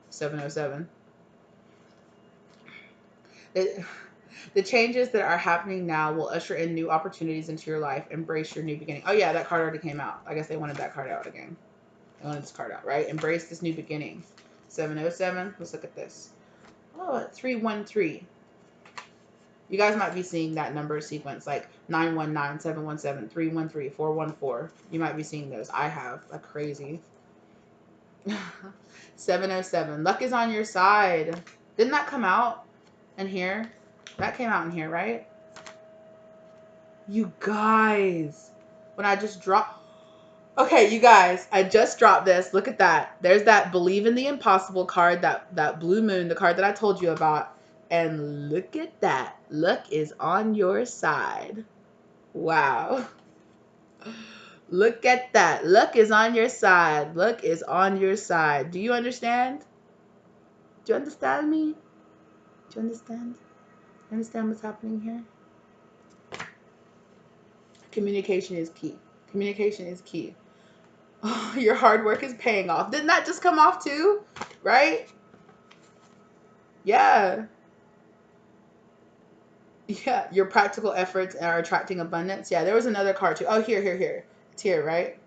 707. The changes that are happening now will usher in new opportunities into your life. Embrace your new beginning. Oh yeah, that card already came out. I guess they wanted that card out again. They wanted this card out, right? Embrace this new beginning. 707. Let's look at this. Oh, 313. You guys might be seeing that number sequence, like 919, 717, 313, 414. You might be seeing those. I have. Like crazy. 707. Luck is on your side. Didn't that come out in here? That came out in here, right? You guys. When I just dropped. Okay, you guys. I just dropped this. Look at that. There's that Believe in the Impossible card. That Blue Moon. The card that I told you about. And look at that. Luck is on your side. Wow. Look at that. Luck is on your side. Luck is on your side. Do you understand? Do you understand me? Do you understand? Understand what's happening here? Communication is key. Communication is key. Oh, your hard work is paying off. Didn't that just come off too? Right? Yeah. Yeah. Your practical efforts are attracting abundance. Yeah, there was another card too. Oh, here. It's here, right?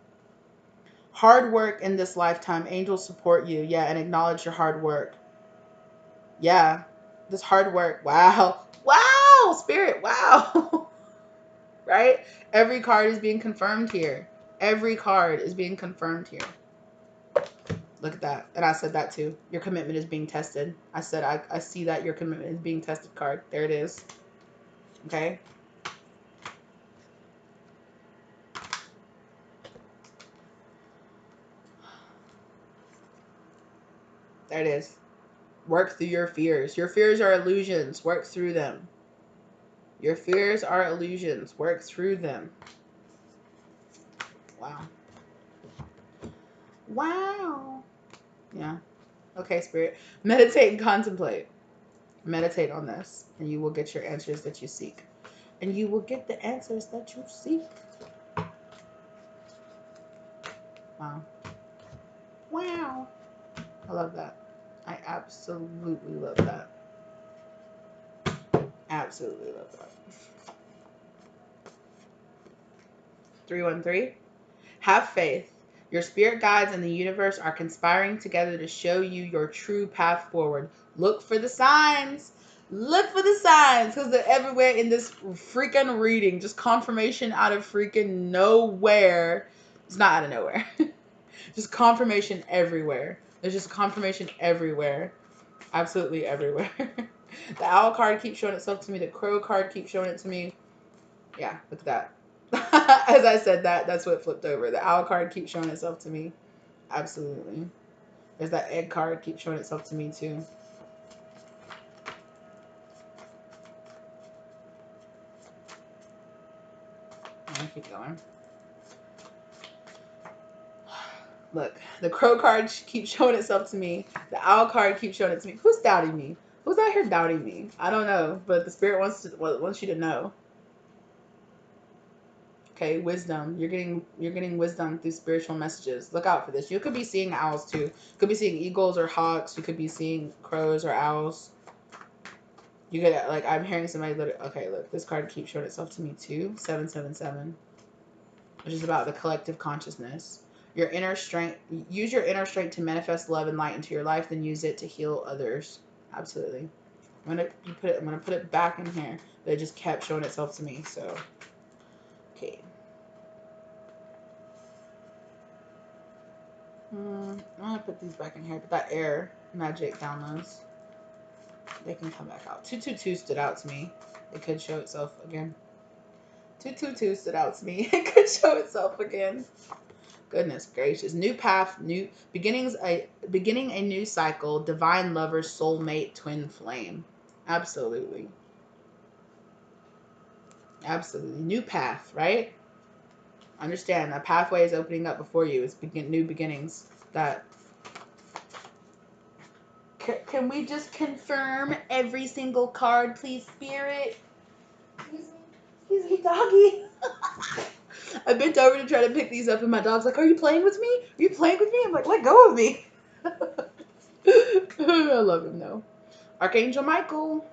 Hard work in this lifetime. Angels support you. Yeah, and acknowledge your hard work. Yeah. This hard work. Wow. Wow, Spirit. Wow. Right? Every card is being confirmed here. Every card is being confirmed here. Look at that. And I said that too. Your commitment is being tested. I said, I see that your commitment is being tested card. There it is. Okay. There it is. Work through your fears. Your fears are illusions. Work through them. Your fears are illusions. Work through them. Wow. Wow. Yeah. Okay, Spirit. Meditate and contemplate. Meditate on this, and you will get your answers that you seek. And you will get the answers that you seek. Wow. Wow. I love that. I absolutely love that. Absolutely love that. 313. Have faith. Your spirit guides and the universe are conspiring together to show you your true path forward. Look for the signs. Look for the signs, because they're everywhere in this freaking reading. Just confirmation out of freaking nowhere. It's not out of nowhere. Just confirmation everywhere. There's just confirmation everywhere. Absolutely everywhere. The owl card keeps showing itself to me. The crow card keeps showing it to me. Yeah, look at that. As I said that, that's what flipped over. The owl card keeps showing itself to me. Absolutely. There's that egg card keeps showing itself to me too. more. Look, the crow card keeps showing itself to me. The owl card keeps showing it to me. Who's doubting me? Who's out here doubting me? I don't know, but the spirit wants you to know. Okay, wisdom. You're getting wisdom through spiritual messages. Look out for this. You could be seeing owls too. You could be seeing eagles or hawks. You could be seeing crows or owls. You could, like, I'm hearing somebody literally. Okay, look, this card keeps showing itself to me too. 777, which is about the collective consciousness. Your inner strength. Use your inner strength to manifest love and light into your life. Then use it to heal others. Absolutely. I'm gonna put it back in here. But it just kept showing itself to me. So, okay. I'm gonna put these back in here. But that air magic downloads, they can come back out. 222 stood out to me. It could show itself again. 222 stood out to me. It could show itself again. Goodness gracious. New path, new beginnings, beginning a new cycle, divine lover, soulmate, twin flame. Absolutely. Absolutely. New path, right? Understand, a pathway is opening up before you. It's new beginnings. That can we just confirm every single card, please, Spirit? Excuse me, doggy. I bent over to try to pick these up, and my dog's like, "Are you playing with me? Are you playing with me?" I'm like, "Let go of me." I love him though. Archangel Michael.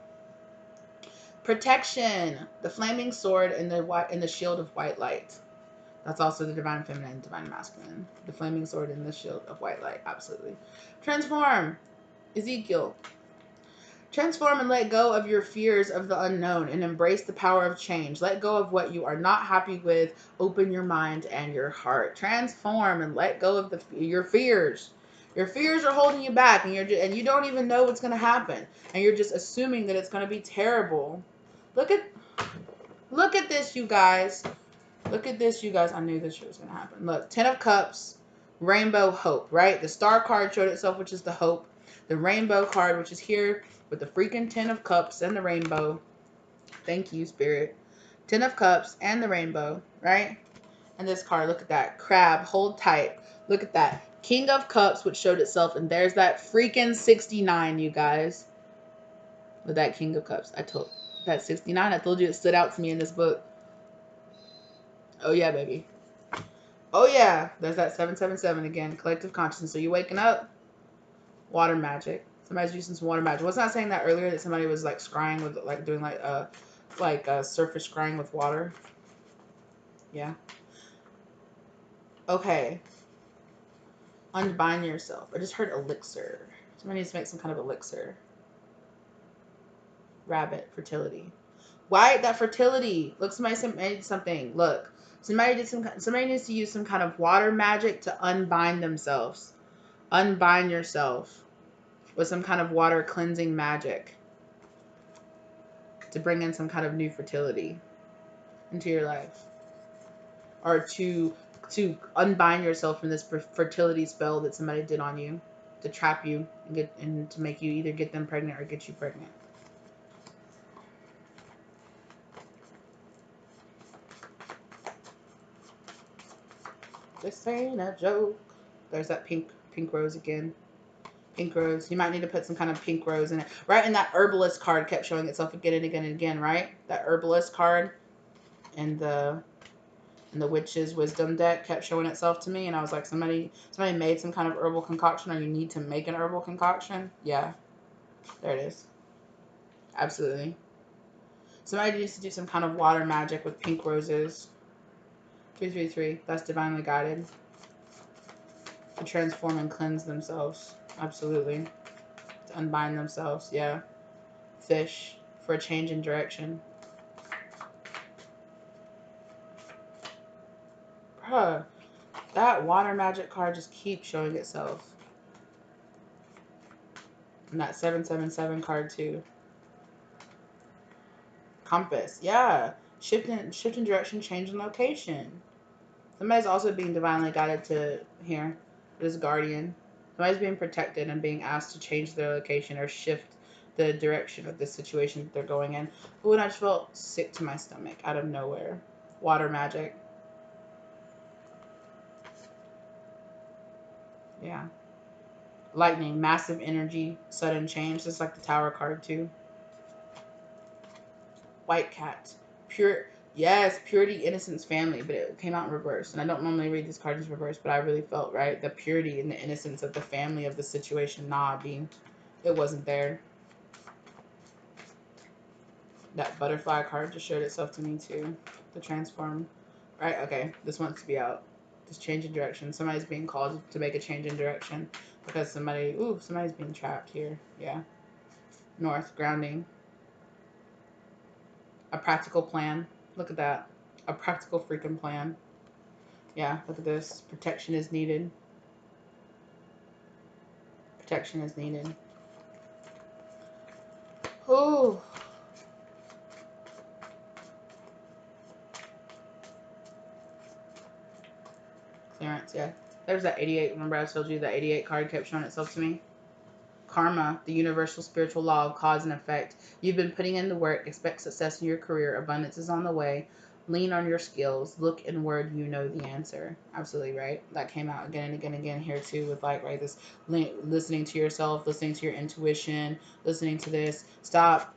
Protection. The flaming sword and the shield of white light. That's also the divine feminine, divine masculine. The flaming sword and the shield of white light. Absolutely. Transform. Ezekiel. Transform and let go of your fears of the unknown and embrace the power of change. Let go of what you are not happy with. Open your mind and your heart. Transform and let go of your fears. Your fears are holding you back, and you don't even know what's going to happen, and you're just assuming that it's going to be terrible. Look at this, you guys. Look at this, you guys. I knew this shit was going to happen. Look, 10 of Cups, Rainbow, Hope, right? The Star card showed itself, which is the hope. The Rainbow card, which is here with the freaking 10 of Cups and the rainbow. Thank you, Spirit. 10 of Cups and the rainbow, right? And this card, look at that. Crab, hold tight. Look at that. King of Cups, which showed itself. And there's that freaking 69, you guys. With that King of Cups. That 69, I told you it stood out to me in this book. Oh, yeah, baby. Oh, yeah. There's that 777 again. Collective consciousness. So you waking up? Water magic. Somebody's using some water magic. Was I saying that earlier, that somebody was like scrying with, like, doing like surface scrying with water? Yeah. Okay. Unbind yourself. I just heard elixir. Somebody needs to make some kind of elixir. Rabbit. Fertility. Why that fertility? Look, somebody made something. Look. Somebody needs to use some kind of water magic to unbind themselves. Unbind yourself with some kind of water cleansing magic to bring in some kind of new fertility into your life, or to unbind yourself from this fertility spell that somebody did on you to trap you and to make you either get them pregnant or get you pregnant. This ain't a joke. There's that pink rose again. Pink rose. You might need to put some kind of pink rose in it. Right, and that herbalist card kept showing itself again and again and again, right? That herbalist card and the witch's wisdom deck kept showing itself to me, and I was like, somebody made some kind of herbal concoction, or you need to make an herbal concoction. Yeah. There it is. Absolutely. Somebody needs to do some kind of water magic with pink roses. 333. That's divinely guided. To transform and cleanse themselves. Absolutely. To unbind themselves. Yeah. Fish. For a change in direction. Bruh. That water magic card just keeps showing itself. And that 777 card too. Compass. Yeah. Shifting direction, changing location. Somebody's also being divinely guided to here. This guardian. Somebody's being protected and being asked to change their location or shift the direction of the situation that they're going in. Ooh, and I just felt sick to my stomach out of nowhere. Water magic. Lightning, massive energy, sudden change. Just like the Tower card too. White cat, pure. Yes, purity, innocence, family, but it came out in reverse. And I don't normally read these cards in reverse, but I really felt right. The purity and the innocence of the family of the situation not being, it wasn't there. That butterfly card just showed itself to me too. The transform. Right, okay. This wants to be out. Just change in direction. Somebody's being called to make a change in direction. Because somebody's being trapped here. Yeah. North, grounding. A practical plan. Look at that. A practical freaking plan. Yeah, look at this. Protection is needed. Protection is needed. Ooh. Clearance, yeah. There's that 88. Remember I told you that 88 card kept showing itself to me? Karma, the universal spiritual law of cause and effect. You've been putting in the work. Expect success in your career. Abundance is on the way. Lean on your skills. Look inward. You know the answer. Absolutely right. That came out again and again and again here too with like, right, this listening to yourself, listening to your intuition, listening to this. Stop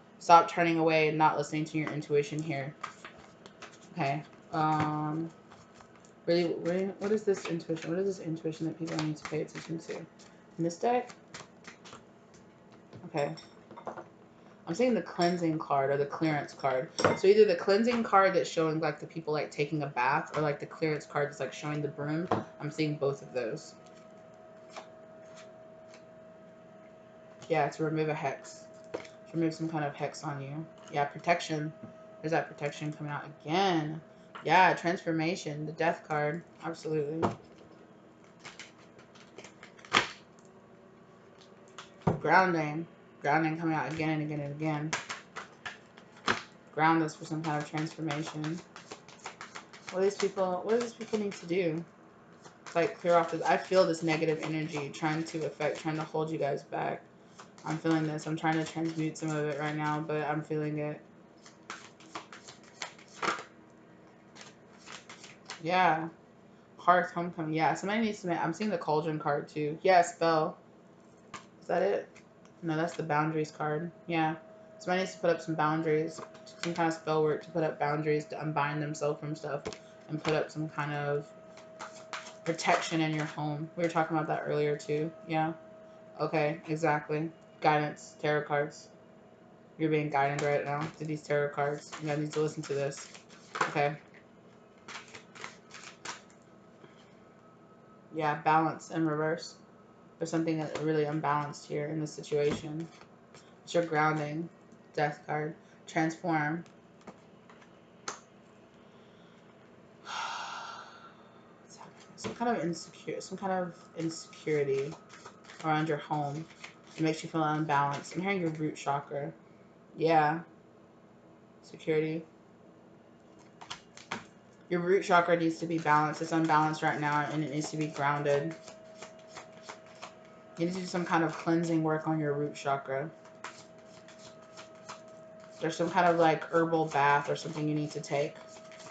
turning away and not listening to your intuition here. Okay. Really, what is this intuition? What is this intuition that people need to pay attention to? In this deck? Okay. I'm seeing the cleansing card or the clearance card. So either the cleansing card that's showing like the people like taking a bath or like the clearance card that's like showing the broom. I'm seeing both of those. Yeah, to remove a hex. To remove some kind of hex on you. Yeah, protection. There's that protection coming out again. Yeah, transformation. The death card. Absolutely. Grounding. Grounding coming out again and again and again. Ground us for some kind of transformation. What do these people need to do? Like clear off this. I feel this negative energy trying to hold you guys back. I'm feeling this. I'm trying to transmute some of it right now, but I'm feeling it. Yeah. Hearth homecoming. Yeah, somebody needs to make, I'm seeing the cauldron card too. Yeah, spell. Is that it? No, that's the boundaries card. Yeah. Somebody needs to put up some boundaries. Some kind of spell work to put up boundaries to unbind themselves from stuff and put up some kind of protection in your home. We were talking about that earlier too. Yeah. Okay, exactly. Guidance. Tarot cards. You're being guided right now to these tarot cards. You guys need to listen to this. Okay. Yeah, balance in reverse. There's something that's really unbalanced here in this situation. It's your grounding. Death card. Transform. What's happening? Some kind of insecurity around your home. It makes you feel unbalanced. I'm hearing your root chakra. Yeah. Security. Your root chakra needs to be balanced. It's unbalanced right now and it needs to be grounded. You need to do some kind of cleansing work on your root chakra. There's some kind of like herbal bath or something you need to take.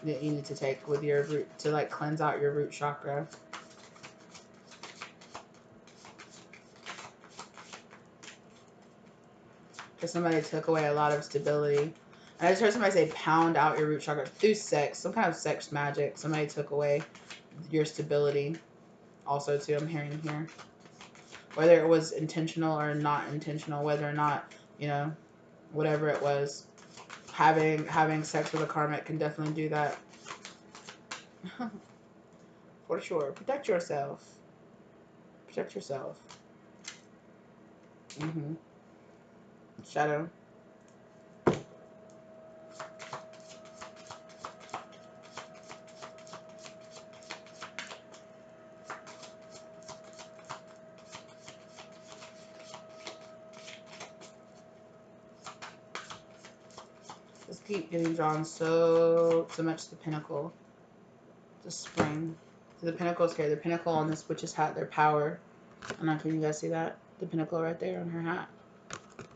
That you need to take with your root to like cleanse out your root chakra. Because somebody took away a lot of stability. And I just heard somebody say pound out your root chakra through sex. Some kind of sex magic. Somebody took away your stability. Also too, I'm hearing here. Whether it was intentional or not intentional. Whether or not, you know, whatever it was. Having sex with a karmic can definitely do that. For sure. Protect yourself. Protect yourself. Shadow. Just keep getting drawn so much the pinnacle. The spring. So the pinnacle's here. The pinnacle on this witch's hat, their power. I don't know, can you guys see that? The pinnacle right there on her hat.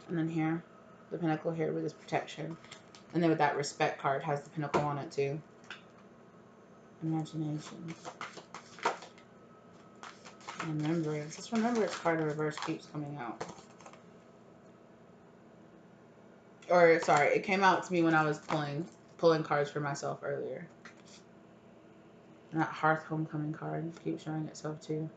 And then here, the pinnacle here with this protection. And then with that respect card has the pinnacle on it too. Imagination. Remembrance. This remembrance card in reverse keeps coming out. Or, sorry, it came out to me when I was pulling cards for myself earlier. And that Hearth Homecoming card keeps showing itself too.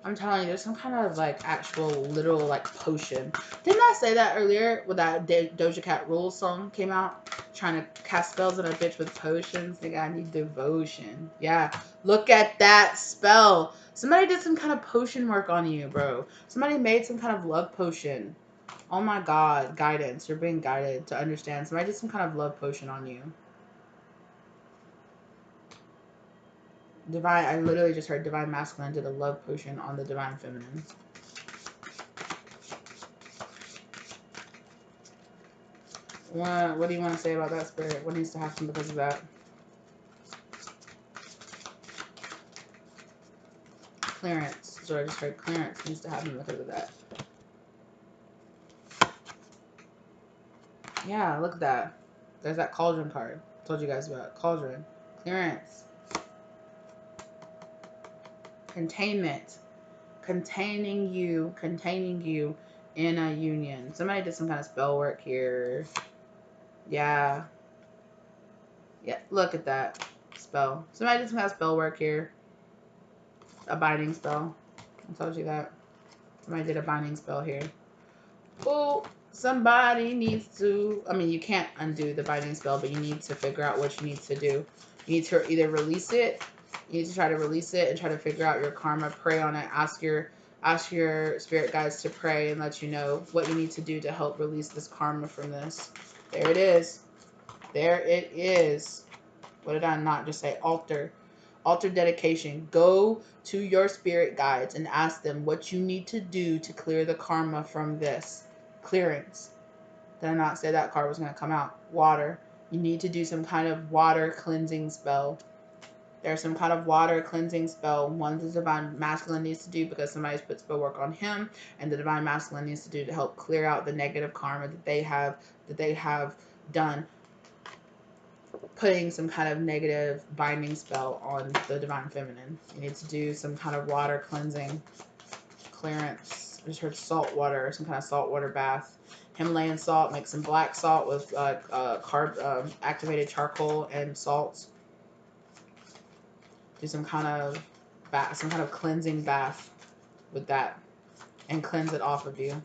I'm telling you, there's some kind of like actual literal like potion. Didn't I say that earlier when that Doja Cat Rules song came out? Trying to cast spells on a bitch with potions. Nigga, I need devotion. Yeah, look at that spell. Somebody did some kind of potion work on you, bro. Somebody made some kind of love potion. Oh my god, guidance. You're being guided to understand. Somebody did some kind of love potion on you. Divine, I literally just heard Divine Masculine did a love potion on the Divine Feminine. What do you want to say about that, Spirit? What needs to happen because of that? Clearance. So I just heard clearance needs to happen because of that. Yeah, look at that. There's that cauldron card. I told you guys about cauldron. Clearance. Containment. Containing you in a union. Somebody did some kind of spell work here. Yeah. Yeah, look at that spell. Somebody did some kind of spell work here. A binding spell. I told you that. Somebody did a binding spell here. Oh, somebody needs to... I mean, you can't undo the binding spell, but you need to figure out what you need to do. You need to either release it. You need to try to release it and try to figure out your karma. Pray on it. Ask your spirit guides to pray and let you know what you need to do to help release this karma from this. There it is. There it is. What did I not just say? Altar. Altar dedication. Go to your spirit guides and ask them what you need to do to clear the karma from this. Clearance. Did I not say that card was going to come out? Water. You need to do some kind of water cleansing spell. There's some kind of water cleansing spell. One the Divine Masculine needs to do because somebody's put spell work on him, and the Divine Masculine needs to do to help clear out the negative karma that they have done. Putting some kind of negative binding spell on the Divine Feminine. You need to do some kind of water cleansing clearance. I just heard salt water, some kind of salt water bath. Himalayan salt, make some black salt with activated charcoal and salt. Do some kind of bath, some kind of cleansing bath with that, and cleanse it off of you.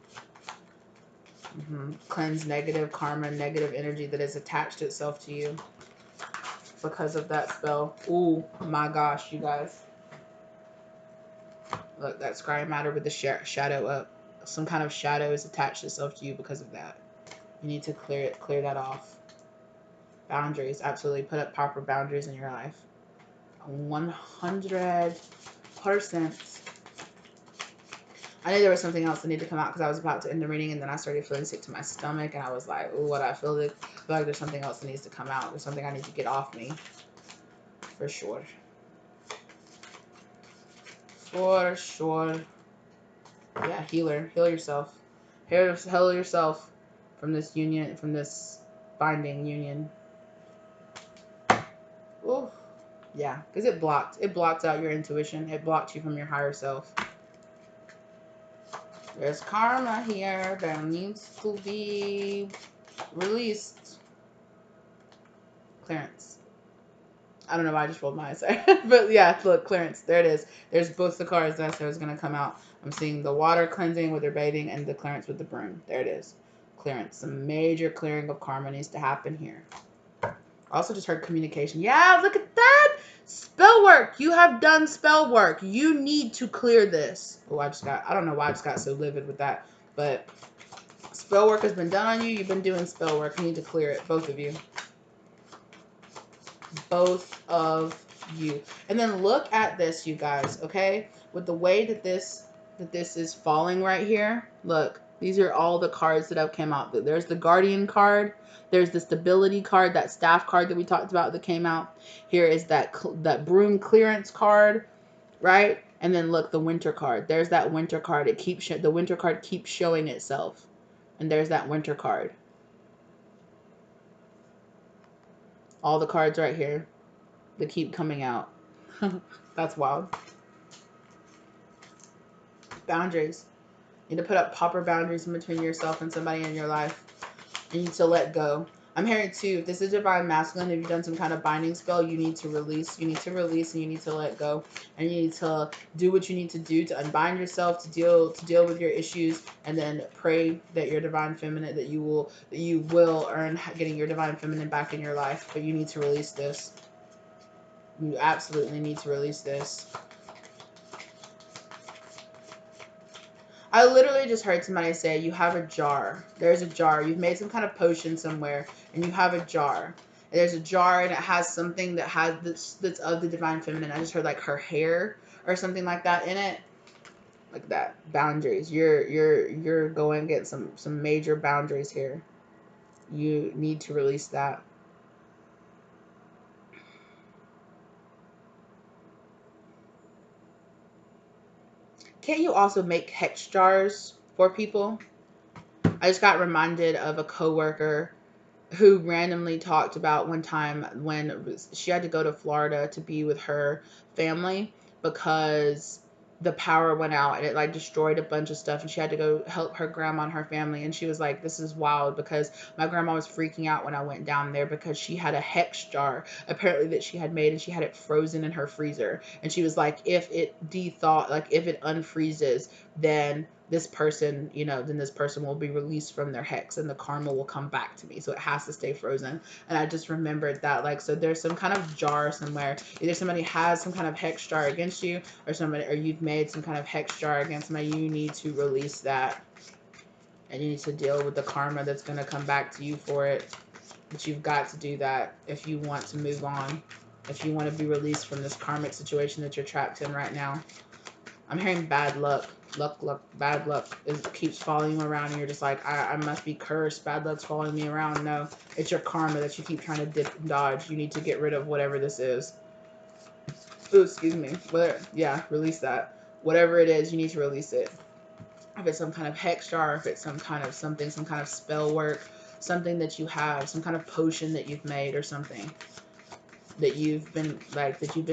Cleanse negative karma, negative energy that has attached itself to you because of that spell. Ooh, my gosh, you guys. Look, that scrying matter with the shadow up. Some kind of shadow has attached itself to you because of that. You need to clear that off. Boundaries, absolutely. Put up proper boundaries in your life. 100%. I knew there was something else that needed to come out because I was about to end the reading and then I started feeling sick to my stomach and I was like, ooh, what I feel like there's something else that needs to come out. There's something I need to get off me. For sure. For sure. Yeah, healer. Heal yourself. Heal yourself from this union, from this binding union. Ooh. Yeah, because it blocked out your intuition. It blocked you from your higher self. There's karma here that needs to be released. Clearance. I don't know why I just rolled my eyes. But yeah, look, clearance. There it is. There's both the cards that I said was going to come out. I'm seeing the water cleansing with their bathing and the clearance with the broom. There it is. Clearance. Some major clearing of karma needs to happen here. Also just heard communication. Yeah, look at that. Spell work. You have done spell work. You need to clear this. Oh, I don't know why I just got so livid with that. But spell work has been done on you. You've been doing spell work. You need to clear it. Both of you. Both of you. And then look at this, you guys, okay? With the way that this is falling right here. Look, these are all the cards that have come out. There's the Guardian card. There's the Stability card, that Staff card that we talked about that came out. Here is that Broom Clearance card, right? And then look, the Winter card. There's that Winter card. The Winter card keeps showing itself. And there's that Winter card. All the cards right here that keep coming out. That's wild. Boundaries. You need to put up proper boundaries in between yourself and somebody in your life. You need to let go. I'm hearing too, if this is divine masculine, if you've done some kind of binding spell, you need to release. You need to release and you need to let go. And you need to do what you need to do to unbind yourself, to deal with your issues, and then pray that your divine feminine, that you will earn getting your divine feminine back in your life. But you need to release this. You absolutely need to release this. I literally just heard somebody say, you have a jar. There's a jar. You've made some kind of potion somewhere, and you have a jar. And there's a jar, and it has something that has that's of the divine feminine. I just heard like her hair or something like that in it, like that. Boundaries. You're going to get some major boundaries here. You need to release that. Can't you also make hex jars for people? I just got reminded of a coworker who randomly talked about one time when she had to go to Florida to be with her family because the power went out and it like destroyed a bunch of stuff, and she had to go help her grandma and her family. And she was like, this is wild because my grandma was freaking out when I went down there because she had a hex jar apparently that she had made, and she had it frozen in her freezer. And she was like, if it de-thawed, like if it unfreezes, then this person, then this person will be released from their hex and the karma will come back to me. So it has to stay frozen. And I just remembered that, like, so there's some kind of jar somewhere. Either somebody has some kind of hex jar against you, or you've made some kind of hex jar against somebody. You need to release that. And you need to deal with the karma that's going to come back to you for it. But you've got to do that if you want to move on. If you want to be released from this karmic situation that you're trapped in right now. I'm hearing bad luck. Bad luck keeps following you around, and you're just like, I must be cursed. Bad luck's following me around. No, it's your karma that you keep trying to dip and dodge. You need to get rid of whatever this is. Ooh, excuse me. Yeah, release that. Whatever it is, you need to release it. If it's some kind of hex jar, if it's some kind of something, some kind of spell work, something that you have, some kind of potion that you've made or something that you've been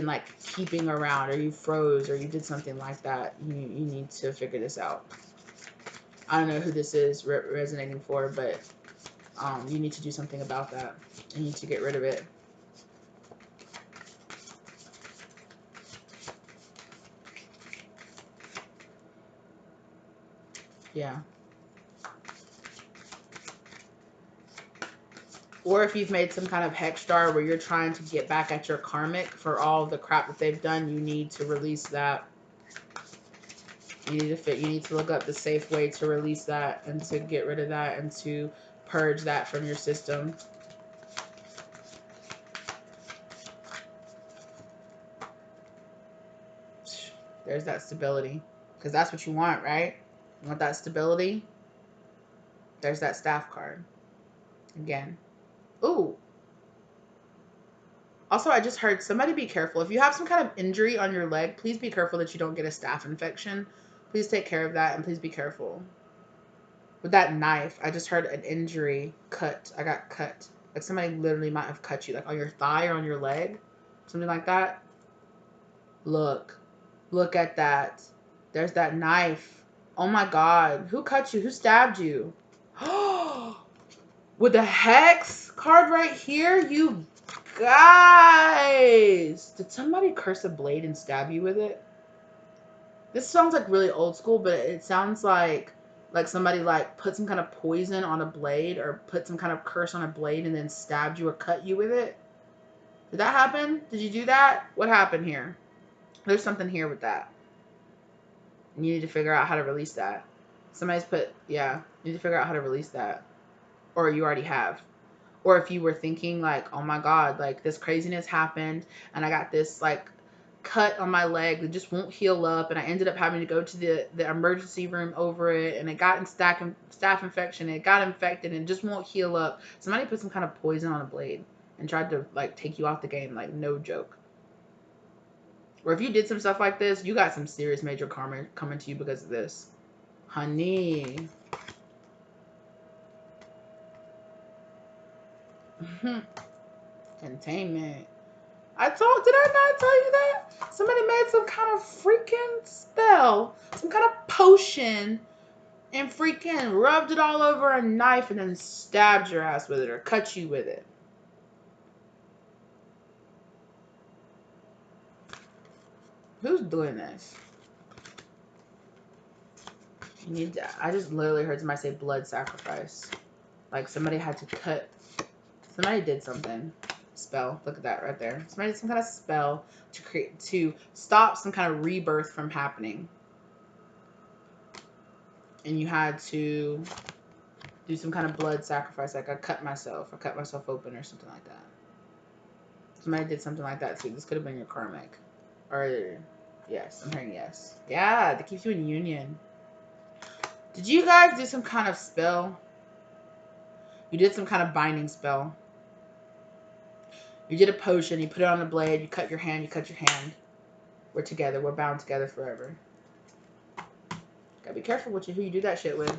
like keeping around, or you froze, or you did something like that. You need to figure this out. I don't know who this is resonating for, but you need to do something about that. You need to get rid of it. Yeah. Or if you've made some kind of hex jar where you're trying to get back at your karmic for all the crap that they've done, you need to release that. You need to look up the safe way to release that and to get rid of that and to purge that from your system. There's that stability. Because that's what you want, right? You want that stability? There's that staff card. Again. Ooh. Also, I just heard somebody be careful. If you have some kind of injury on your leg, please be careful that you don't get a staph infection. Please take care of that, and please be careful. With that knife, I just heard an injury cut. I got cut. Like somebody literally might have cut you, like on your thigh or on your leg. Something like that. Look. Look at that. There's that knife. Oh my God. Who cut you? Who stabbed you? With the hex card right here, you guys. Did somebody curse a blade and stab you with it? This sounds like really old school, but it sounds like somebody like put some kind of poison on a blade or put some kind of curse on a blade and then stabbed you or cut you with it. Did that happen? Did you do that? What happened here? There's something here with that. And you need to figure out how to release that. You need to figure out how to release that. Or you already have. Or if you were thinking like, oh my God, like this craziness happened and I got this like cut on my leg that just won't heal up, and I ended up having to go to the emergency room over it, and it got in staph infection, and it got infected and it just won't heal up. Somebody put some kind of poison on a blade and tried to like take you off the game, like no joke. Or if you did some stuff like this, you got some serious major karma coming to you because of this. Honey. Containment. Did I not tell you that? Somebody made some kind of freaking spell, some kind of potion, and freaking rubbed it all over a knife and then stabbed your ass with it or cut you with it. Who's doing this? You need to, I just literally heard somebody say blood sacrifice. Like somebody had to cut. Somebody did something. Spell. Look at that right there. Somebody did some kind of spell to stop some kind of rebirth from happening. And you had to do some kind of blood sacrifice. Like I cut myself open or something like that. Somebody did something like that too. This could have been your karmic. Or yes, I'm hearing yes. Yeah, that keeps you in union. Did you guys do some kind of spell? You did some kind of binding spell. You did a potion, you put it on the blade, you cut your hand, We're together, we're bound together forever. Gotta be careful with who you do that shit with.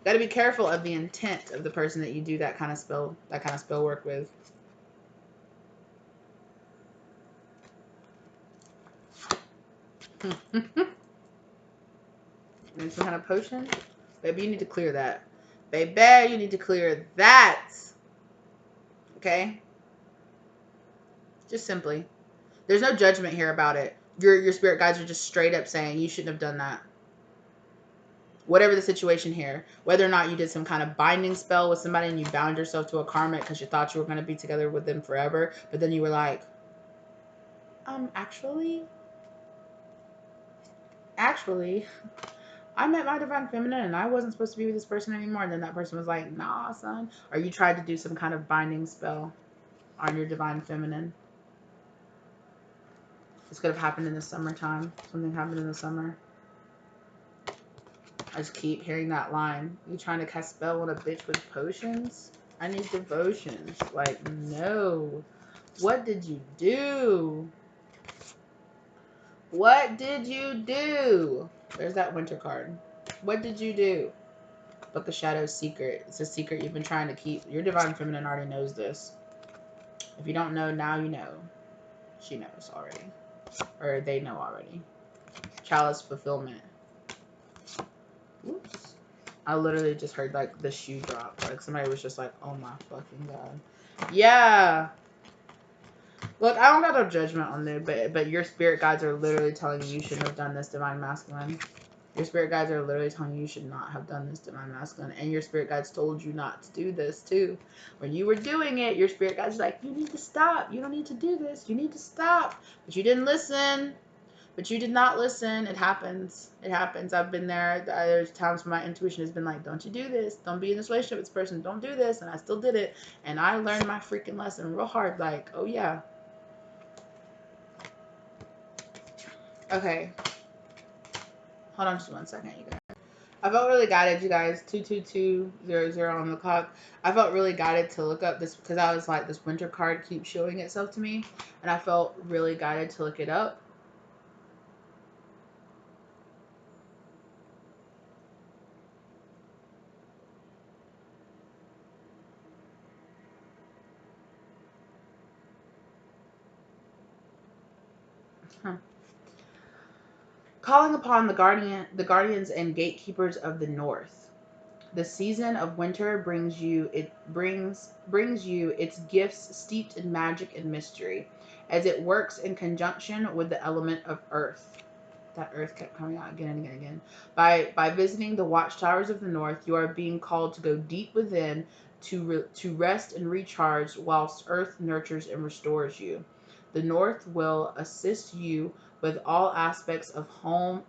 Gotta be careful of the intent of the person that you do that kind of spell work with. Need some kind of potion? Baby, you need to clear that. Baby, you need to clear that. Okay? Just simply. There's no judgment here about it. Your spirit guides are just straight up saying you shouldn't have done that. Whatever the situation here, whether or not you did some kind of binding spell with somebody and you bound yourself to a karmic because you thought you were going to be together with them forever, but then you were like, actually, I met my divine feminine and I wasn't supposed to be with this person anymore. And then that person was like, nah, son. Or you tried to do some kind of binding spell on your divine feminine. This could have happened in the summertime. Something happened in the summer. I just keep hearing that line. You trying to cast spell on a bitch with potions? I need devotions. Like, no. What did you do? What did you do? There's that winter card. What did you do? Book of Shadows secret. It's a secret you've been trying to keep. Your divine feminine already knows this. If you don't know, now you know. She knows already. Or they know already. Chalice fulfillment. Whoops. I literally just heard like the shoe drop. Like somebody was just like, oh my fucking god. Yeah. Look, I don't got no judgment on there, but your spirit guides are literally telling you shouldn't have done this, divine masculine. Your spirit guides are literally telling you should not have done this, divine masculine. And your spirit guides told you not to do this too. When you were doing it, your spirit guides were like, you need to stop. You don't need to do this. You need to stop. But you didn't listen. But you did not listen. It happens. It happens. I've been there. There's times when my intuition has been like, don't you do this. Don't be in this relationship with this person. Don't do this. And I still did it. And I learned my freaking lesson real hard. Like, oh yeah. Okay. Hold on just 1 second, you guys. I felt really guided, you guys. 22200 on the clock. I felt really guided to look up this because I was like, this winter card keeps showing itself to me. And I felt really guided to look it up. Calling upon the guardians and gatekeepers of the north. The season of winter brings you its gifts steeped in magic and mystery, as it works in conjunction with the element of earth. That earth kept coming out again and again and again. By visiting the watchtowers of the north, you are being called to go deep within to rest and recharge, whilst earth nurtures and restores you. The north will assist you with all aspects of home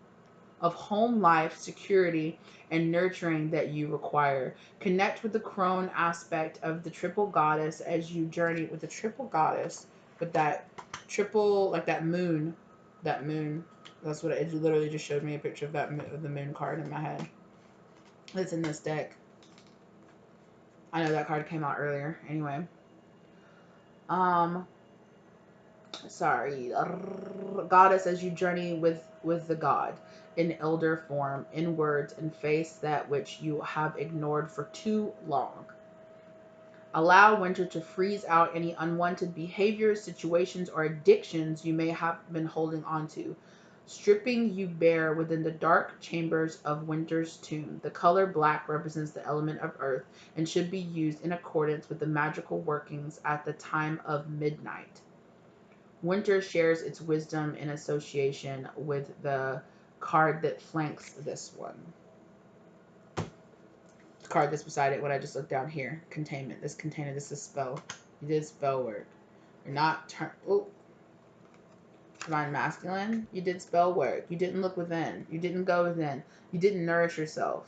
life, security, and nurturing that you require. Connect with the crone aspect of the triple goddess as you journey with the triple goddess, with that triple, like that moon. That's what it literally just showed me a picture of of the moon card in my head. That's in this deck. I know that card came out earlier. Anyway. Sorry. Goddess as you journey with the god in elder form, in words, and face that which you have ignored for too long. Allow winter to freeze out any unwanted behaviors, situations, or addictions you may have been holding on to, stripping you bare within the dark chambers of winter's tomb. The color black represents the element of earth and should be used in accordance with the magical workings at the time of midnight. Winter shares its wisdom in association with the card that flanks this one. The card that's beside it, what I just looked down here. Containment. This container, this is spell. You did spell work. You're not divine masculine. You did spell work. You didn't look within. You didn't go within. You didn't nourish yourself.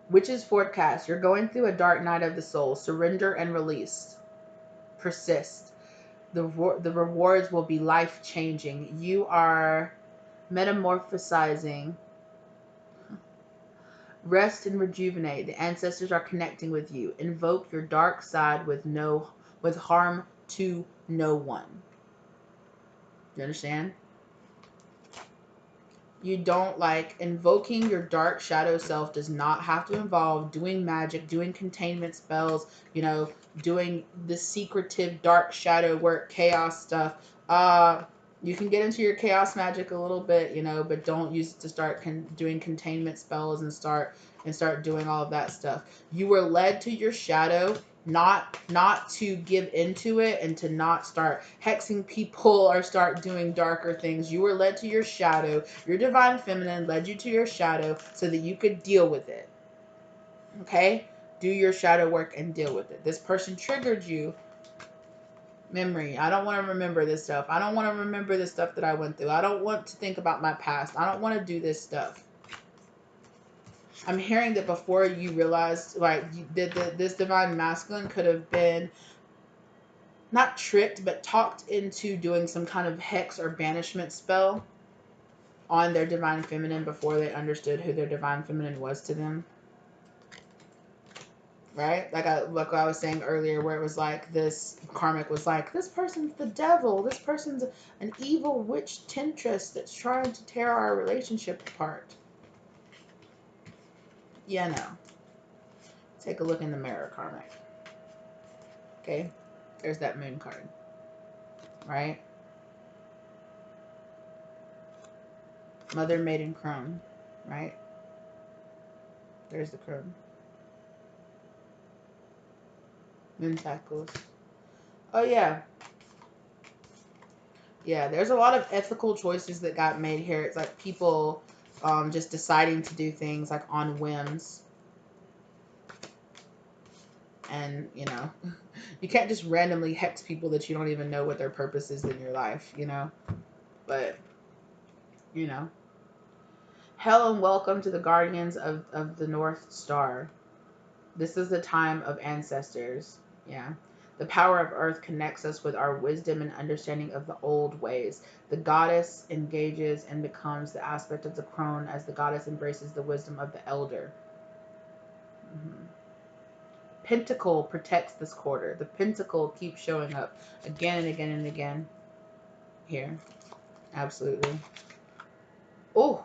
Witch's forecast. You're going through a dark night of the soul. Surrender and release. Persist. The rewards will be life-changing. You are metamorphosizing. Rest and rejuvenate. The ancestors are connecting with you. Invoke your dark side with harm to no one. You understand? You don't invoking your dark shadow self does not have to involve doing magic, doing containment spells, doing the secretive dark shadow work, chaos stuff. You can get into your chaos magic a little bit, but don't use it to start doing containment spells and start doing all of that stuff. You were led to your shadow not to give into it and to not start hexing people or start doing darker things. You were led to your shadow. Your divine feminine led you to your shadow so that you could deal with it. Okay? Do your shadow work and deal with it. This person triggered you. Memory. I don't want to remember this stuff. I don't want to remember the stuff that I went through. I don't want to think about my past. I don't want to do this stuff. I'm hearing that before you realized, this divine masculine could have been not tricked, but talked into doing some kind of hex or banishment spell on their divine feminine before they understood who their divine feminine was to them. Right? Like I was saying earlier, where it was like this karmic was like, this person's the devil. This person's an evil witch temptress that's trying to tear our relationship apart. Yeah, no. Take a look in the mirror, karmic. Okay? There's that moon card. Right? Mother, maiden, crone. Right? There's the crone. Moon cycles. Oh, yeah. Yeah, there's a lot of ethical choices that got made here. It's like people just deciding to do things like on whims. And, you can't just randomly hex people that you don't even know what their purpose is in your life, But, Hello and welcome to the Guardians of the North Star. This is the time of ancestors. Yeah. The power of earth connects us with our wisdom and understanding of the old ways. The goddess engages and becomes the aspect of the crone as the goddess embraces the wisdom of the elder. Pentacle protects this quarter. The pentacle keeps showing up again and again and again. Here. Absolutely. Oh!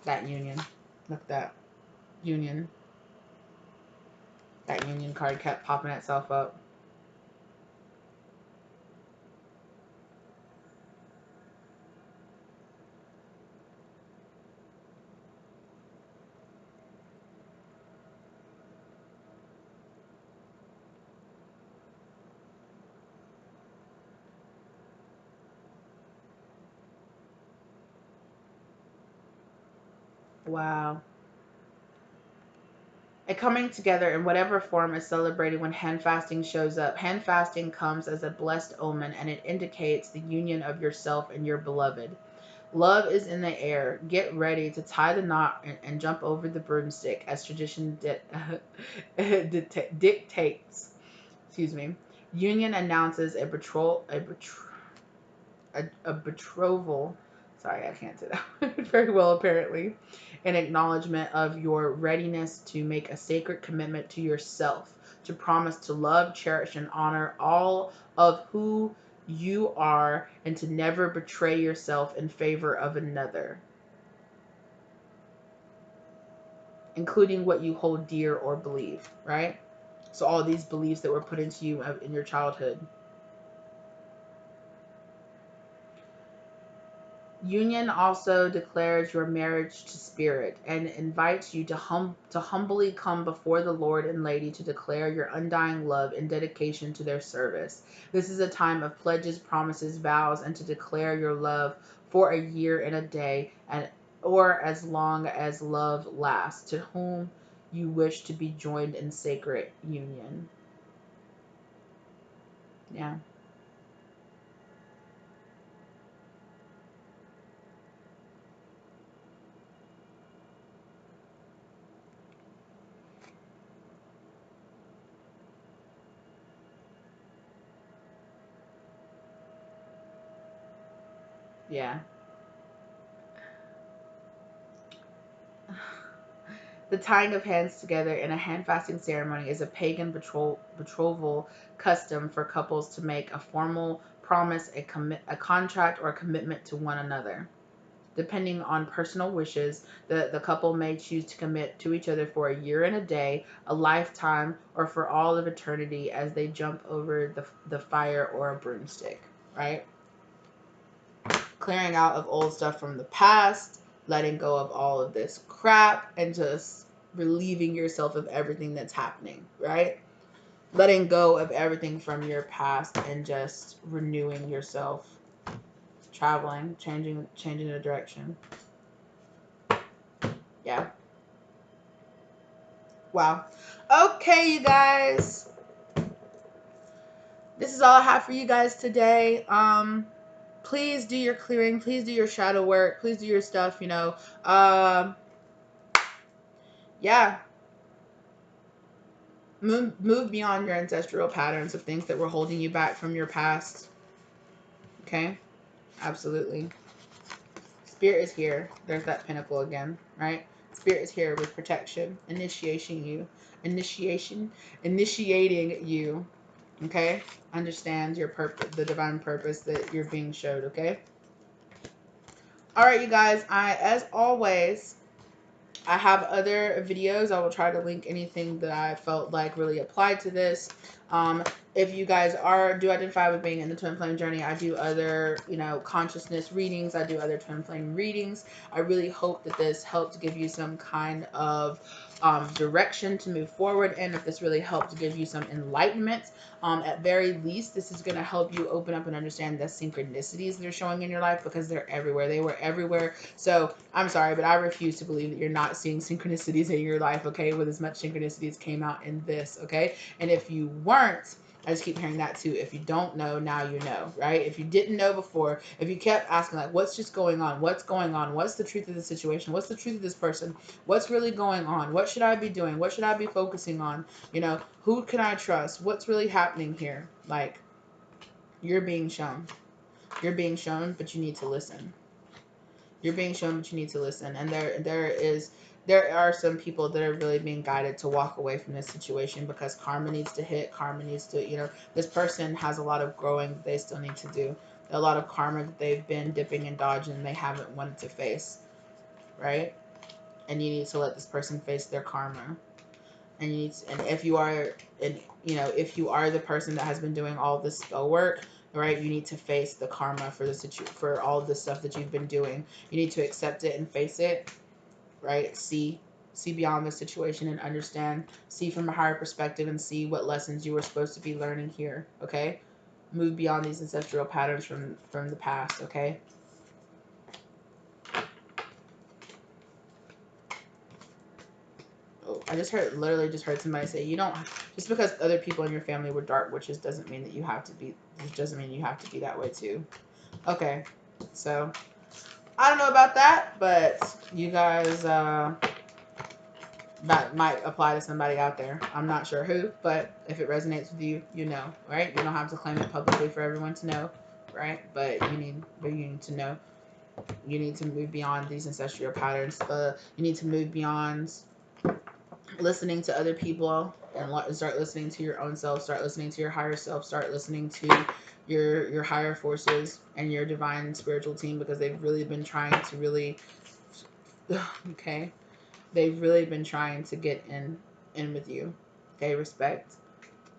That union. Look at that. Union. That union card kept popping itself up. Wow. A coming together in whatever form is celebrated when hand fasting shows up. Hand fasting comes as a blessed omen, and it indicates the union of yourself and your beloved. Love is in the air. Get ready to tie the knot and jump over the broomstick as tradition dictates. Excuse me. Union announces a betrothal. Sorry, I can't say that very well, apparently. An acknowledgement of your readiness to make a sacred commitment to yourself, to promise to love, cherish, and honor all of who you are, and to never betray yourself in favor of another. including what you hold dear or believe, right? So all these beliefs that were put into you in your childhood. Union also declares your marriage to spirit and invites you to humbly come before the Lord and Lady to declare your undying love and dedication to their service. This is a time of pledges, promises, vows, and to declare your love for a year and a day, and or as long as love lasts, to whom you wish to be joined in sacred union. Yeah. Yeah. The tying of hands together in a hand-fasting ceremony is a pagan betrothal custom for couples to make a formal promise, a contract, or a commitment to one another. Depending on personal wishes, the couple may choose to commit to each other for a year and a day, a lifetime, or for all of eternity as they jump over the fire or a broomstick, right? Clearing out of old stuff from the past, letting go of all of this crap, and just relieving yourself of everything that's happening, right? Letting go of everything from your past and just renewing yourself, traveling, changing the direction. Yeah. Wow. Okay, you guys. This is all I have for you guys today. Please do your clearing. Please do your shadow work. Please do your stuff, you know. Yeah. Move beyond your ancestral patterns of things that were holding you back from your past. Okay? Absolutely. Spirit is here. There's that pinnacle again, right? Spirit is here with protection, initiating you. Okay? Understand your purpose, the divine purpose that you're being showed, okay? All right, you guys. As always, I have other videos. I will try to link anything that I felt like really applied to this. If you guys do identify with being in the twin flame journey, I do other, consciousness readings. I do other twin flame readings. I really hope that this helped give you some kind of direction to move forward, and if this really helped give you some enlightenment. At very least, this is going to help you open up and understand the synchronicities that are showing in your life, because they're everywhere. They were everywhere. So I'm sorry, but I refuse to believe that you're not seeing synchronicities in your life, okay? With as much synchronicities came out in this, okay? And if you weren't, I just keep hearing that too. If you don't know, now you know, right? If you didn't know before, if you kept asking, like, what's just going on? What's going on? What's the truth of the situation? What's the truth of this person? What's really going on? What should I be doing? What should I be focusing on? Who can I trust? What's really happening here? Like, you're being shown. You're being shown, but you need to listen. You're being shown, but you need to listen. And there are some people that are really being guided to walk away from this situation, because karma needs to hit. Karma needs to, this person has a lot of growing that they still need to do. A lot of karma that they've been dipping and dodging and they haven't wanted to face, right? And you need to let this person face their karma. And if you are, if you are the person that has been doing all this spell work, right, you need to face the karma for all the stuff that you've been doing. You need to accept it and face it, right? See beyond the situation and understand. See from a higher perspective and see what lessons you were supposed to be learning here. Okay, move beyond these ancestral patterns from the past. Okay. Oh, I literally just heard somebody say, you don't, just because other people in your family were dark witches doesn't mean that you have to be, it doesn't mean you have to be that way too. Okay, so I don't know about that, but you guys, that might apply to somebody out there. I'm not sure who, but if it resonates with you, you know, right? You don't have to claim it publicly for everyone to know, right? But you need to know. You need to move beyond these ancestral patterns. You need to move beyond listening to other people and start listening to your own self. Start listening to your higher self. Start listening to your higher forces and your divine spiritual team, because they've really been trying to really okay, They've really been trying to get in with you. Okay, respect.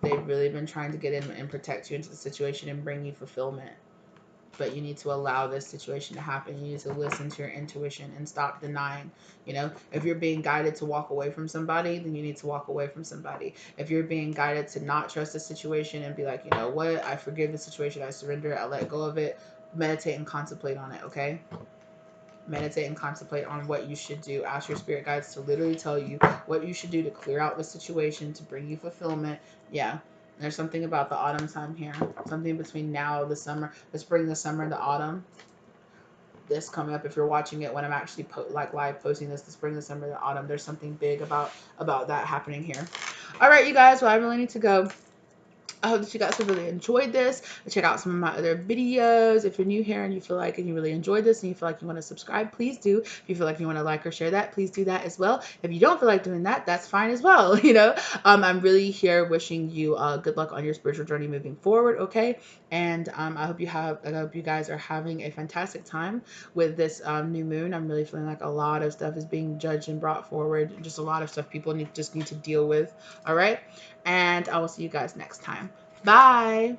They've really been trying to get in and protect you into the situation and bring you fulfillment. But you need to allow this situation to happen. You need to listen to your intuition and stop denying. You know, if you're being guided to walk away from somebody, then you need to walk away from somebody. If you're being guided to not trust the situation and be like, you know what, I forgive the situation, I surrender, I let go of it, meditate and contemplate on it, okay? Meditate and contemplate on what you should do. Ask your spirit guides to literally tell you what you should do to clear out the situation, to bring you fulfillment. Yeah. There's something about the autumn time here. Something between now, the summer, the spring, the summer, and the autumn. This coming up, if you're watching it when I'm actually live posting this, the spring, the summer, the autumn. There's something big about that happening here. All right, you guys. Well, I really need to go. I hope that you guys have really enjoyed this. Check out some of my other videos. If you're new here and you feel like and you really enjoyed this and you feel like you want to subscribe, please do. If you feel like you want to like or share that, please do that as well. If you don't feel like doing that, that's fine as well. You know, I'm really here wishing you good luck on your spiritual journey moving forward. Okay, and I hope you guys are having a fantastic time with this new moon. I'm really feeling like a lot of stuff is being judged and brought forward. Just a lot of stuff people just need to deal with. All right. And I will see you guys next time. Bye.